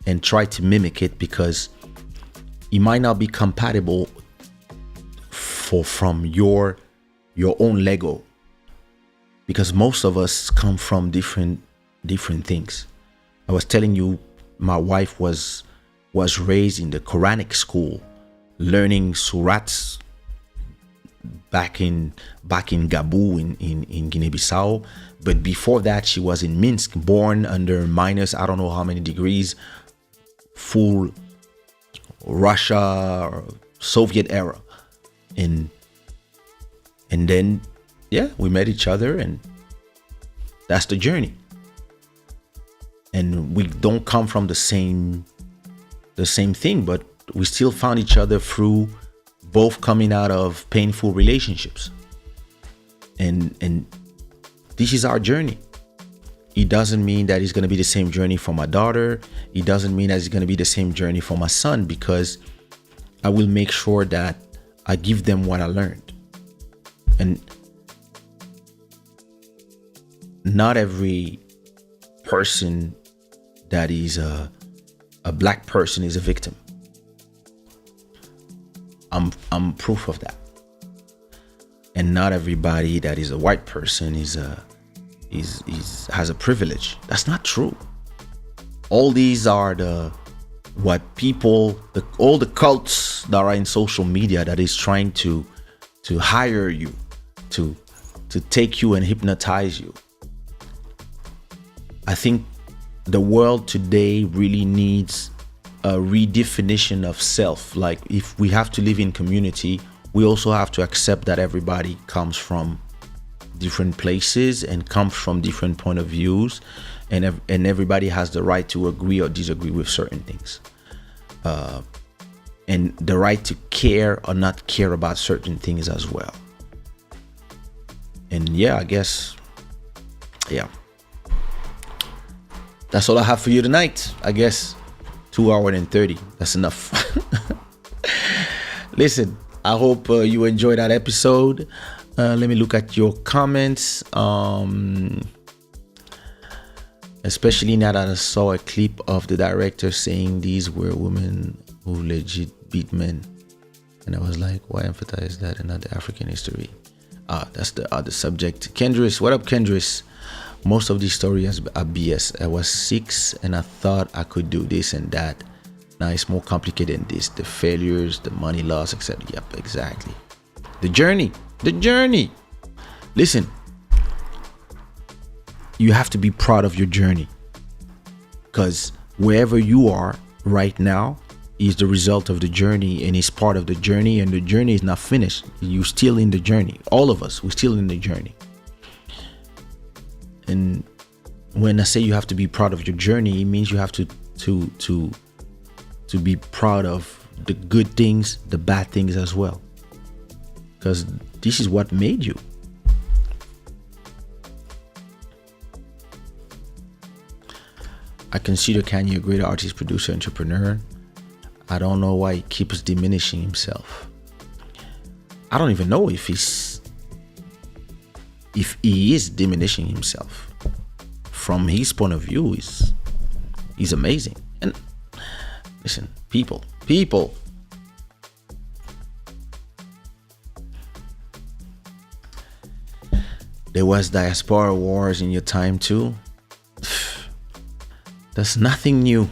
S1: and try to mimic it, because it might not be compatible from your own Lego. Because most of us come from different things. I was telling you, my wife was raised in the Quranic school, learning surats back in Gabu in Guinea-Bissau. But before that, she was in Minsk, born under minus I don't know how many degrees, full Russia or Soviet era, and then we met each other, and that's the journey. And we don't come from the same thing, but we still found each other through both coming out of painful relationships. And this is our journey. It doesn't mean that it's going to be the same journey for my daughter. It doesn't mean that it's going to be the same journey for my son, because I will make sure that I give them what I learned. And not every person that is a black person is a victim. I'm proof of that. And not everybody that is a white person has a privilege. That's not true. All these are all the cults that are in social media that is trying to hire you, to take you and hypnotize you. I think the world today really needs a redefinition of self. Like, if we have to live in community, we also have to accept that everybody comes from different places and comes from different point of views, and everybody has the right to agree or disagree with certain things, and the right to care or not care about certain things as well. And I guess that's all I have for you tonight. I guess 2 hours and 30. That's enough. Listen, I hope you enjoyed that episode. Let me look at your comments. Especially now that I saw a clip of the director saying these were women who legit beat men. And I was like, why emphasize that and not the African history? That's the other subject. Kendris, what up, Kendris? Most of these stories are BS. I was 6 and I thought I could do this and that. Now it's more complicated than this. The failures, the money loss, etc. Yep, exactly. The journey. Listen, you have to be proud of your journey, because wherever you are right now is the result of the journey and is part of the journey, and the journey is not finished. You're still in the journey. All of us, we're still in the journey. And when I say you have to be proud of your journey, it means you have to be proud of the good things, the bad things as well, because this is what made you. I consider Kanye a great artist, producer, entrepreneur. I don't know why he keeps diminishing himself. I don't even know if he is diminishing himself. From his point of view, he's amazing. And listen, people, There was diaspora wars in your time too. That's nothing new.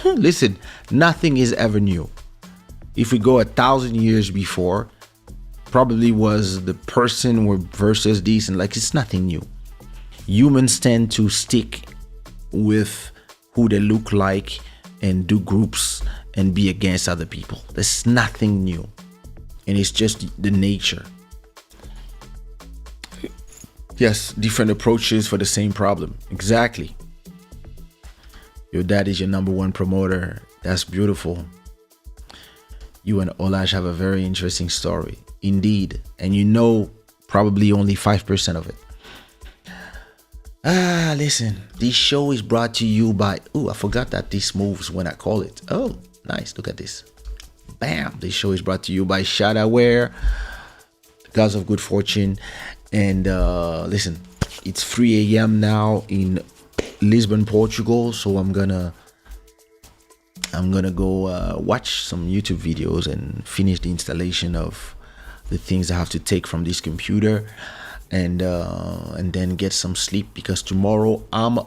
S1: Listen, nothing is ever new. If we go 1,000 years before, probably was the person versus this, and like it's nothing new. Humans tend to stick with who they look like and do groups and be against other people. There's nothing new. And it's just the nature. Yes, different approaches for the same problem. Exactly. Your dad is your number one promoter. That's beautiful. You and Olash have a very interesting story. Indeed. And you know probably only 5% of it. Listen, this show is brought to you by... Oh, I forgot that this moves when I call it. Oh, nice. Look at this. Bam. This show is brought to you by Shada, Gods of Good Fortune. And listen, it's 3 a.m. now in Lisbon, Portugal. So I'm gonna go watch some YouTube videos and finish the installation of the things I have to take from this computer, and then get some sleep, because tomorrow I'm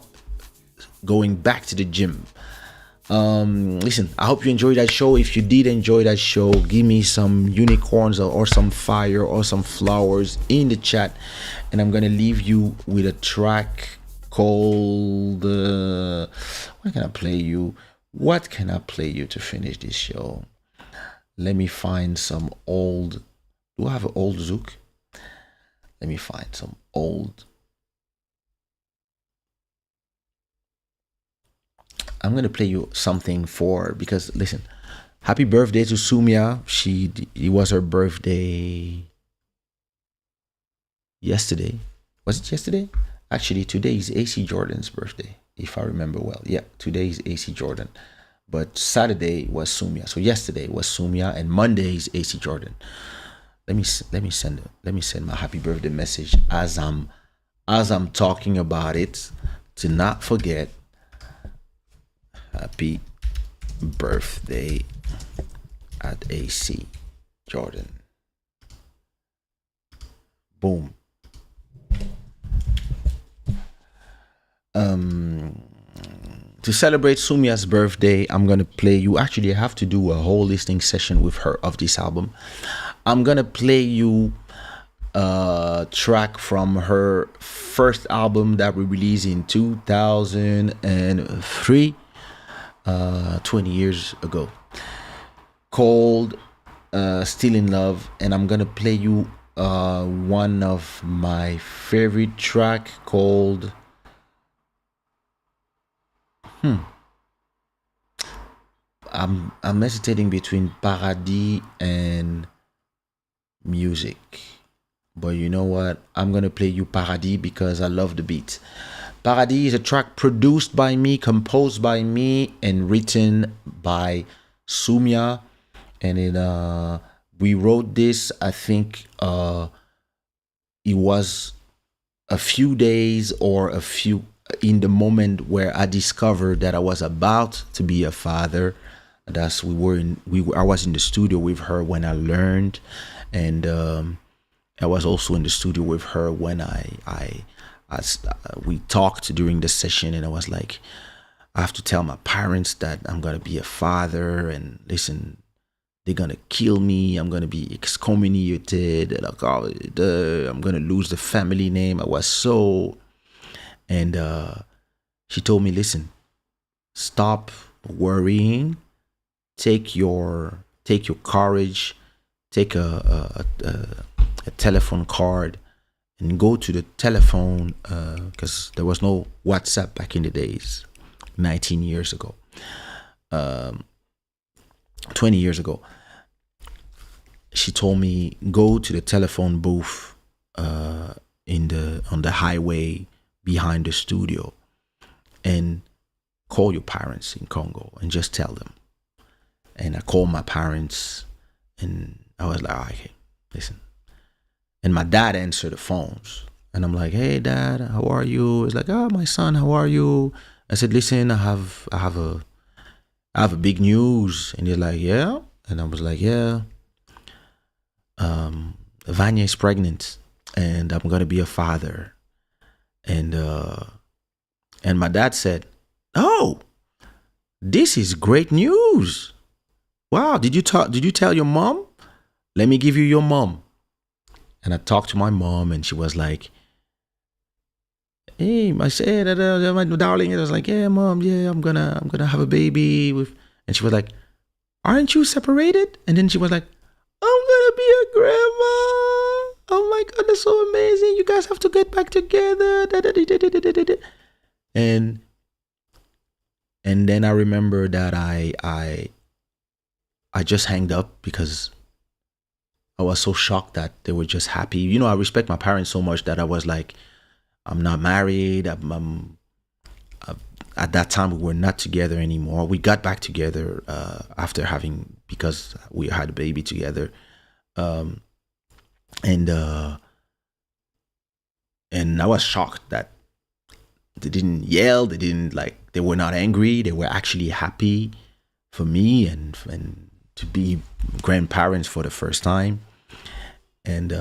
S1: going back to the gym. Listen, I hope you enjoyed that show. If you did enjoy that show, give me some unicorns or some fire or some flowers in the chat, and I'm gonna leave you with a track called what can I play you to finish this show? Let me find some old... Do I have an old zouk? Let me find some old... I'm going to play you something because listen, happy birthday to Sumia. It was her birthday yesterday. Was it yesterday? Actually, today is AC Jordan's birthday, if I remember well. Yeah, today is AC Jordan. But Saturday was Sumia. So yesterday was Sumia, and Monday is AC Jordan. Let me send my happy birthday message as I'm talking about it, to not forget. Happy birthday at AC Jordan. Boom. To celebrate Sumia's birthday, I'm gonna play you... Actually, I have to do a whole listening session with her of this album. I'm gonna play you a track from her first album that we released in 2003, 20 years ago, called Still in Love. And I'm gonna play you one of my favorite track called I'm hesitating between Paradis and Music, but you know what, I'm gonna play you Paradis because I love the beat. Paradis is a track produced by me, composed by me, and written by Sumia. And we wrote this, I think it was a few days or in the moment where I discovered that I was about to be a father. I was in the studio with her when I learned, and I was also in the studio with her when we talked during the session, and I was like, I have to tell my parents that I'm gonna be a father, and listen, they're gonna kill me, I'm gonna be excommunicated, like, I'm gonna lose the family name. I was so... And she told me, listen, stop worrying, take your courage, take a telephone card and go to the telephone, because there was no WhatsApp back in the days, 19 years ago, 20 years ago. She told me, go to the telephone booth on the highway behind the studio and call your parents in Congo and just tell them. And I called my parents, and I was like, okay, listen. And my dad answered the phones, and I'm like, hey Dad, how are you? He's like, oh, my son, how are you? I said, listen, I have a big news. And he's like, yeah. And I was like, yeah, Vanya is pregnant and I'm gonna be a father. And my dad said, "Oh, this is great news. Wow, did you tell your mom? Let me give you your mom." And I talked to my mom, and she was like, "Hey, I said, my darling." And I was like, "Yeah, mom, yeah, I'm gonna have a baby with." And she was like, "Aren't you separated?" And then she was like, "I'm gonna be a grandma. Oh my god, that's so amazing. You guys have to get back together." And then I remember that I just hanged up because I was so shocked that they were just happy. You know, I respect my parents so much that I was like, I'm not married. At that time, we were not together anymore. We got back together because we had a baby together. And I was shocked that they didn't yell. They were not angry. They were actually happy for me and to be grandparents for the first time. And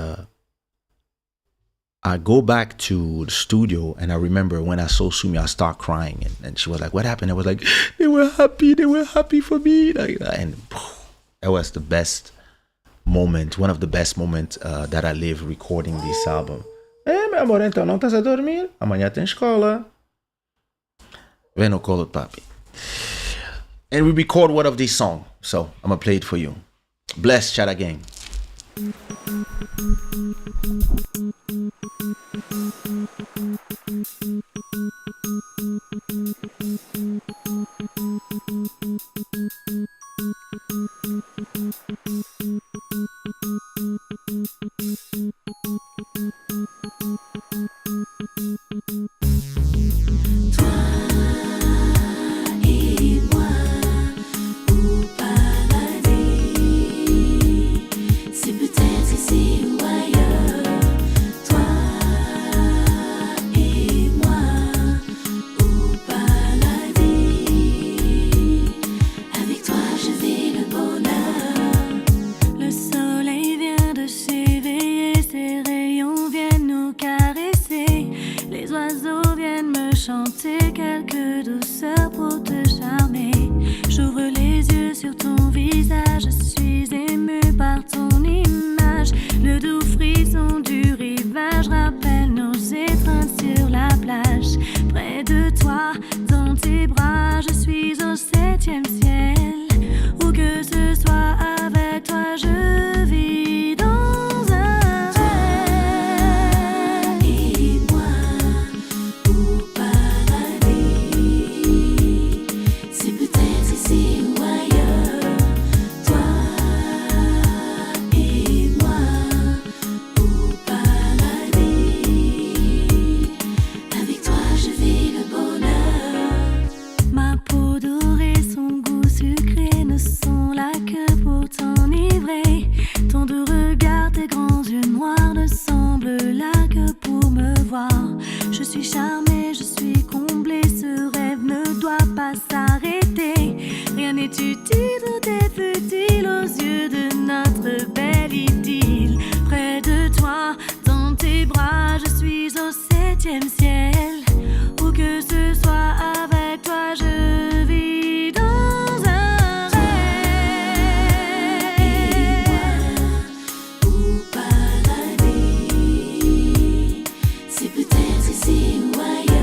S1: I go back to the studio, and I remember when I saw Sumi, I start crying, and she was like, "What happened?" I was like, they were happy for me. And it was the best moment, one of the best moments that I lived recording this album. Meu amor, então não estás a dormir? Amanhã tem escola. Vem no colo, papi. And we record one of these songs, so I'm gonna play it for you. Bless Shada Gang.
S2: C'est peut-être ici ou ailleurs.